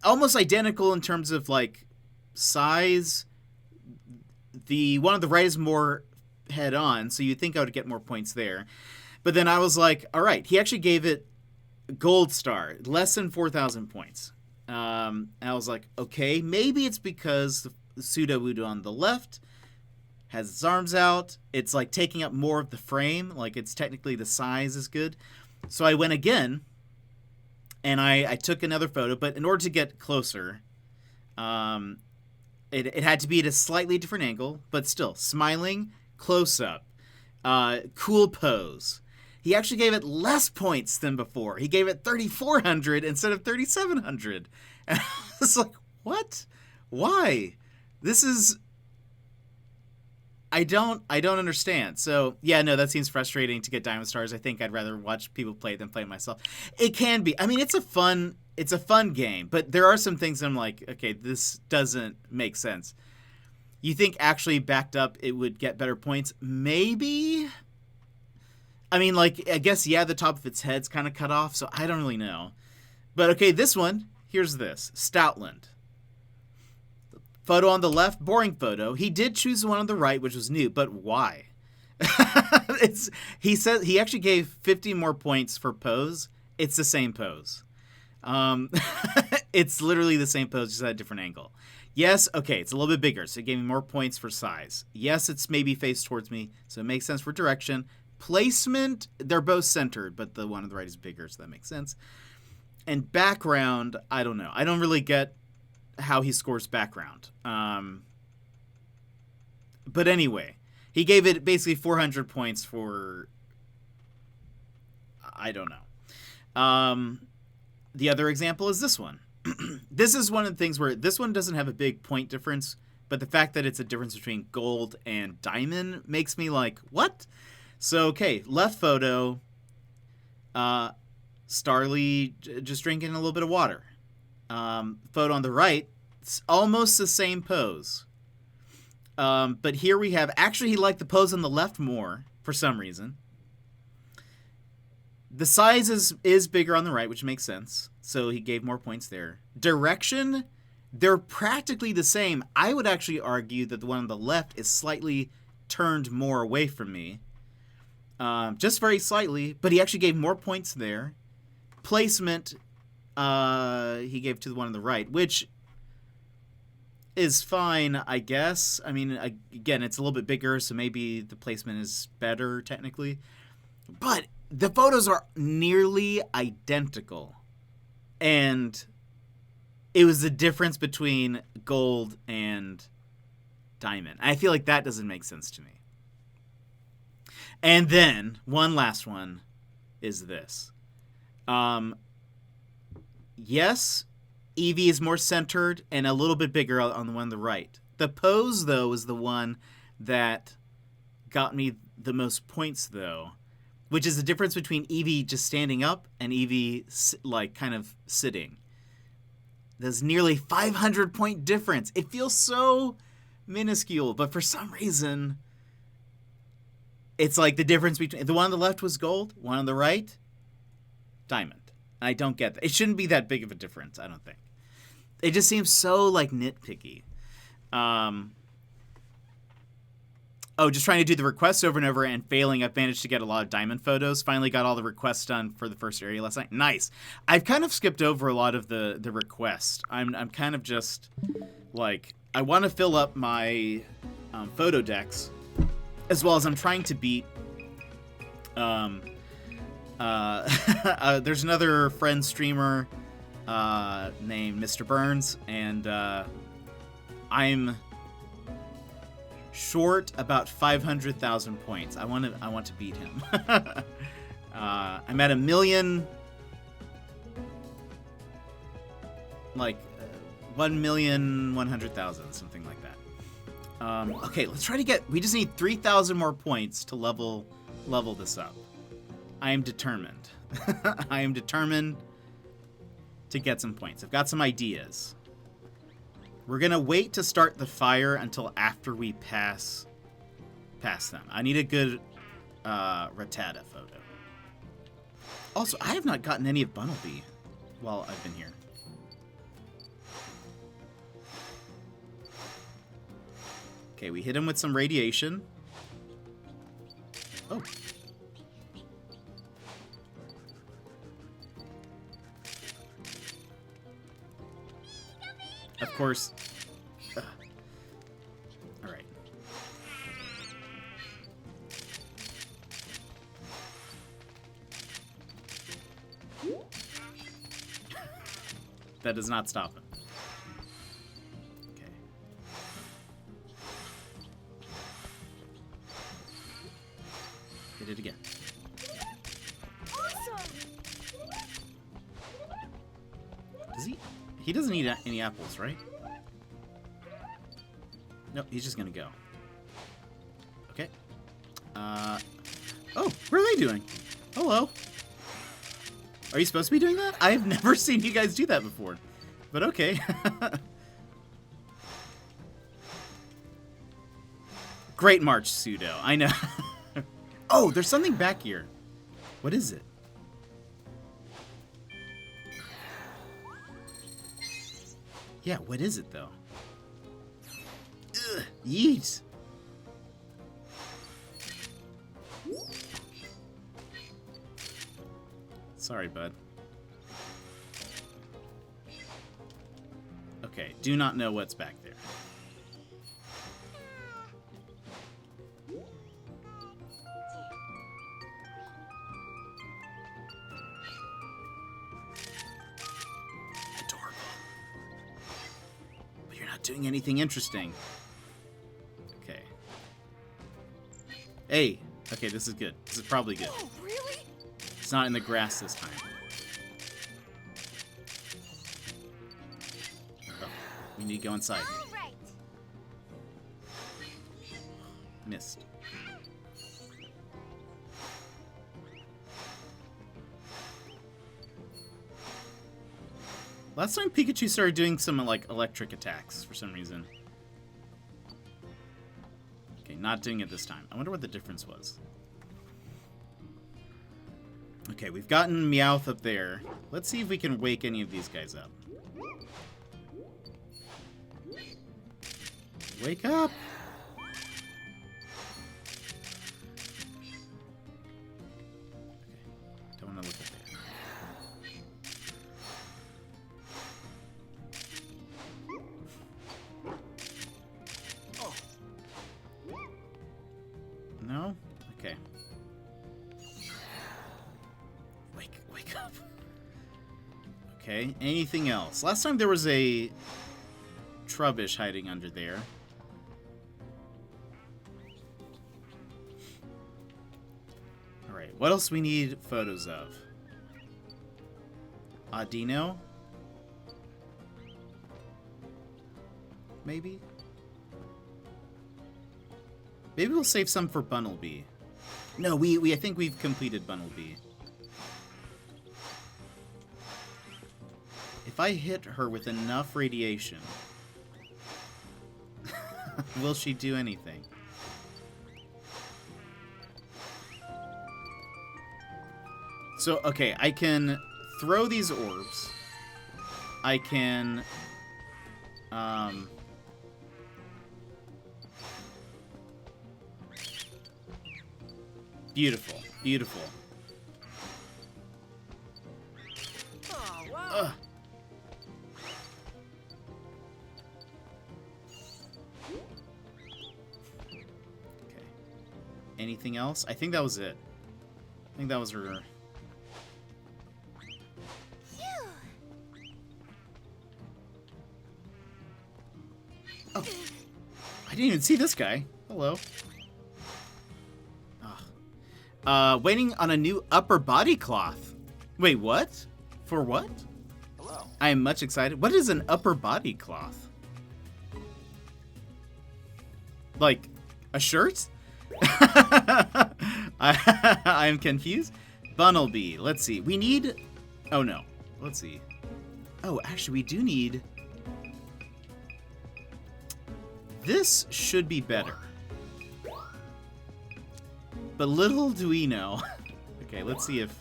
S1: almost identical in terms of like size. The one on the right is more head on, so you'd think I would get more points there. But then I was like, all right, he actually gave it gold star, less than 4,000 points. And I was like, okay, maybe it's because the Pseudo Voodoo on the left has its arms out. It's like taking up more of the frame. Like it's technically the size is good. So I went again and I took another photo, but in order to get closer, it had to be at a slightly different angle, but still smiling, close up, cool pose. He actually gave it less points than before. He gave it 3,400 instead of 3,700. And I was like, what? Why? This is... I don't understand. So, yeah, no, that seems frustrating to get Diamond Stars. I think I'd rather watch people play it than play it myself. It can be. I mean, it's a fun game, but there are some things I'm like, okay, this doesn't make sense. You think actually backed up it would get better points? Maybe... I mean, like, I guess, yeah, the top of its head's kind of cut off, so I don't really know. But, okay, this one, here's this. Stoutland. Photo on the left, boring photo. He did choose the one on the right, which was new, but why? He said he actually gave 50 more points for pose. It's the same pose. It's literally the same pose, just at a different angle. Yes, okay, it's a little bit bigger, so it gave me more points for size. Yes, it's maybe faced towards me, so it makes sense for direction. Placement, they're both centered, but the one on the right is bigger, so that makes sense. And background, I don't know. I don't really get how he scores background. But anyway, he gave it basically 400 points for... I don't know. The other example is this one. This is one of the things where this one doesn't have a big point difference, but the fact that it's a difference between gold and diamond makes me like, what? So, okay, left photo, Starly just drinking a little bit of water. Photo on the right, it's almost the same pose. But here we have, actually he liked the pose on the left more, for some reason. The size is bigger on the right, which makes sense. So he gave more points there. Direction, they're practically the same. I would actually argue that the one on the left is slightly turned more away from me. Just very slightly, but he actually gave more points there. Placement, he gave to the one on the right, which is fine, I guess. I mean, again, it's a little bit bigger, so maybe the placement is better, technically. But the photos are nearly identical. And it was the difference between gold and diamond. I feel like that doesn't make sense to me. And then, one last one is this. Yes, Eevee is more centered and a little bit bigger on the one on the right. The pose, though, is the one that got me the most points, though, which is the difference between Eevee just standing up and Eevee, like, kind of sitting. There's nearly 500-point difference. It feels so minuscule, but for some reason... It's like the difference between... The one on the left was gold. One on the right, diamond. I don't get that. It shouldn't be that big of a difference, I don't think. It just seems so, like, nitpicky. Just trying to do the requests over and over and failing. I've managed to get a lot of diamond photos. Finally got all the requests done for the first area last night. Nice. I've kind of skipped over a lot of the requests. I'm kind of just, like... I want to fill up my photo decks... As well as I'm trying to beat, there's another friend streamer, named Mr. Burns, and, I'm short about 500,000 points. I want to beat him. I'm at 1,100,000, something like that. Okay, let's try to get... We just need 3,000 more points to level this up. I am determined. I am determined to get some points. I've got some ideas. We're gonna wait to start the fire until after we pass them. I need a good Rattata photo. Also, I have not gotten any of Bunnelby while I've been here. Okay, we hit him with some radiation. Oh. Of course. All right. That does not stop him. Okay. Hit it again. Does he? He doesn't eat any apples, right? Nope, he's just gonna go. Okay. Oh, what are they doing? Hello. Are you supposed to be doing that? I've never seen you guys do that before. But okay. Great march, Pseudo. I know. Oh, there's something back here. What is it? Yeah, what is it, though? Ugh, yeet. Sorry, bud. Okay, do not know what's back there. Adorable. But you're not doing anything interesting. Okay. Hey. Okay, this is good. This is probably good.
S3: Oh, really?
S1: It's not in the grass this time. Oh, we need to go inside.
S3: All right.
S1: Missed. Last time Pikachu started doing some like electric attacks for some reason. Okay, not doing it this time. I wonder what the difference was. Okay, we've gotten Meowth up there. Let's see if we can wake any of these guys up. Wake up! Okay, don't want to look up there. No? Okay. Wake up. Okay, anything else? Last time there was a Trubbish hiding under there. Alright, what else we need photos of? Audino? Maybe? Maybe we'll save some for Bunnelby. No, I think we've completed Bunnelby. If I hit her with enough radiation, will she do anything? So, okay, I can throw these orbs. I can, beautiful, beautiful.
S5: Oh, wow.
S1: Ugh. Okay. Anything else? I think that was it. I think that was her. Oh. I didn't even see this guy. Hello. Waiting on a new upper body cloth. Wait, what? For what?
S2: Hello.
S1: I am much excited. What is an upper body cloth? Like, a shirt? I'm confused. Bunnelby. Let's see. We need... Oh, no. Let's see. Oh, actually, we do need... This should be better. But little do we know. Okay, let's see if...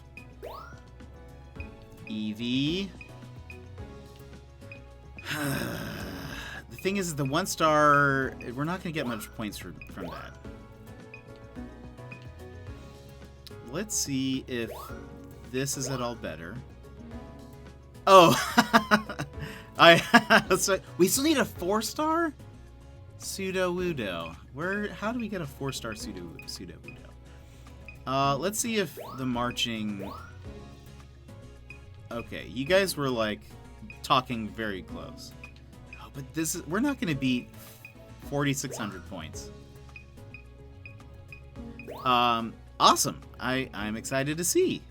S1: Eevee... The thing is, the 1-star... We're not going to get much points from that. Let's see if this is at all better. Oh! We still need a 4-star? Pseudo-Wudo. How do we get a 4-star Pseudo-Wudo? Let's see if the marching... Okay, you guys were, like, talking very close. Oh, but we're not going to beat 4,600 points. Awesome. I'm excited to see.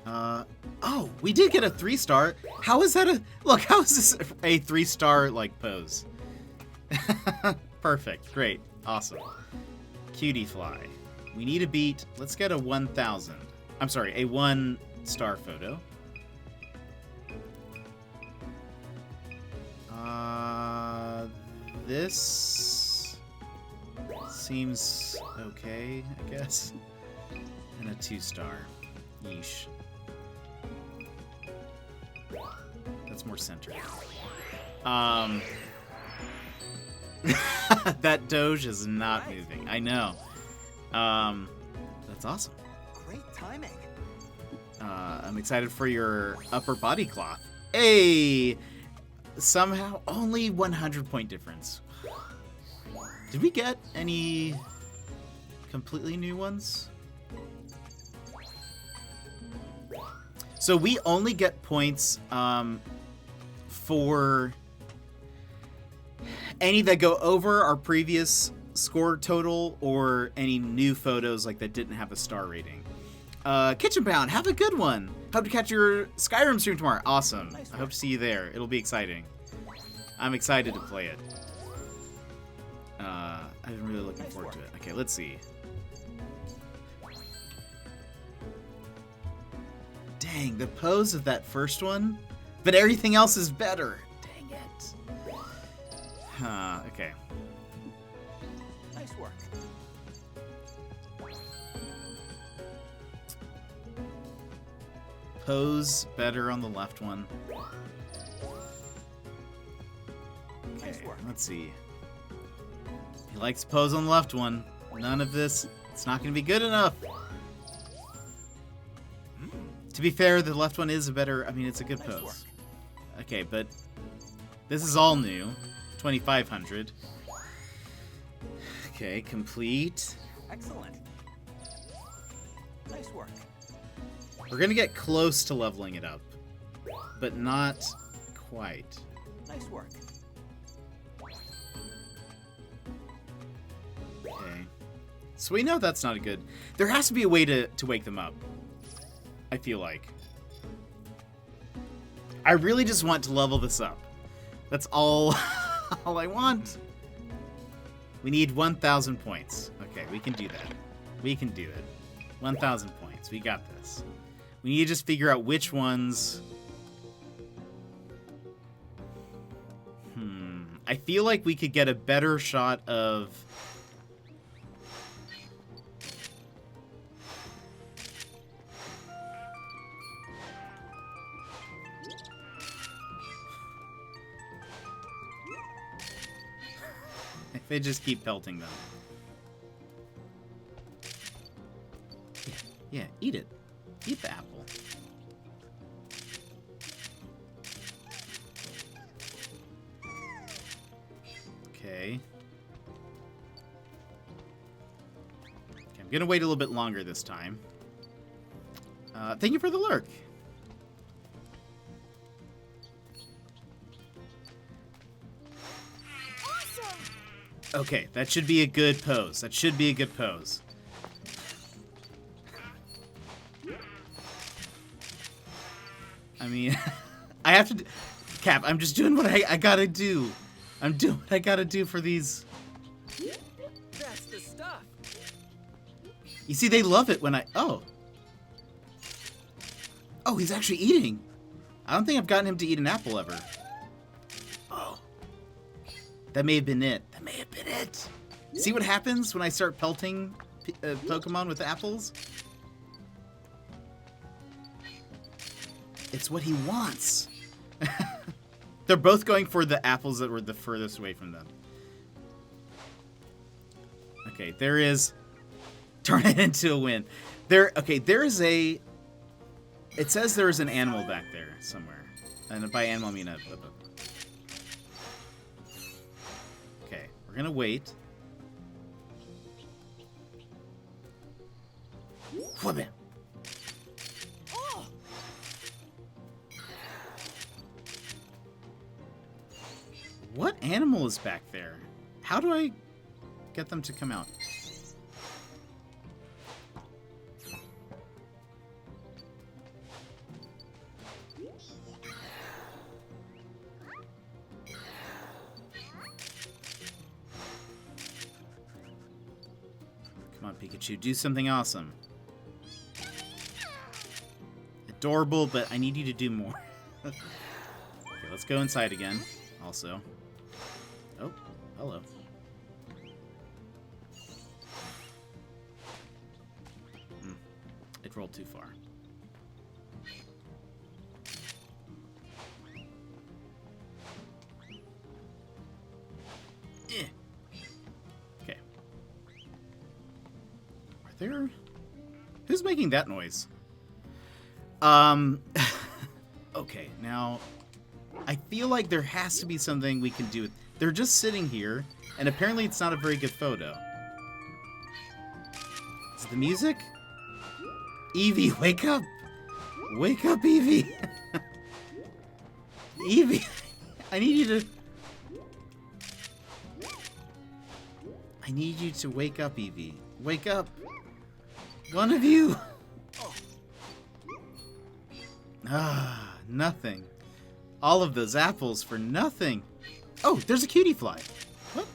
S1: Oh, we did get a 3-star. How is that how is this a 3-star, like, pose? Perfect. Great. Awesome. Cutie fly. We need to beat, let's get a 1,000. I'm sorry, a 1-star photo. This seems okay, I guess. And a 2-star. Yeesh. That's more centered. That Doge is not moving. I know. That's awesome.
S2: Great timing.
S1: I'm excited for your upper body cloth. Hey! Somehow, only 100-point difference. Did we get any completely new ones? So we only get points for any that go over our previous score total or any new photos like that didn't have a star rating. Kitchen Bound, have a good one. Hope to catch your Skyrim stream tomorrow. Awesome.
S2: Nice
S1: I hope to see you there. It'll be exciting. I'm excited to play it. I've been really looking forward to it. Okay, let's see. Dang, the pose of that first one, but everything else is better. Dang it. Okay.
S2: Nice work.
S1: Pose better on the left one. Okay,
S2: Nice work.
S1: let's see. He likes to pose on the left one. None of this. It's not going to be good enough. To be fair, the left one is a better... I mean, it's a good
S2: Nice
S1: pose.
S2: work.
S1: Okay, but this is all new. 2,500. Okay, complete.
S2: Excellent. Nice work.
S1: We're going to get close to leveling it up, but not quite.
S2: Nice work.
S1: Okay. So we know that's not a good... There has to be a way to wake them up. I feel like. I really just want to level this up. That's all, all I want. We need 1,000 points. Okay, we can do that. We can do it. 1,000 points. We got this. We need to just figure out which ones... I feel like we could get a better shot of... If they just keep pelting them. Yeah, eat it. Eat the apple. Okay. I'm gonna wait a little bit longer this time. Thank you for the lurk. Okay, that should be a good pose. That should be a good pose. I mean, I have to... Cap, I'm just doing what I gotta do. I'm doing what I gotta do for these...
S5: That's the stuff.
S1: You see, they love it when I... Oh. Oh, he's actually eating. I don't think I've gotten him to eat an apple ever. Oh. That may have been it. That may have been it. See what happens when I start pelting Pokemon with apples? It's what he wants. They're both going for the apples that were the furthest away from them. Okay, there is... Turn it into a win. Okay, there is a... It says there is an animal back there somewhere. And by animal, I mean a book. Okay, we're gonna wait. Whoop. What animal is back there? How do I get them to come out? Come on, Pikachu, do something awesome. Adorable, but I need you to do more. Okay, let's go inside again, also. Oh, hello. It rolled too far. Okay. Are there... Who's making that noise? Okay, now... I feel like there has to be something we can do with... They're just sitting here, and apparently it's not a very good photo. Is it the music? Eevee, wake up! Wake up, Eevee! Eevee, I need you to... I need you to wake up, Eevee. Wake up! One of you! Ah, nothing. All of those apples for nothing. Oh, there's a cutie fly. What?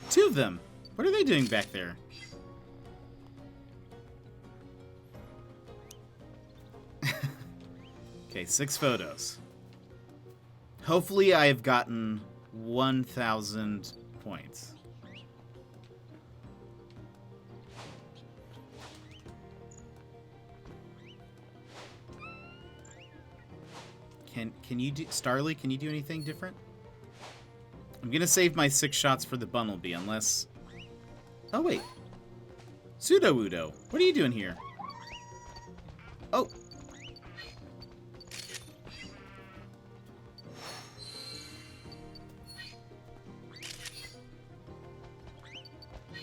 S1: Two of them. What are they doing back there? Okay, 6 photos. Hopefully I have gotten 1,000 points. Can you do... Starly, can you do anything different? I'm gonna save my 6 shots for the Bunnelby, unless... Oh, wait. Sudowoodo, what are you doing here? Oh.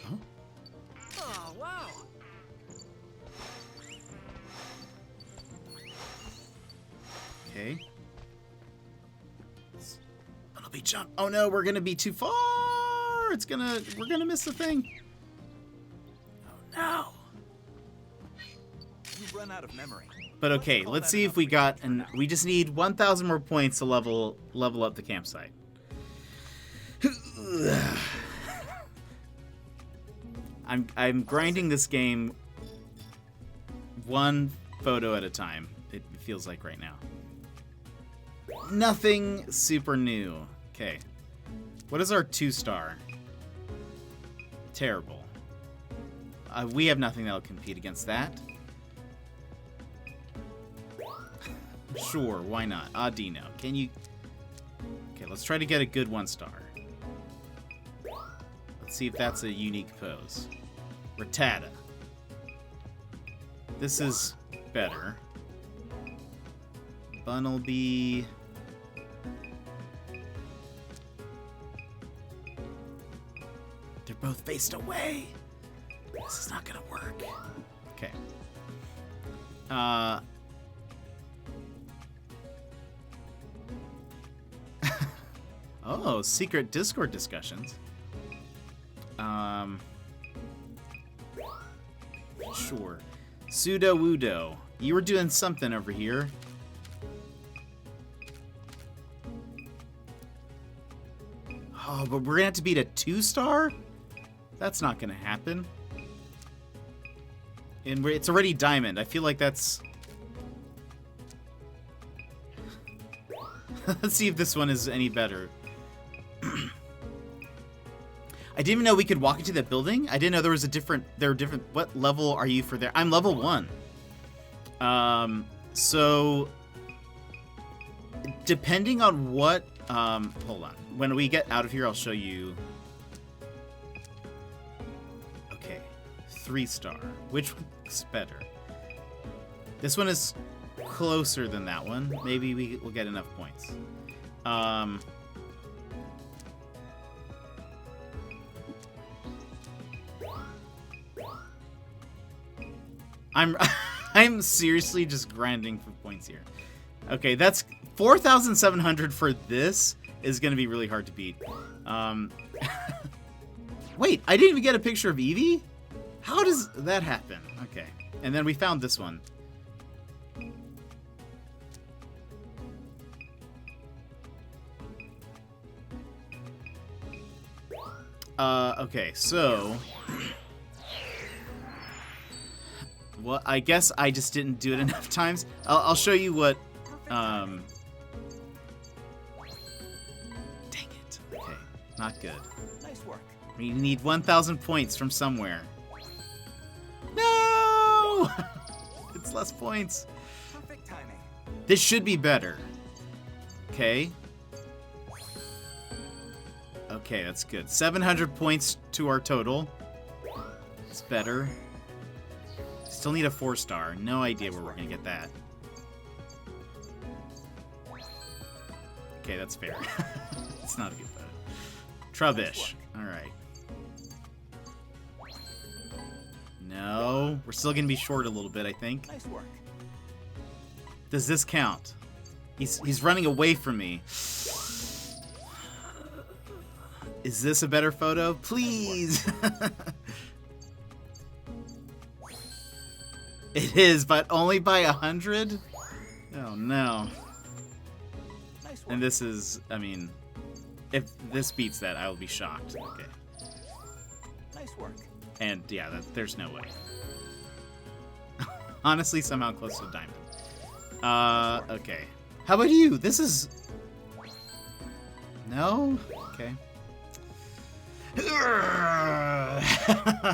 S1: Huh?
S5: Oh, wow.
S1: Okay. Bunnelby jump. Oh no, we're gonna be too far. We're gonna miss the thing. Oh no.
S2: You've run out of memory.
S1: But okay, let's see if we got, and we just need 1,000 more points to level up the campsite. I'm grinding this game one photo at a time. It feels like right now. Nothing super new. Okay. What is our 2-star? Terrible. We have nothing that'll compete against that. Sure, why not? Dino, can you... Okay, let's try to get a good 1-star. Let's see if that's a unique pose. Rattata. This is better. Bunnelby. They're both faced away. This is not gonna work. Okay. Oh, secret Discord discussions. Sure. Sudowoodo, you were doing something over here. Oh, but we're gonna have to beat a 2-star? That's not gonna happen. And it's already diamond. I feel like that's... Let's see if this one is any better. I didn't even know we could walk into that building. I didn't know there was a different... There are different... What level are you for there? I'm level 1. So... Depending on what... hold on. When we get out of here, I'll show you... Okay. 3-star. Which one's better? This one is closer than that one. Maybe we'll get enough points. I'm seriously just grinding for points here. Okay, that's 4,700 for this is going to be really hard to beat. Wait, I didn't even get a picture of Eevee? How does that happen? Okay, and then we found this one. Okay, so... Well, I guess I just didn't do it enough times. I'll show you what... Dang it. Okay, not good.
S2: Nice work.
S1: We need 1,000 points from somewhere. No! It's less points.
S2: Perfect timing.
S1: This should be better. Okay. Okay, that's good. 700 points to our total. It's better. Still need a 4-star. No idea where we're gonna get that. Okay, that's fair. It's not a good photo. Trubbish. Alright. No. We're still gonna be short a little bit, I think.
S2: Nice work.
S1: Does this count? He's running away from me. Is this a better photo? Please! It is, but only by 100? Oh no.
S2: Nice work.
S1: And this is, I mean, if this beats that, I will be shocked. Okay.
S2: Nice work.
S1: And yeah, there's no way. Honestly, somehow close to diamond. Okay. How about you? This is... No? Okay.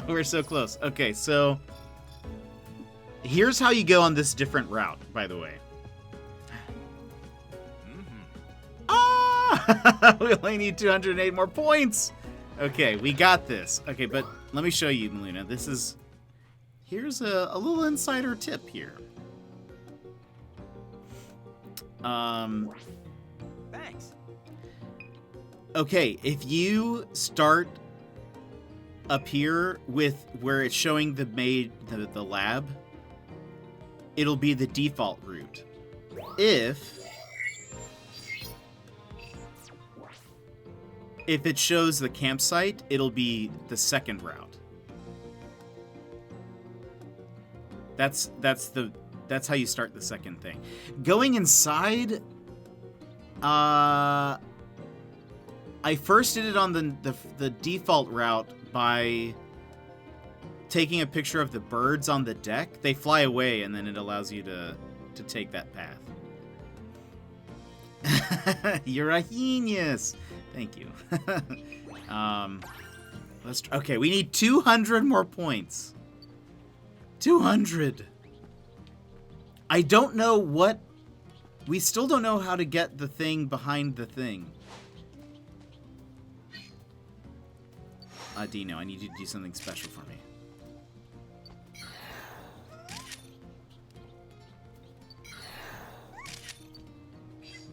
S1: We're so close. Okay, so... Here's how you go on this different route, by the way. Ah! We only need 208 more points! Okay, we got this. Okay, but let me show you, Luna. This is... Here's a little insider tip here.
S2: Thanks.
S1: Okay, if you start up here with where it's showing the lab, it'll be the default route. If it shows the campsite, it'll be the second route. That's how you start the second thing. Going inside, I first did it on the default route by taking a picture of the birds on the deck. They fly away, and then it allows you to take that path. You're a genius. Thank you. Okay, we need 200 more points. 200. I don't know what... We still don't know how to get the thing behind the thing. Dino, I need you to do something special for me.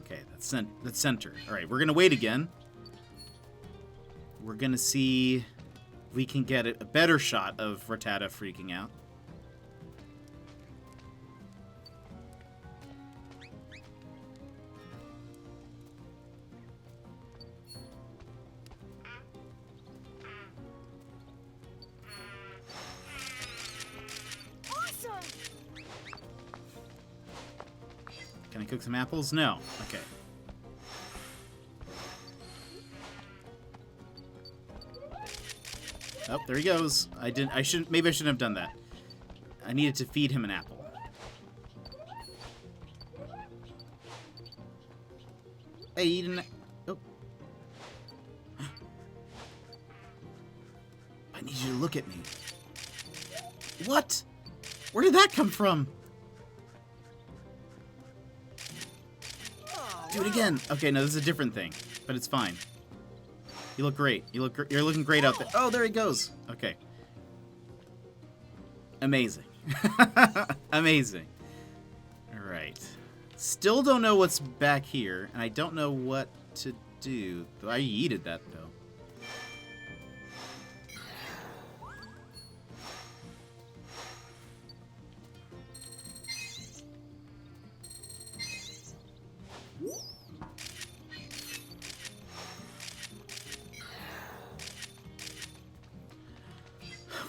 S1: Okay, that's centered. Alright, we're gonna wait again. We're gonna see if we can get a better shot of Rattata freaking out. Can I cook some apples? No. Okay. Oh, there he goes. Maybe I shouldn't have done that. I needed to feed him an apple. Hey, eat an... Oh. I need you to look at me. What? Where did that come from? Do it again. Okay, no, this is a different thing, but it's fine. You look great. You're looking great out there. Oh, there he goes. Okay. Amazing. Amazing. All right. Still don't know what's back here, and I don't know what to do. I yeeted that, though.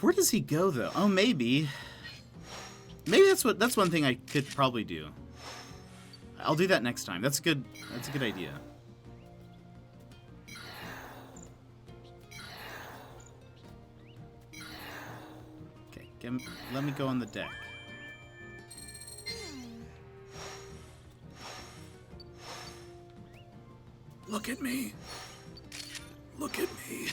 S1: Where does he go, though? Oh, maybe. Maybe that's one thing I could probably do. I'll do that next time. That's a good idea. Okay, let me go on the deck. Look at me. Look at me.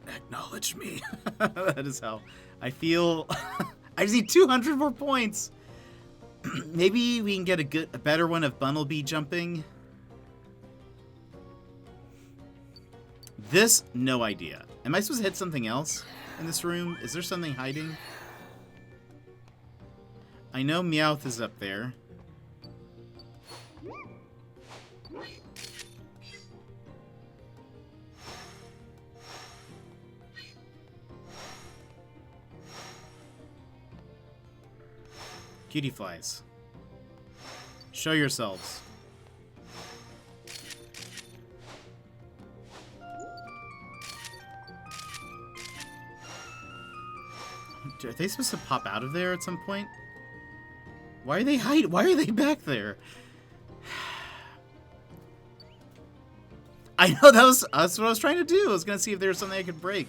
S1: Acknowledge me. That is how I feel. I just need 200 more points. Maybe we can get a better one of Bunnelby jumping. This, no idea. Am I supposed to hit something else in this room? Is there something hiding? I know Meowth is up there. Cutie flies. Show yourselves. Are they supposed to pop out of there at some point? Why are they hiding? Why are they back there? I know that's what I was trying to do. I was gonna see if there was something I could break.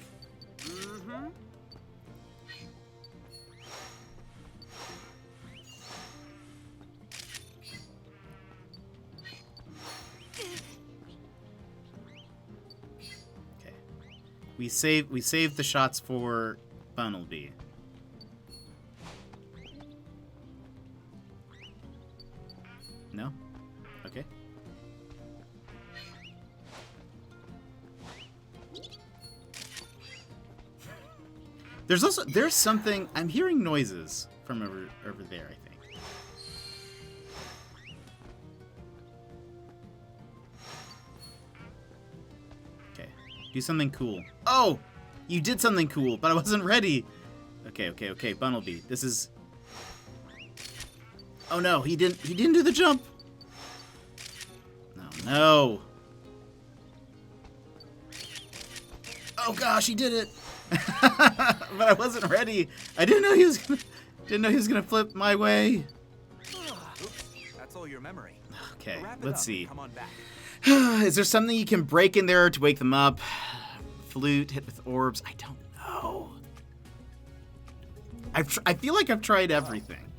S1: We saved the shots for Bunnelby. No? Okay. There's something, I'm hearing noises from over there, I think. Do something cool. Oh! You did something cool, but I wasn't ready. Okay, Bunnelby. This is... Oh no, he didn't do the jump. No. Oh gosh, he did it. But I wasn't ready. I didn't know he was gonna flip my way.
S2: Oops, that's all your memory.
S1: Okay, let's see.
S2: Come on back.
S1: Is there something you can break in there to wake them up? Flute, hit with orbs? I don't know. I feel like I've tried everything.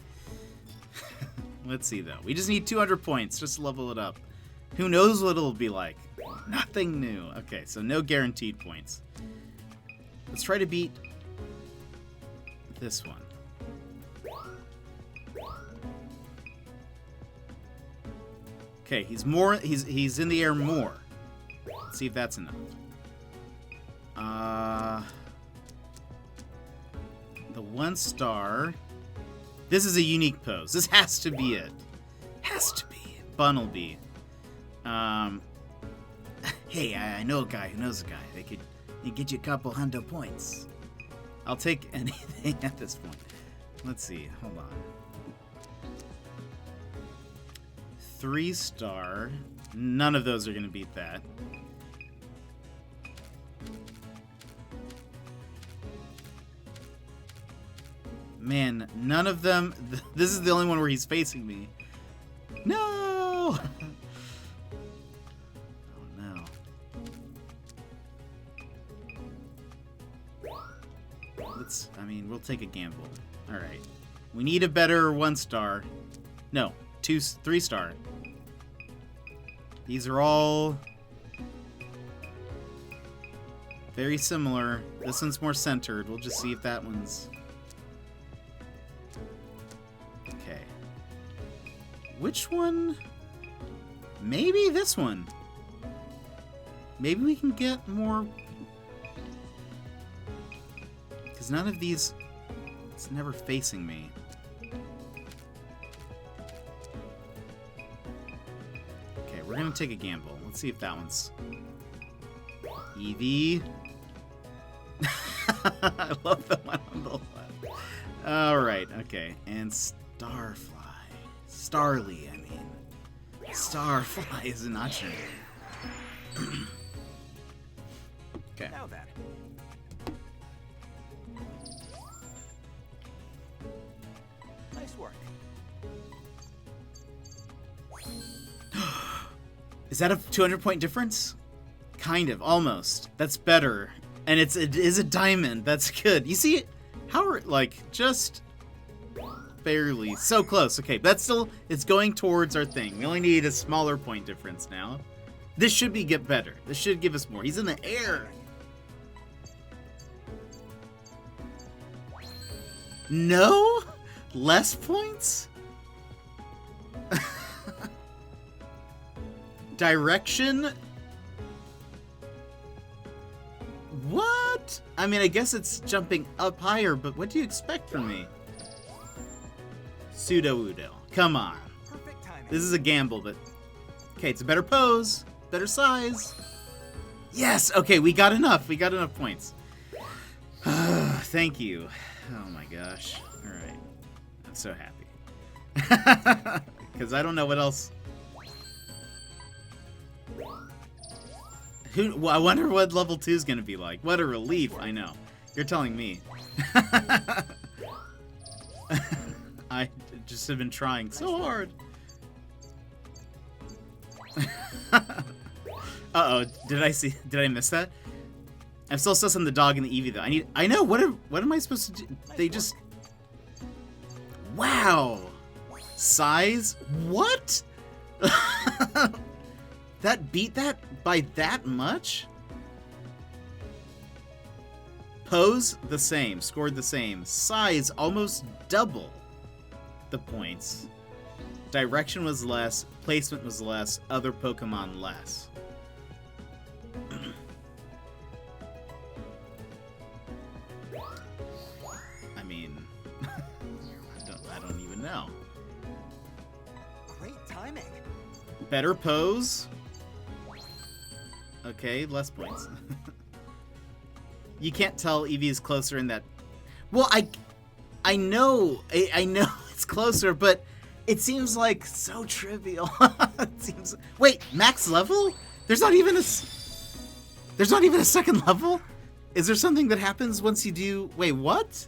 S1: Let's see, though. We just need 200 points just to level it up. Who knows what it'll be like? Nothing new. Okay, so no guaranteed points. Let's try to beat this one. Okay, he's in the air more. Let's see if that's enough. The 1 star. This is a unique pose. This has to be it. Has to be Bunnelby. Hey, I know a guy who knows a guy. They could get you a couple hundo points. I'll take anything at this point. Let's see. Hold on. 3 star. None of those are going to beat that. Man, none of them... This is the only one where he's facing me. No! points. I mean, we'll take a gamble. All right. We need a better 1-star. No, 3-star. These are all very similar. This one's more centered. We'll just see if that one's... Okay. Which one? Maybe this one. Maybe we can get more... Because none of these... It's never facing me. Okay, we're gonna take a gamble. Let's see if that one's... Eevee. I love the one on the left. Alright, okay. And Starfly. Starly, I mean. Starfly is an option. Okay.
S2: Now then. Nice work.
S1: Is that a 200-point difference? Kind of, almost. That's better. And it is a diamond. That's good. You see, how are, like, just barely. So close. Okay, that's still, it's going towards our thing. We only need a smaller point difference now. This should get better. This should give us more. He's in the air. No? Less points? Direction? What? I mean, I guess it's jumping up higher, but what do you expect from me? Pseudo-Udo. Come on.
S2: Perfect timing.
S1: This is a gamble, but... Okay, it's a better pose. Better size. Yes! Okay, we got enough. We got enough points. Thank you. Oh my gosh. Alright. I'm so happy. Because I don't know what else... I wonder what level 2 is going to be like. What a relief. I know. You're telling me. I just have been trying so hard. Uh-oh. Did I miss that? I'm still sussing the dog and the Eevee, though. I know. What am I supposed to do? They just... Wow. Size? What? That beat that by that much? Pose, the same. Scored the same. Size, almost double the points. Direction was less. Placement was less. Other Pokemon less. I mean... I don't even know.
S2: Great timing.
S1: Better pose. Okay, less points. You can't tell Eevee is closer in that... Well, I know it's closer, but it seems like so trivial. It seems... Wait, max level? There's not even a second level? Is there something that happens once you do... Wait, what?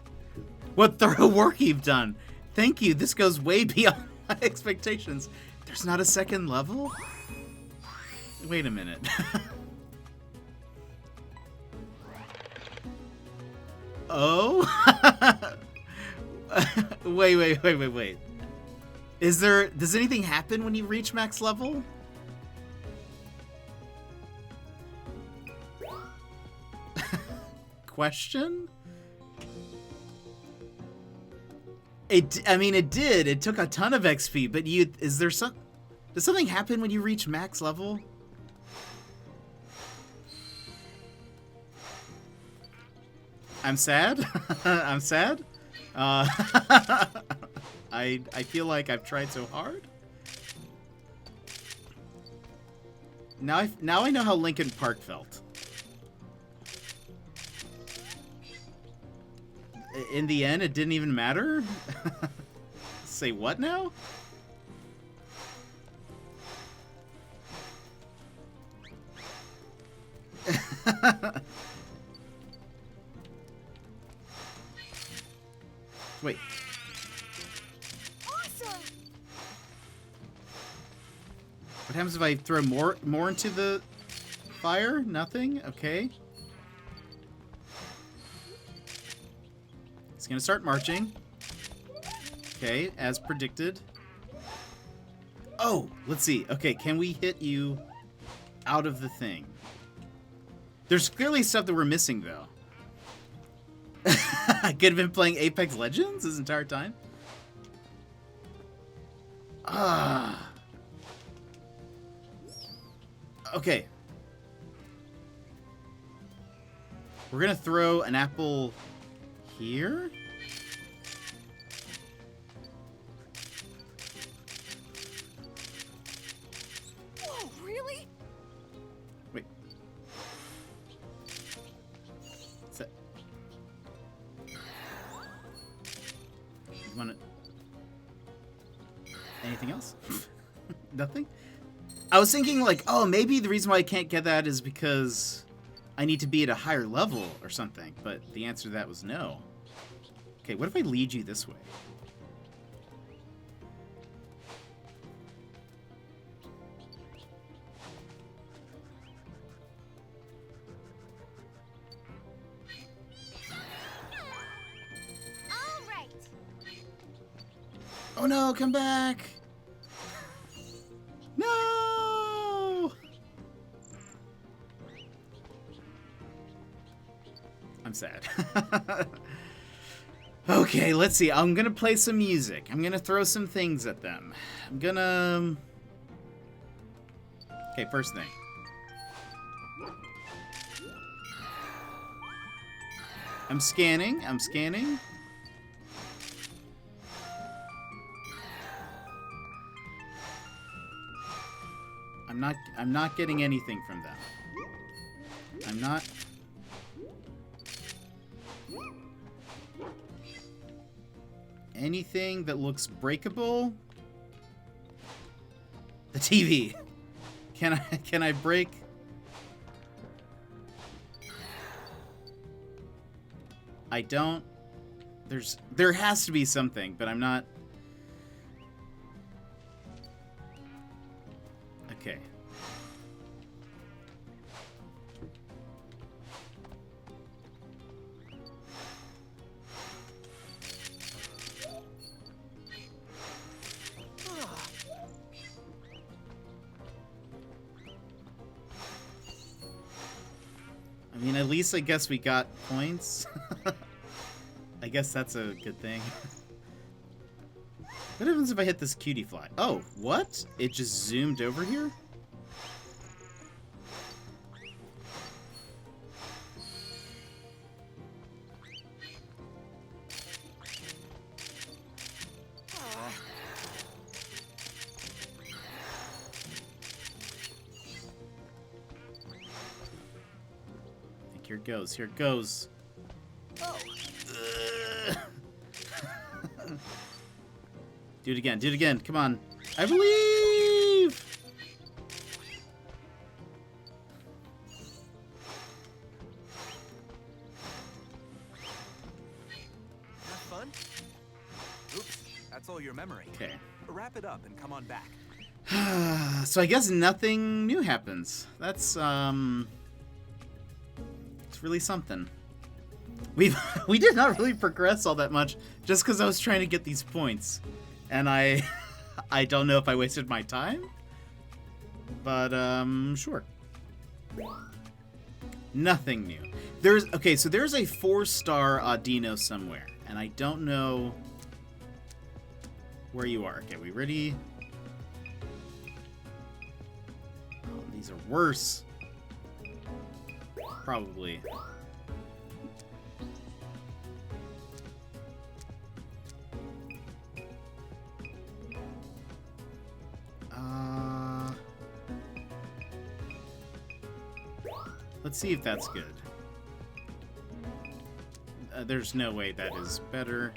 S1: What thorough work you've done. Thank you. This goes way beyond my expectations. There's not a second level? Wait a minute. Oh? Wait. Does anything happen when you reach max level? Question? I mean, it did. It took a ton of XP, but does something happen when you reach max level? I'm sad. I'm sad. I feel like I've tried so hard. Now I know how Lincoln Park felt. In the end, it didn't even matter? Say what now? Wait.
S3: Awesome.
S1: What happens if I throw more into the fire? Nothing? Okay. It's gonna start marching. Okay, as predicted. Oh, let's see. Okay, can we hit you out of the thing? There's clearly stuff that we're missing, though. I could have been playing Apex Legends this entire time. Ah. Okay. We're gonna throw an apple here.
S3: Whoa, really?
S1: Wait. Is that... You want anything else? Nothing? I was thinking, like, oh, maybe the reason why I can't get that is because I need to be at a higher level or something. But the answer to that was no. Okay, what if I lead you this way?
S3: All right.
S1: Oh no, come back! No! I'm sad. Okay, let's see. I'm gonna play some music. I'm gonna throw some things at them. I'm gonna... Okay, first thing. I'm scanning. I'm scanning. I'm not getting anything from them. I'm not... Anything that looks breakable? The TV. Can I break? I don't. There has to be something, but I'm not. Okay. I mean, at least I guess we got points. I guess that's a good thing. What happens if I hit this cutie fly? Oh, what? It just zoomed over here? Here it goes. Here it goes.
S2: Oh,
S1: Do it again. Do it again. Come on. I believe!
S2: have fun? Oops, that's all your memory.
S1: Okay.
S2: Wrap it up and come on back.
S1: So I guess nothing new happens. That's, it's really something. We did not really progress all that much just because I was trying to get these points. And I don't know if I wasted my time. But, sure. Nothing new. Okay, so there's a 4-star Audino somewhere. And I don't know where you are. Okay, we ready? Oh, these are worse. Probably. Let's see if that's good. There's no way that is better.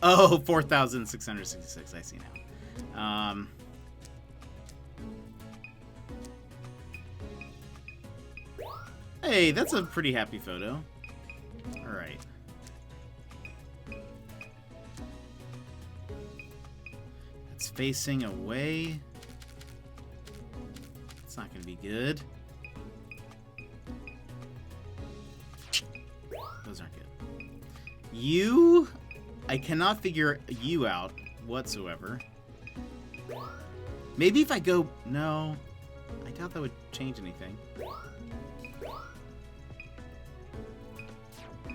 S1: Oh, 4,666. I see now. Hey, that's a pretty happy photo. All right. It's facing away. It's not going to be good. You... I cannot figure you out whatsoever. Maybe if I go... No. I doubt that would change anything.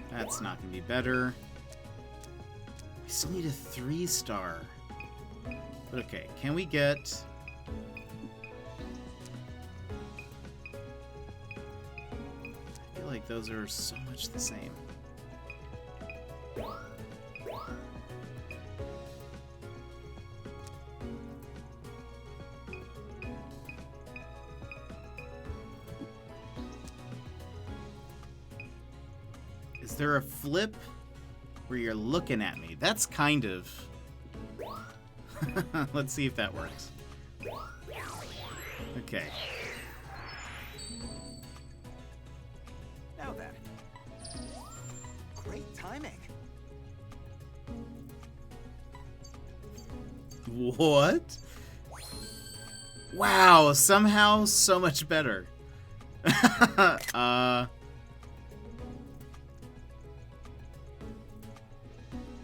S1: That's not going to be better. We still need a 3-star. But okay, can we get... I feel like those are so much the same. Is there a flip where you're looking at me? That's kind of... Let's see if that works. Okay.
S2: Now then. Great timing.
S1: What? Wow, somehow so much better.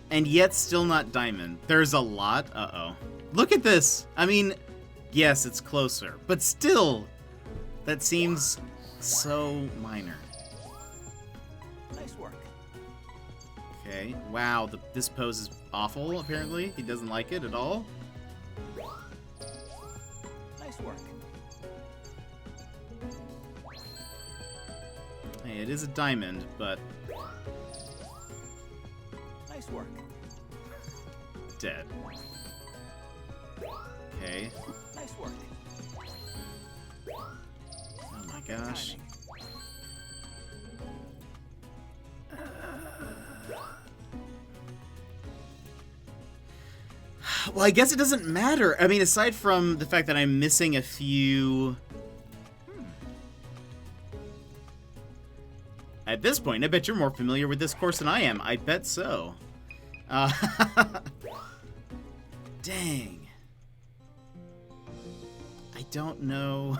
S1: And yet still not diamond. There's a lot. Uh-oh. Look at this. I mean, yes, it's closer, but still, that seems so minor.
S2: Nice work.
S1: Okay. Wow, this pose is awful, apparently. He doesn't like it at all.
S2: Nice work.
S1: Hey, it is a diamond, but...
S2: Nice work.
S1: Dead. Okay.
S2: Nice work.
S1: Oh my gosh.
S2: Timing.
S1: Well, I guess it doesn't matter. I mean, aside from the fact that I'm missing a few... At this point, I bet you're more familiar with this course than I am. I bet so. Dang. I don't know.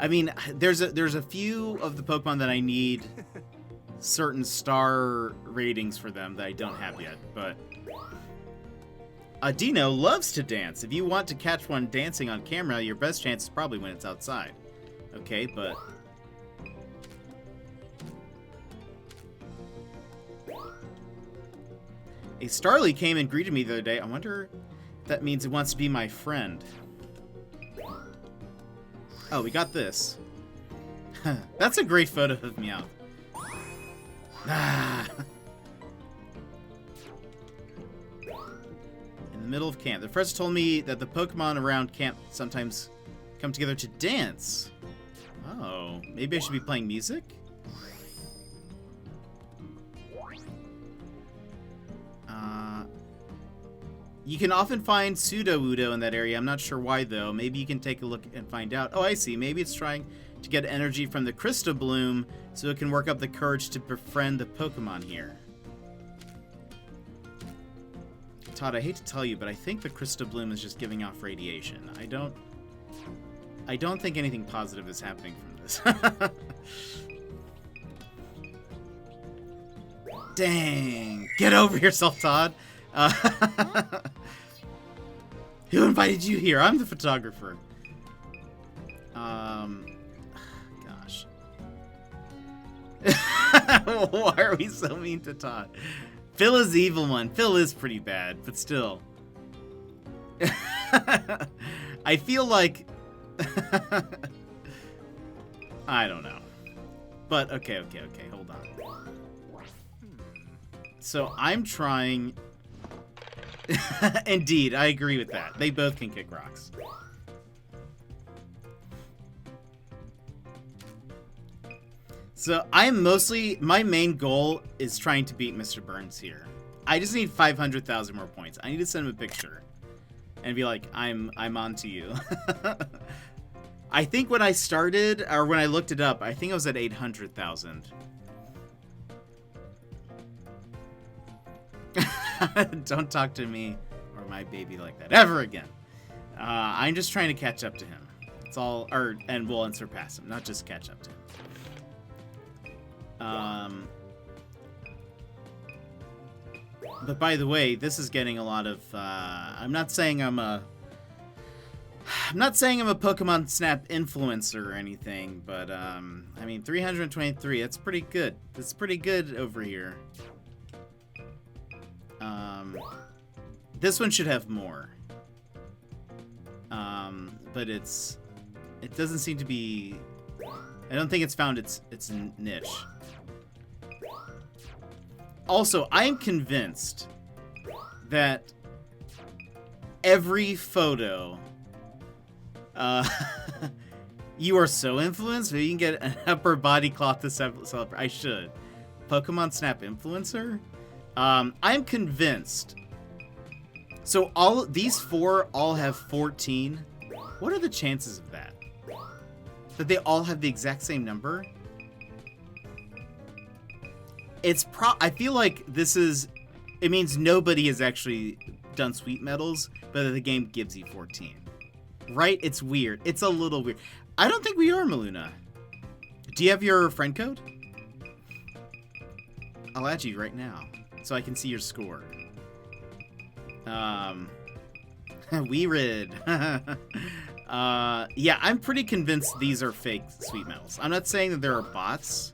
S1: I mean, there's a few of the Pokemon that I need certain star ratings for them that I don't have yet, but... Dino loves to dance. If you want to catch one dancing on camera, your best chance is probably when it's outside. Okay, but... A Starly came and greeted me the other day. I wonder if that means it wants to be my friend. Oh, we got this. That's a great photo of Meowth. Ah. In the middle of camp. The professor told me that the Pokemon around camp sometimes come together to dance. Oh, maybe I should be playing music? You can often find Sudowoodo in that area. I'm not sure why, though. Maybe you can take a look and find out. Oh, I see. Maybe it's trying to get energy from the Crystal Bloom so it can work up the courage to befriend the Pokemon here. Todd, I hate to tell you, but I think the Crystal Bloom is just giving off radiation. I don't think anything positive is happening from this. Dang. Get over yourself, Todd. Who invited you here? I'm the photographer. Gosh. Why are we so mean to Todd? Phil is the evil one. Phil is pretty bad, but still. I feel like... I don't know. But, okay, hold on. So, I'm trying... Indeed, I agree with that. They both can kick rocks. So I'm mostly, my main goal is trying to beat Mr. Burns here. I just need 500,000 more points. I need to send him a picture and be like, I'm on to you. I think when I started, or when I looked it up, I think I was at 800,000. Don't talk to me or my baby like that ever again. I'm just trying to catch up to him. It's all, and surpass him, not just catch up to him. But by the way, this is getting a lot of, I'm not saying I'm a Pokemon Snap influencer or anything, but, I mean, 323, that's pretty good. That's pretty good over here. This one should have more. But it doesn't seem to be, I don't think it's found its niche. Also, I am convinced that every photo, you are so influenced, maybe you can get an upper body cloth to celebrate. I should. Pokemon Snap influencer? I'm convinced. So these 4 all have 14. What are the chances of that? That they all have the exact same number? I feel like it means nobody has actually done sweet medals, but the game gives you 14. Right? It's weird. It's a little weird. I don't think we are, Maluna. Do you have your friend code? I'll add you right now, so I can see your score. Weird. Yeah, I'm pretty convinced these are fake sweet medals. I'm not saying that there are bots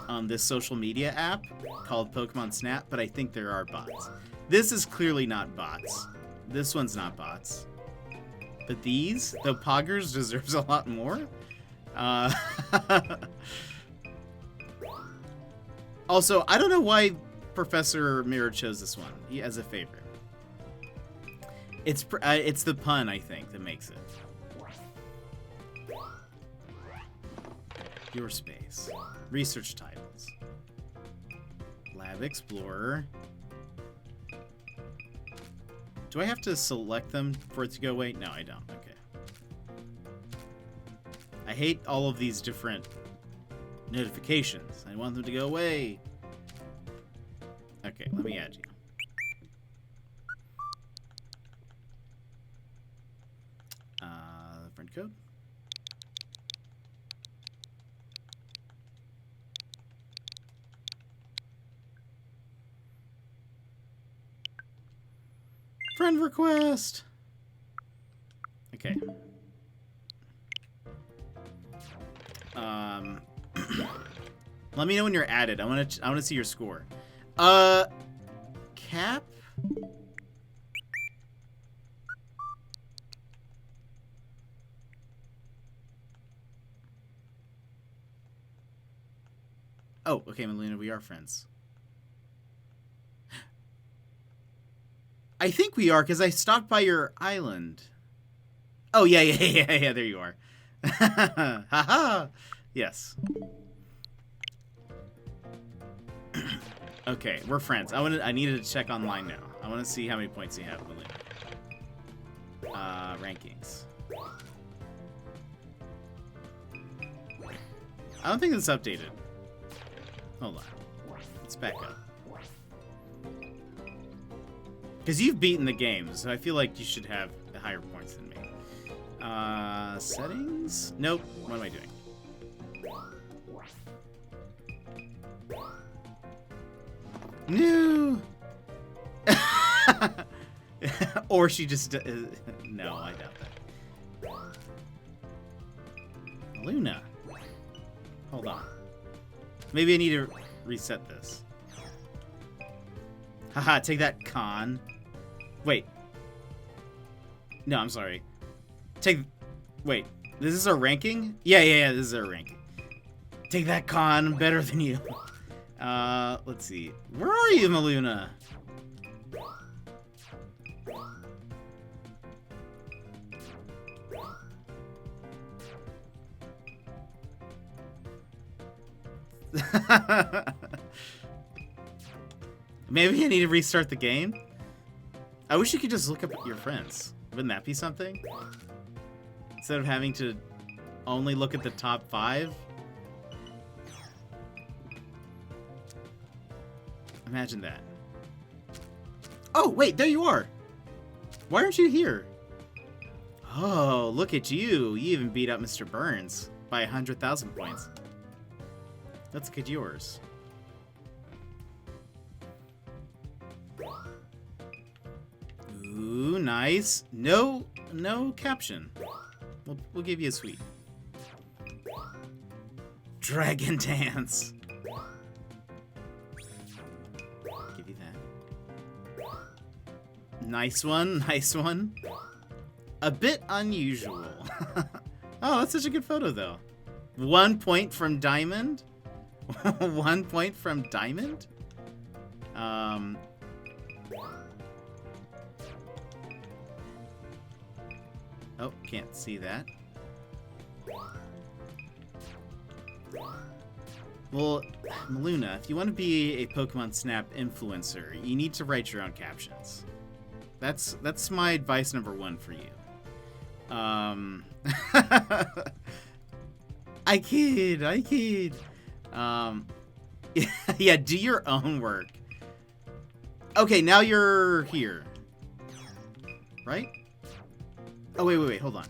S1: on this social media app called Pokemon Snap, but I think there are bots. This is clearly not bots. This one's not bots. But the Poggers deserves a lot more. Also, I don't know why Professor Mirror chose this one as a favorite. It's the pun, I think, that makes it. Your space. Research titles. Lab Explorer. Do I have to select them for it to go away? No, I don't. Okay. I hate all of these different notifications. I want them to go away. Okay, let me add you. Friend code. Friend request. Okay. Let me know when you're added. I want to see your score. Cap. Oh, okay, Melina, we are friends. I think we are, because I stopped by your island. Oh, yeah, there you are. Haha. Yes. Okay, we're friends. I needed to check online now. I want to see how many points you have, Melina. Rankings. I don't think it's updated. Hold on. Let's back up. Because you've beaten the game, so I feel like you should have higher points than me. Settings? Nope. What am I doing? No! Or she just... no, I doubt that. Luna. Hold on. Maybe I need to reset this. Haha, take that, con. Wait. No, I'm sorry. Wait. This is our ranking? Yeah, this is our ranking. Take that, con. I'm better than you. Let's see. Where are you, Maluna? Maybe I need to restart the game? I wish you could just look up your friends. Wouldn't that be something? Instead of having to only look at the top 5? Imagine that. Oh, wait, there you are! Why aren't you here? Oh, look at you. You even beat up Mr. Burns by 100,000 points. Let's get yours. nice. No caption. We'll give you a sweet. Dragon dance. Give you that. Nice one, nice one. A bit unusual. Oh, that's such a good photo, though. 1 point from Diamond. 1 point from Diamond. Oh, can't see that. Well, Maluna, if you want to be a Pokemon Snap influencer, you need to write your own captions. That's my advice number 1 for you. I kid. Yeah, do your own work. Okay, now you're here. Right? Oh, wait, hold on.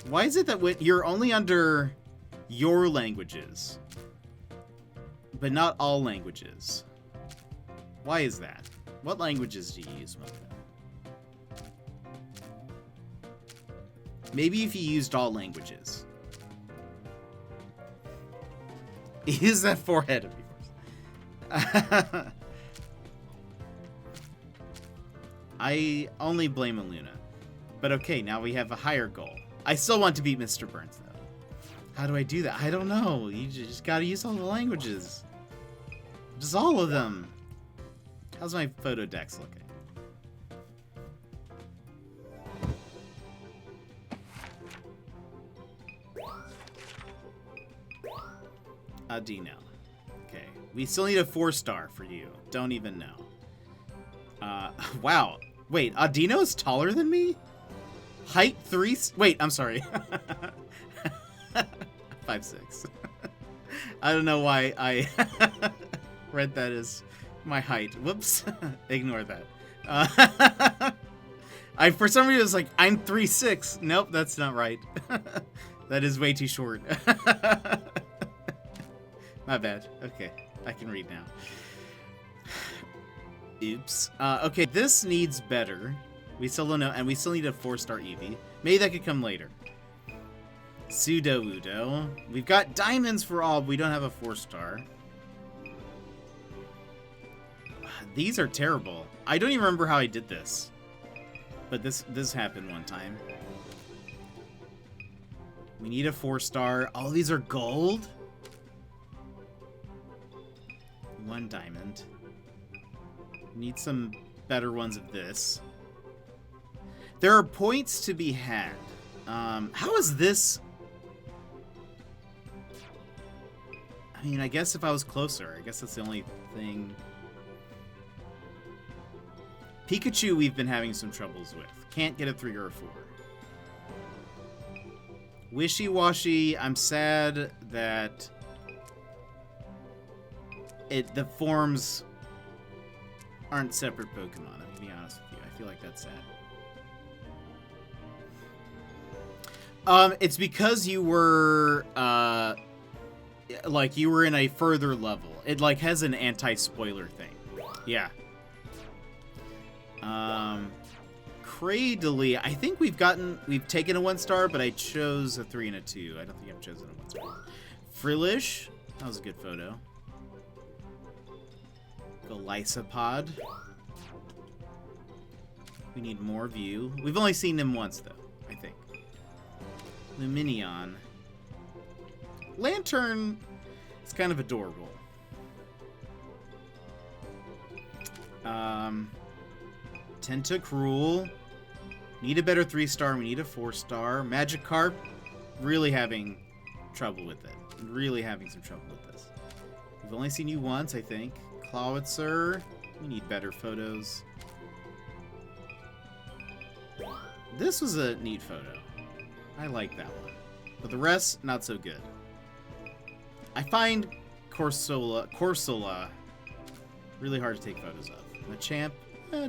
S1: Why is it that you're only under your languages, but not all languages? Why is that? What languages do you use, Mocha? Maybe if you used all languages. Use that forehead of yours. I only blame Aluna. But okay, now we have a higher goal. I still want to beat Mr. Burns, though. How do I do that? I don't know. You just gotta use all the languages. Just all of them. How's my photo decks looking? Adino. Okay. We still need a 4-star for you. Don't even know. Wow. Wait, Adino's taller than me? Height 3... Wait, I'm sorry. 5'6". I don't know why I read that as my height. Whoops. Ignore that. I for some reason was like, I'm 3'6". Nope, that's not right. That is way too short. My bad. Okay, I can read now. Oops. Okay, this needs better. We still don't know, and we still need a 4-star Eevee. Maybe that could come later. Pseudo-Udo. We've got diamonds for all, but we don't have a 4-star. These are terrible. I don't even remember how I did this. But this happened one time. We need a 4-star. All these are gold? 1 diamond. Need some better ones of this. There are points to be had. How is this? I mean, I guess if I was closer, I guess that's the only thing. Pikachu we've been having some troubles with. Can't get a 3 or a 4. Wishy-washy, I'm sad that the forms aren't separate Pokemon, I'm gonna be honest with you. I feel like that's sad. It's because you were, like, you were in a further level. It, like, has an anti-spoiler thing. Yeah. Cradily, I think we've taken a 1-star, but I chose a 3 and a 2. I don't think I've chosen a 1-star. Frillish, that was a good photo. Golisopod. We need more view. We've only seen him once, though, I think. Luminion. Lantern is kind of adorable. Tentacruel. Need a better 3-star. We need a 4-star. Magikarp. Really having trouble with it. Really having some trouble with this. We've only seen you once, I think. Clawitzer. We need better photos. This was a neat photo. I like that one. But the rest, not so good. I find Corsola really hard to take photos of. Machamp,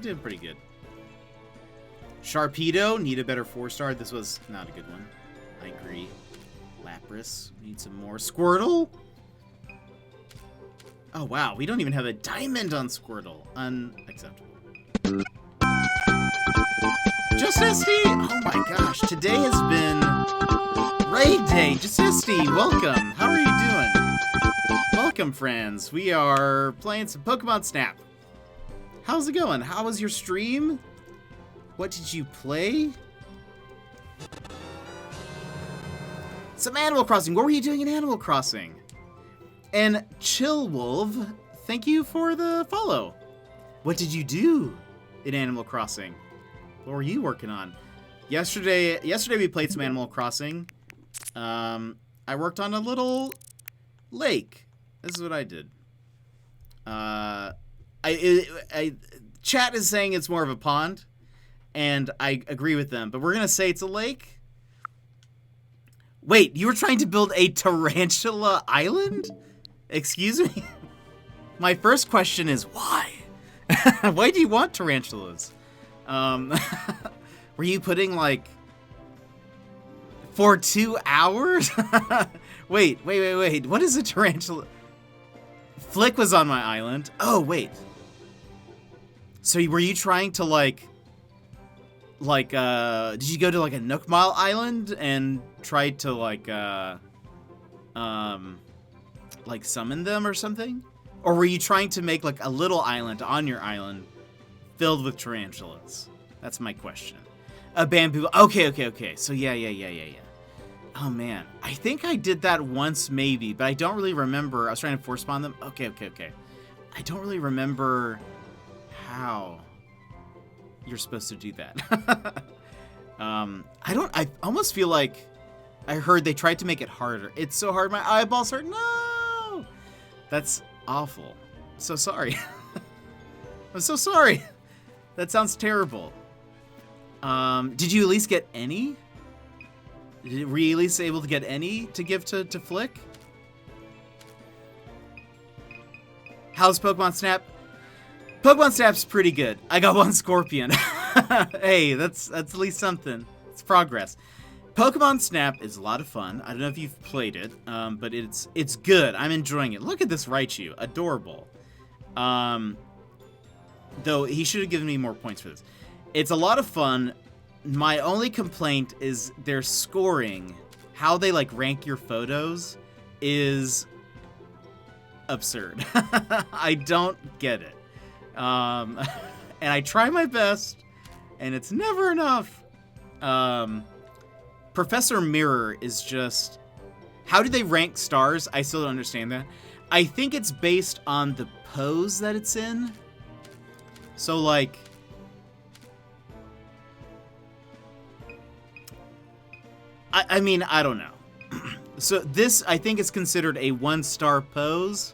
S1: did pretty good. Sharpedo, need a better 4-star. This was not a good one. I agree. Lapras, need some more. Squirtle? Oh, wow. We don't even have a diamond on Squirtle. Unacceptable. Justisti! Oh my gosh, today has been Raid Day. Justisti, welcome. How are you doing? Welcome, friends. We are playing some Pokemon Snap. How's it going? How was your stream? What did you play? Some Animal Crossing. What were you doing in Animal Crossing? And Chill Wolf, thank you for the follow. What did you do in Animal Crossing? What were you working on? Yesterday we played some Animal Crossing. I worked on a little lake. This is what I did. Chat is saying it's more of a pond, and I agree with them. But we're gonna say it's a lake. Wait, you were trying to build a tarantula island? Excuse me? My first question is why? Why do you want tarantulas? Were you putting like for 2 hours? Wait. What is a tarantula? Flick was on my island. Oh, wait. So were you trying to like, did you go to like a Nook Mile island and try to like summon them or something? Or were you trying to make like a little island on your island filled with tarantulas? That's my question. A bamboo. Okay. So yeah. Oh man, I think I did that once maybe, but I don't really remember. I was trying to force spawn them. Okay. I don't really remember how you're supposed to do that. I almost feel like I heard they tried to make it harder. It's so hard, my eyeballs hurt. No! That's awful. So sorry. I'm so sorry. That sounds terrible. Did you at least get any? Were you at least able to get any to give to Flick? How's Pokemon Snap? Pokemon Snap's pretty good. I got one Scorpion. Hey, that's at least something. It's progress. Pokemon Snap is a lot of fun. I don't know if you've played it, but it's good. I'm enjoying it. Look at this Raichu. Adorable. Though he should have given me more points for this. It's a lot of fun. My only complaint is their scoring. How they like rank your photos is absurd. I don't get it. And I try my best, and it's never enough. Professor Mirror is just... How do they rank stars? I still don't understand that. I think it's based on the pose that it's in. So, like... I mean, I don't know. So this, I think, is considered a 1-star pose.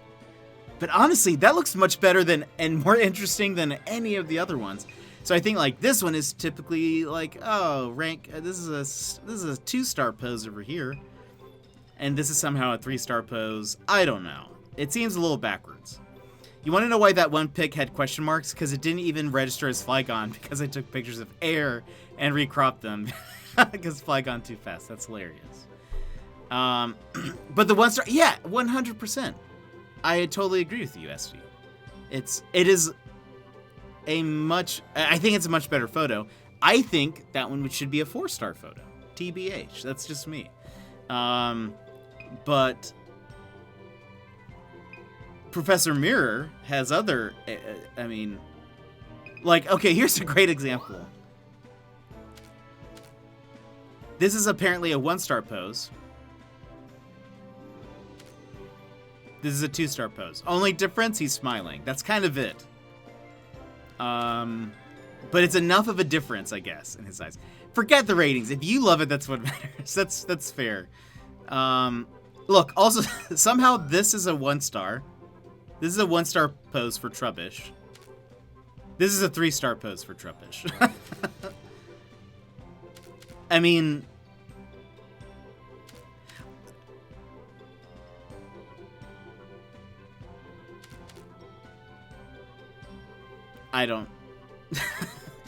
S1: But honestly, that looks much better than and more interesting than any of the other ones. So I think like this one is typically like, oh, rank. This is a 2-star pose over here, and this is somehow a 3-star pose. I don't know. It seems a little backwards. You want to know why that one pic had question marks? Because it didn't even register as Flygon because I took pictures of air and recropped them because Flygon too fast. That's hilarious. But the 1-star, yeah, 100%. I totally agree with you, SV. It is a much... I think it's a much better photo. I think that one should be a 4-star photo. TBH. That's just me. But Professor Mirror has other... I mean... Like, okay, here's a great example. This is apparently a 1-star pose. This is a 2-star pose. Only difference, he's smiling. That's kind of it. But it's enough of a difference, I guess, in his eyes. Forget the ratings. If you love it, that's what matters. That's fair. Look, also, somehow this is a 1-star. This is a 1-star pose for Trubbish. This is a 3-star pose for Trubbish. I mean... I don't...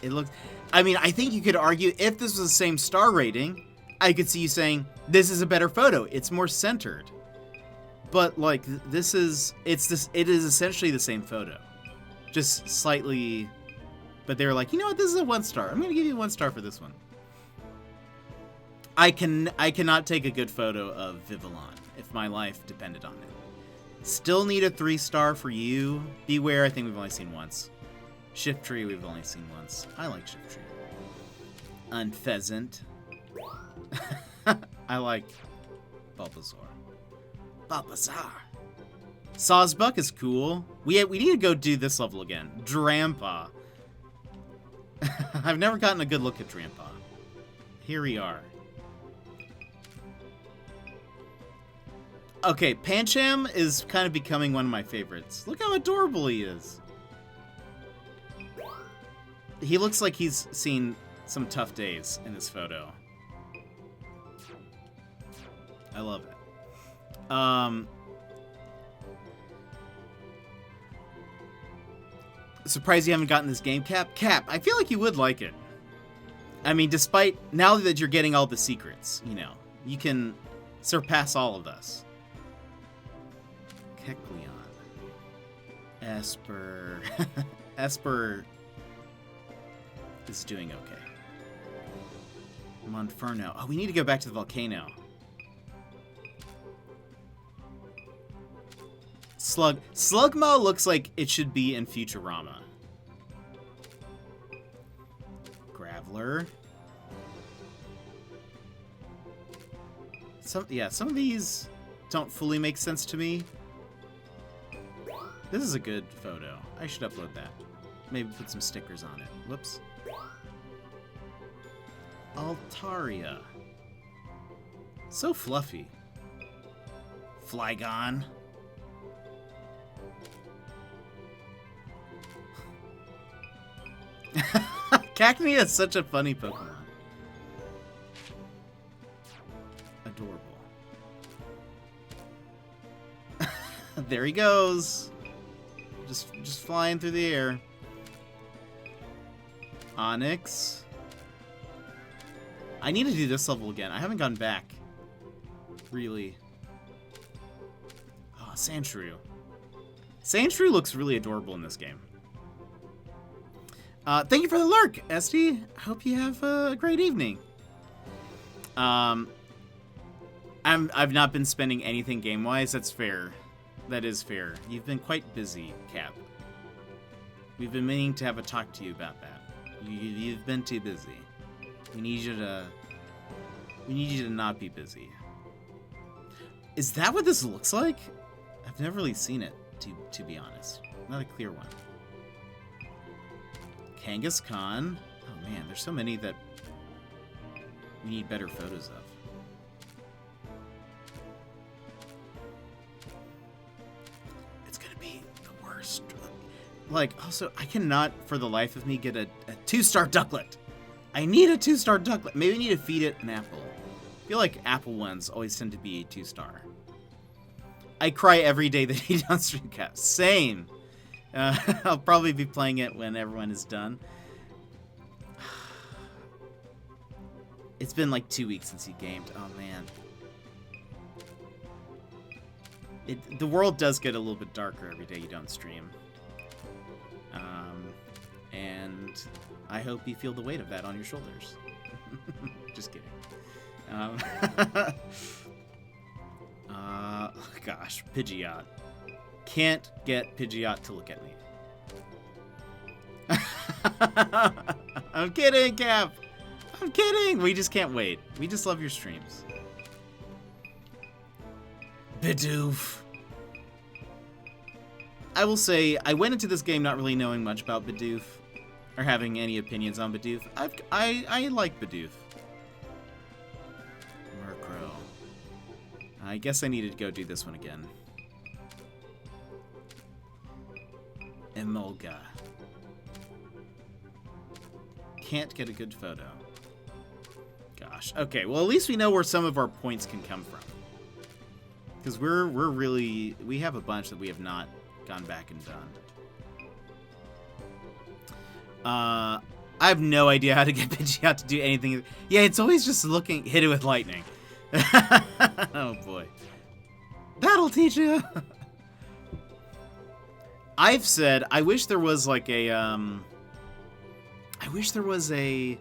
S1: It looks... I mean, I think you could argue if this was the same star rating, I could see you saying, this is a better photo. It's more centered. But, like, this is... It is essentially the same photo. Just slightly But they were like, you know what, this is a 1 star. I'm gonna give you 1 star for this one. I cannot take a good photo of Vivillon if my life depended on it. Still need a 3 star for you. Beware, I think we've only seen once. Shift Tree, we've only seen once. I like Shift Tree. Unpheasant. I like Bulbasaur. Bulbasaur. Sawsbuck is cool. We need to go do this level again. Drampa. I've never gotten a good look at Drampa. Here we are. Okay, Pancham is kind of becoming one of my favorites. Look how adorable he is. He looks like he's seen some tough days in this photo. I love it. Surprised you haven't gotten this game, Cap. Cap, I feel like you would like it. I mean, despite now that you're getting all the secrets, you know, you can surpass all of us. Kecleon. Esper. Esper is doing okay. Monferno. Oh, we need to go back to the volcano. Slugma looks like it should be in Futurama. Graveler. Some of these don't fully make sense to me. This is a good photo. I should upload that. Maybe put some stickers on it. Whoops. Altaria. So fluffy. Flygon. Cacnea is such a funny Pokemon. Adorable. There he goes. Just flying through the air. Onix. I need to do this level again. I haven't gone back. Really. Oh, Sandshrew. Sandshrew looks really adorable in this game. Thank you for the lurk, Esty. I hope you have a great evening. I've not been spending anything game-wise. That's fair. That is fair. You've been quite busy, Cap. We've been meaning to have a talk to you about that. You've been too busy. We need you to not be busy. Is that what this looks like? I've never really seen it, to be honest. Not a clear one. Kangaskhan. Oh man, there's so many that we need better photos of. It's gonna be the worst. Like, also, I cannot, for the life of me, get a 2-star ducklet. I need a 2-star ducklet. Maybe I need to feed it an apple. I feel like apple ones always tend to be a 2-star. I cry every day that he does Streamcast. Same. I'll probably be playing it when everyone is done. It's been like 2 weeks since he gamed. Oh, man. The world does get a little bit darker every day you don't stream. And I hope you feel the weight of that on your shoulders. Just kidding. Gosh, Pidgeot. Can't get Pidgeot to look at me. I'm kidding, Cap. I'm kidding. We just can't wait. We just love your streams. Bidoof. I will say, I went into this game not really knowing much about Bidoof, or having any opinions on Bidoof. I like Bidoof. Murkrow. I guess I needed to go do this one again. Emolga. Can't get a good photo. Gosh. Okay, well, at least we know where some of our points can come from. Because we have a bunch that we have not gone back and done. I have no idea how to get Pidgeot to do anything. Yeah, it's always just hit it with lightning. Oh boy. That'll teach you. I've said I wish there was like a I wish there was a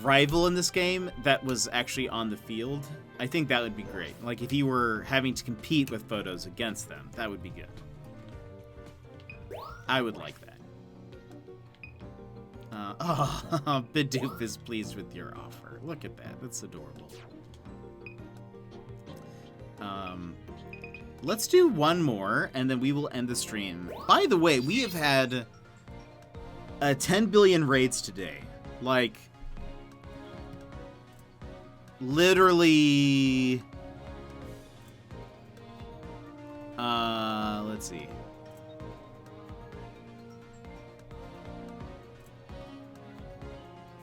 S1: rival in this game that was actually on the field. I think that would be great. Like if you were having to compete with photos against them, that would be good. I would like that. Bidoof is pleased with your offer. Look at that. That's adorable. Let's do one more, and then we will end the stream. By the way, we have had 10 billion raids today. Like, literally... let's see.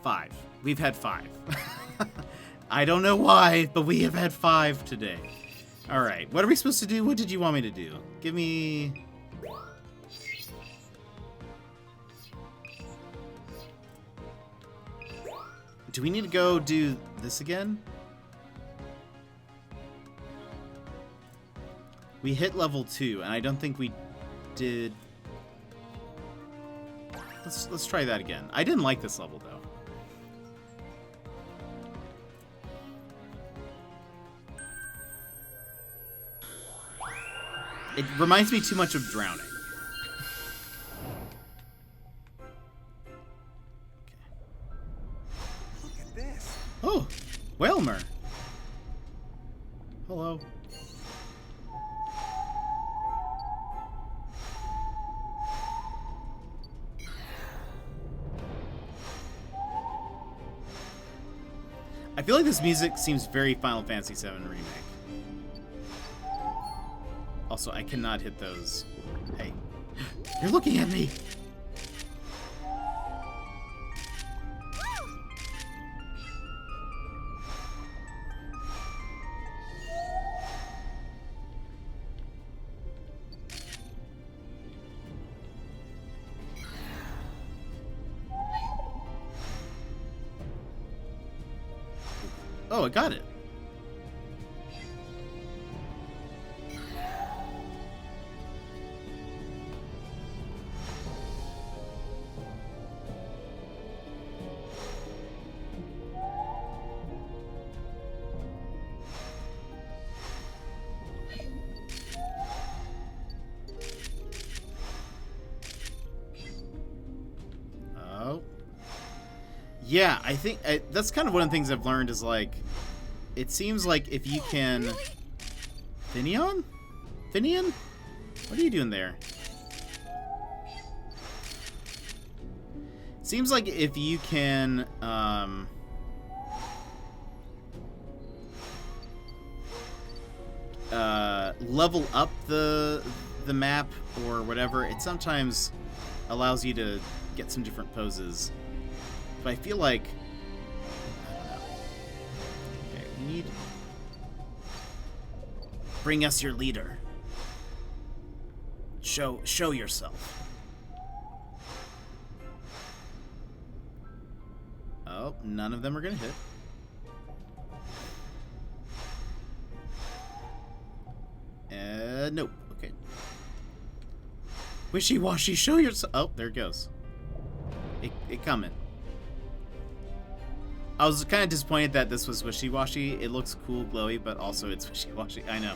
S1: Five. We've had 5. I don't know why, but we have had 5 today. All right, what are we supposed to do? What did you want me to do? Give me... Do we need to go do this again? We hit level 2, and I don't think we did... Let's try that again. I didn't like this level, though. It reminds me too much of drowning.
S2: Look at this.
S1: Oh, Whalmer. Hello. I feel like this music seems very Final Fantasy VII Remake. Also, I cannot hit those. Hey, you're looking at me! Oh, I got it. Yeah, I think that's kind of one of the things I've learned is like, it seems like if you can... Finion? Finion? What are you doing there? Seems like if you can, level up the map or whatever, it sometimes allows you to get some different poses. But I feel like... I don't know. Okay, we need... Bring us your leader. Show yourself. Oh, none of them are gonna hit. Nope. Okay. Wishy-washy, show yourself. Oh, there it goes. It coming. I was kind of disappointed that this was wishy-washy. It looks cool, glowy, but also it's wishy-washy. I know.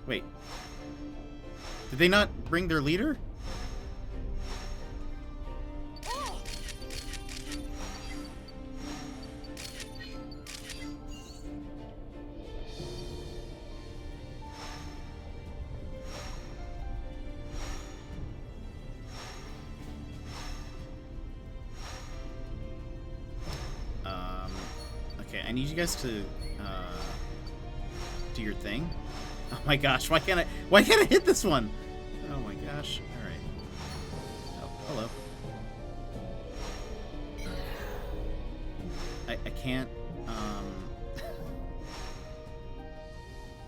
S1: Wait. Did they not bring their leader? Okay, I need you guys to do your thing. Oh my gosh, why can't I hit this one? Oh my gosh. Alright. Oh, hello. I can't,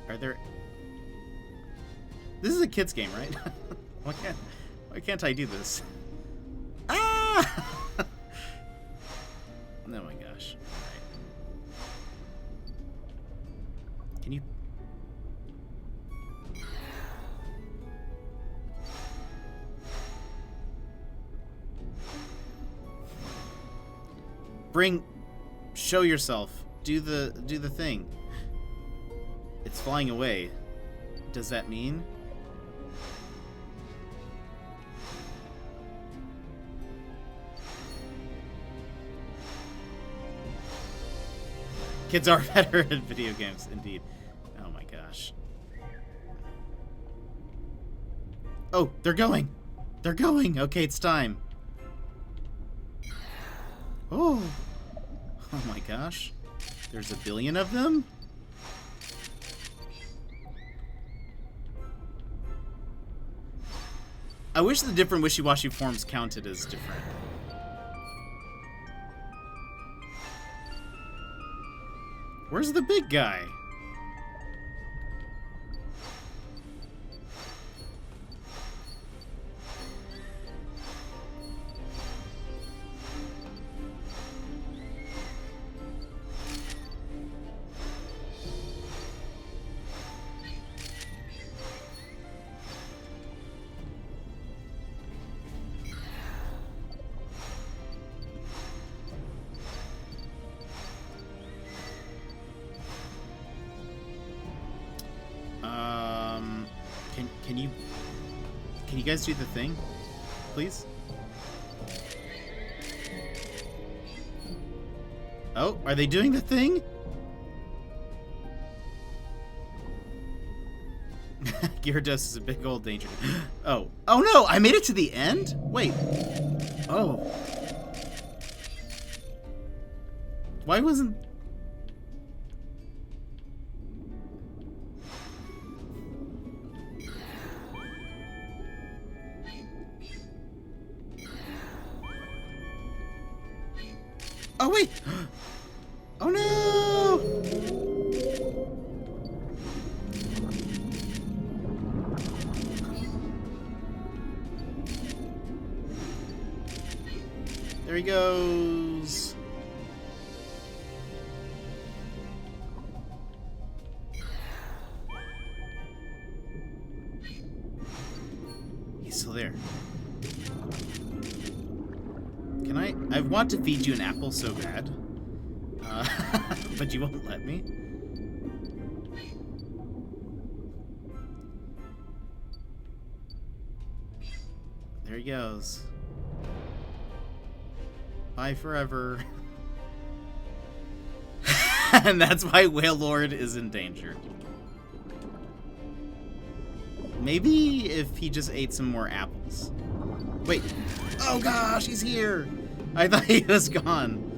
S1: Are there... This is a kid's game, right? Why can't I do this? Ah! Oh my gosh. Alright. Can you... Show yourself. Do the thing. It's flying away. Does that mean? Kids are better at video games, indeed. Oh my gosh. Oh, they're going! They're going! Okay, it's time. Oh! Oh my gosh. There's a billion of them? I wish the different wishy-washy forms counted as different. Where's the big guy? Can you guys do the thing, please? Oh, are they doing the thing? Gyarados is a big old danger. Oh. Oh no, I made it to the end? Wait. Oh. Why wasn't... Oh, wait! Oh, no! There he goes. He's still there. Can I want to feed you an apple so bad. But you won't let me. There he goes. Bye forever. And that's why Whale Lord is in danger. Maybe if he just ate some more apples. Wait. Oh gosh, he's here. I thought he was gone.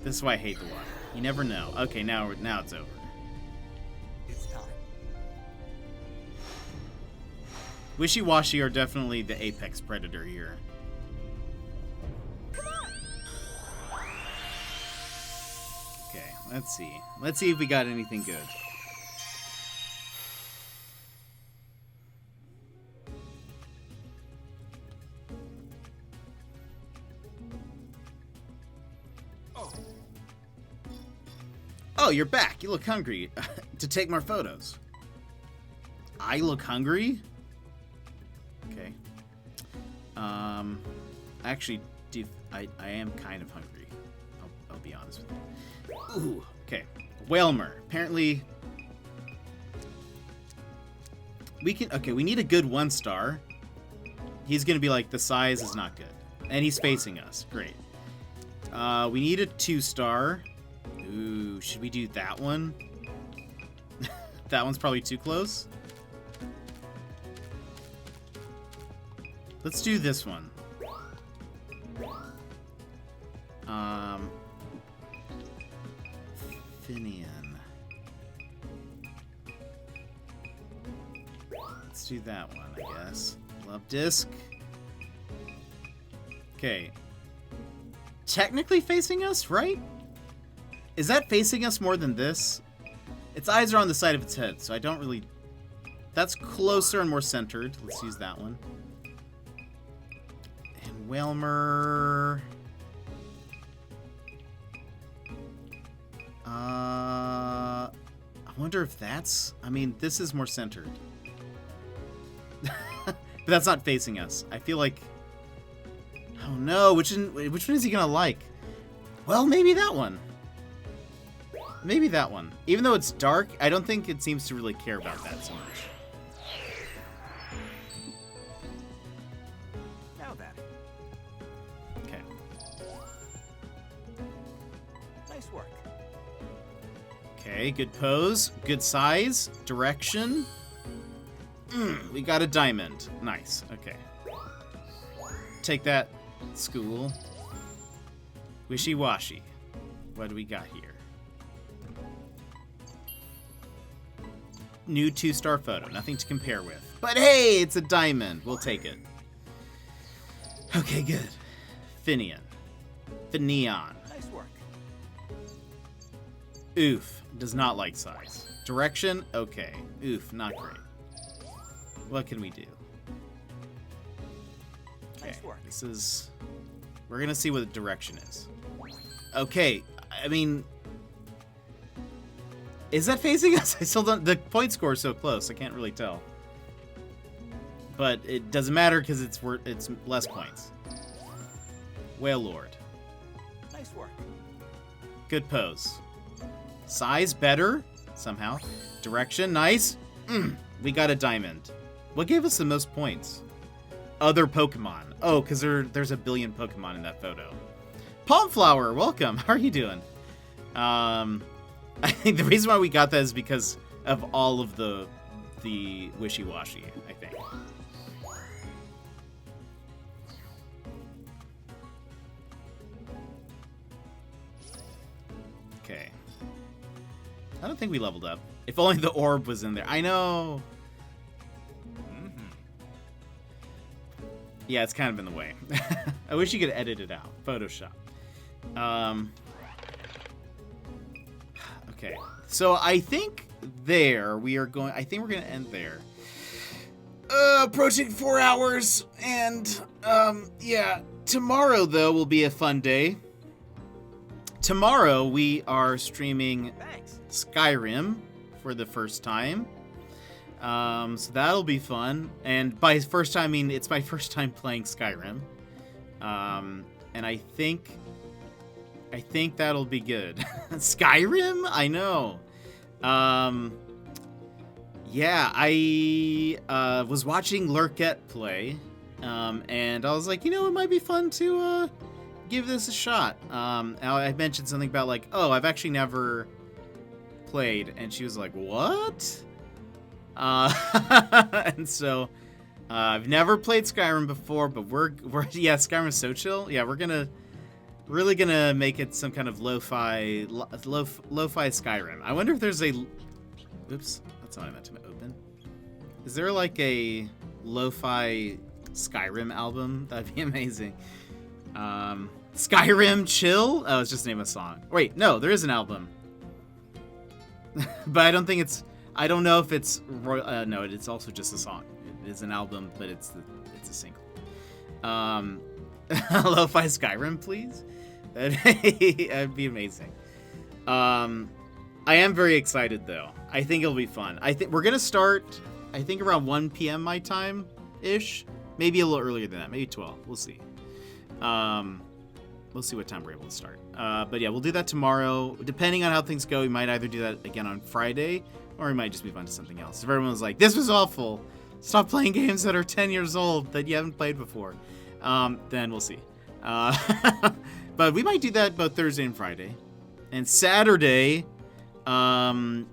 S1: This is why I hate the water. You never know. Okay, now it's over.
S2: It's time.
S1: Wishy-washy are definitely the apex predator here. Okay, let's see. Let's see if we got anything good. Oh, you're back. You look hungry. To take more photos. I look hungry? Okay. Actually, I am kind of hungry. I'll be honest with you. Ooh, okay. Whalmer. Apparently, we can... Okay, we need a good 1-star. He's going to be like, the size is not good. And he's facing us. Great. We need a 2-star. Ooh, should we do that one? That one's probably too close. Let's do this one. Finian. Let's do that one, I guess. Love disc. Okay. Technically facing us, right? Is that facing us more than this? Its eyes are on the side of its head, so I don't really... That's closer and more centered. Let's use that one. And Whalmer... I wonder if that's... I mean, this is more centered. But that's not facing us. I feel like... Oh no, which one is he gonna like? Well, maybe that one. Maybe that one. Even though it's dark, I don't think it seems to really care about that so much.
S2: Now then.
S1: Okay.
S2: Nice work.
S1: Okay, good pose, good size, direction. We got a diamond. Nice. Okay. Take that, school. Wishy-washy. What do we got here? New 2-star photo. Nothing to compare with. But hey, it's a diamond. We'll take it. Okay, good. Finian. Finion.
S2: Nice work.
S1: Oof. Does not like size. Direction? Okay. Oof. Not great. What can we do? Okay.
S2: Nice work.
S1: This is... We're gonna see what the direction is. Okay. I mean... Is that facing us? I still don't... The point score is so close. I can't really tell. But it doesn't matter because it's less points. Whale Lord.
S2: Nice work.
S1: Good pose. Size better somehow. Direction nice. We got a diamond. What gave us the most points? Other Pokemon. Oh, because there's a billion Pokemon in that photo. Palmflower, welcome. How are you doing? I think the reason why we got that is because of all of the wishy-washy, I think. Okay. I don't think we leveled up. If only the orb was in there. I know! Yeah, it's kind of in the way. I wish you could edit it out. Photoshop. Okay. So I think we're going to end there. Approaching 4 hours. And, yeah. Tomorrow, though, will be a fun day. Tomorrow, we are streaming
S2: Thanks.
S1: Skyrim for the first time. So that'll be fun. And by first time, I mean it's my first time playing Skyrim. And I think that'll be good. Skyrim? I know. Yeah, I was watching Lurkette play. And I was like, you know, it might be fun to give this a shot. I mentioned something about like, oh, I've actually never played. And she was like, what? And so I've never played Skyrim before, but we're yeah, Skyrim's so chill. Yeah, we're really gonna make it some kind of lo-fi Skyrim. I wonder if there's a oops, that's not what I meant to open. Is there like a lo-fi Skyrim album? That'd be amazing. Skyrim Chill? Oh, it's just the name of a song. Wait, no, there is an album. But I don't think it's I don't know if it's no, it's also just a song. It is an album, but it's a single. Lo-fi Skyrim, please. That'd be amazing. I am very excited though. I think it'll be fun. I think we're gonna start. I think around 1 p.m. my time ish. Maybe a little earlier than that. Maybe 12. We'll see. We'll see what time we're able to start. But yeah, we'll do that tomorrow. Depending on how things go, we might either do that again on Friday. Or we might just move on to something else. If everyone's like, this was awful, stop playing games that are 10 years old that you haven't played before, then we'll see. But we might do that both Thursday and Friday. And Saturday, because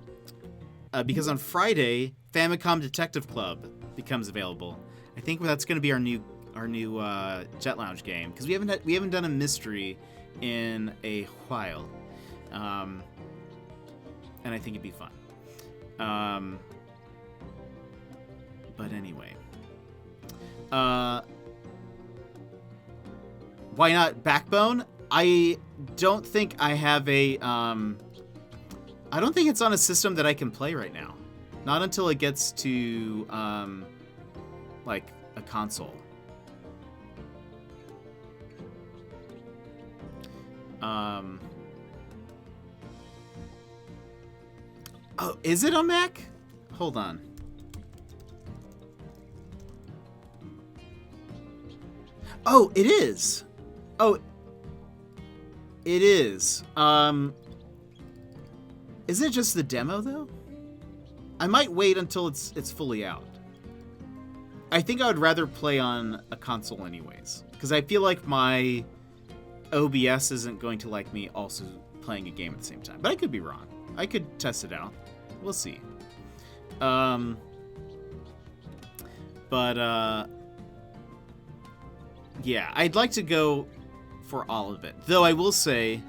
S1: on Friday, Famicom Detective Club becomes available. I think that's going to be our new Jet Lounge game. Because we haven't done a mystery in a while. And I think it'd be fun. But anyway, why not Backbone? I don't think I have a, I don't think it's on a system that I can play right now. Not until it gets to, like a console. Oh, is it on Mac? Hold on. Oh, it is. Oh, it is. Isn't it just the demo though? I might wait until it's fully out. I think I would rather play on a console anyways, because I feel like my OBS isn't going to like me also playing a game at the same time. But I could be wrong. I could test it out. We'll see. Yeah, I'd like to go for all of it. Though I will say,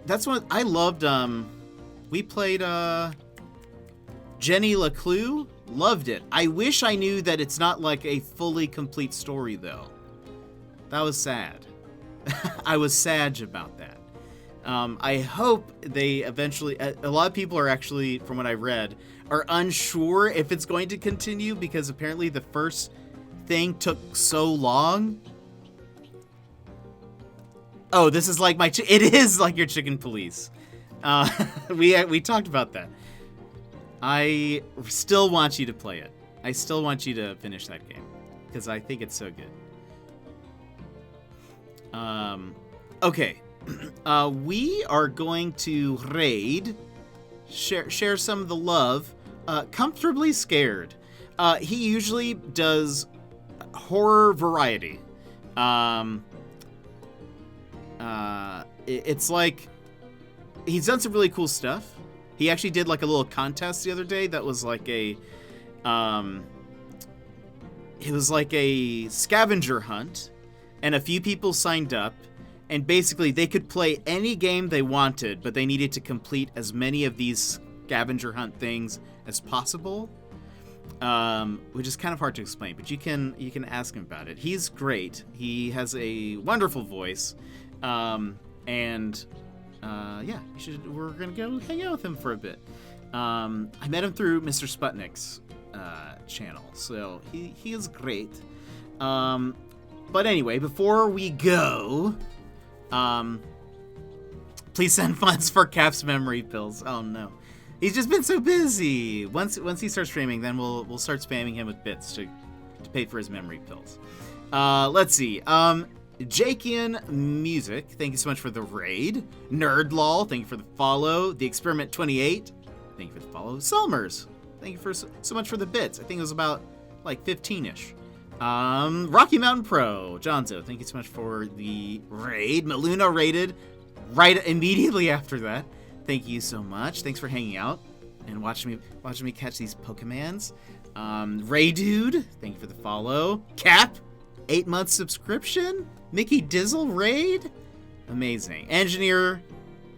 S1: that's what I loved. We played Jenny LeClue. Loved it. I wish I knew that it's not like a fully complete story though. That was sad. I was sad about that. I hope they eventually. A lot of people are actually, from what I read, are unsure if it's going to continue because apparently the first thing took so long. Oh, this is like it is like your chicken police. We talked about that. I still want you to play it. I still want you to finish that game because I think it's so good. Okay. We are going to raid, share some of the love. Comfortably Scared. He usually does horror variety. It's like he's done some really cool stuff. He actually did like a little contest the other day that was like it was like a scavenger hunt, and a few people signed up, and basically they could play any game they wanted, but they needed to complete as many of these scavenger hunt things as possible, which is kind of hard to explain, but you can ask him about it. He's great. He has a wonderful voice, yeah, we're gonna go hang out with him for a bit. I met him through Mr. Sputnik's channel, so he is great. But anyway, before we go, please send funds for Cap's memory pills. Oh no, he's just been so busy. Once he starts streaming, then we'll start spamming him with bits to pay for his memory pills. Let's see. Jakian Music, thank you so much for the raid. Nerdlol, thank you for the follow. The Experiment 28, thank you for the follow. Selmers, thank you for so much for the bits. I think it was about like 15-ish. Rocky Mountain Pro, Jonzo, thank you so much for the raid. Maluna raided right immediately after that. Thank you so much. Thanks for hanging out and watching me catch these Pokemans. Ray Dude, thank you for the follow. Cap, 8-month subscription. Mickey Dizzle raid, amazing. Engineer,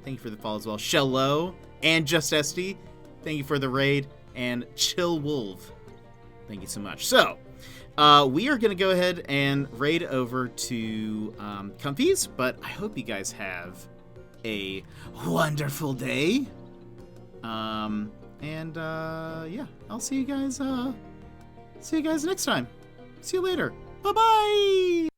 S1: thank you for the follow as well. Shello and Just Esty, thank you for the raid. And Chill Wolf, thank you so much. So, we are gonna go ahead and raid over to Comfies, but I hope you guys have a wonderful day. Yeah, I'll see you guys next time. See you later. Bye-bye.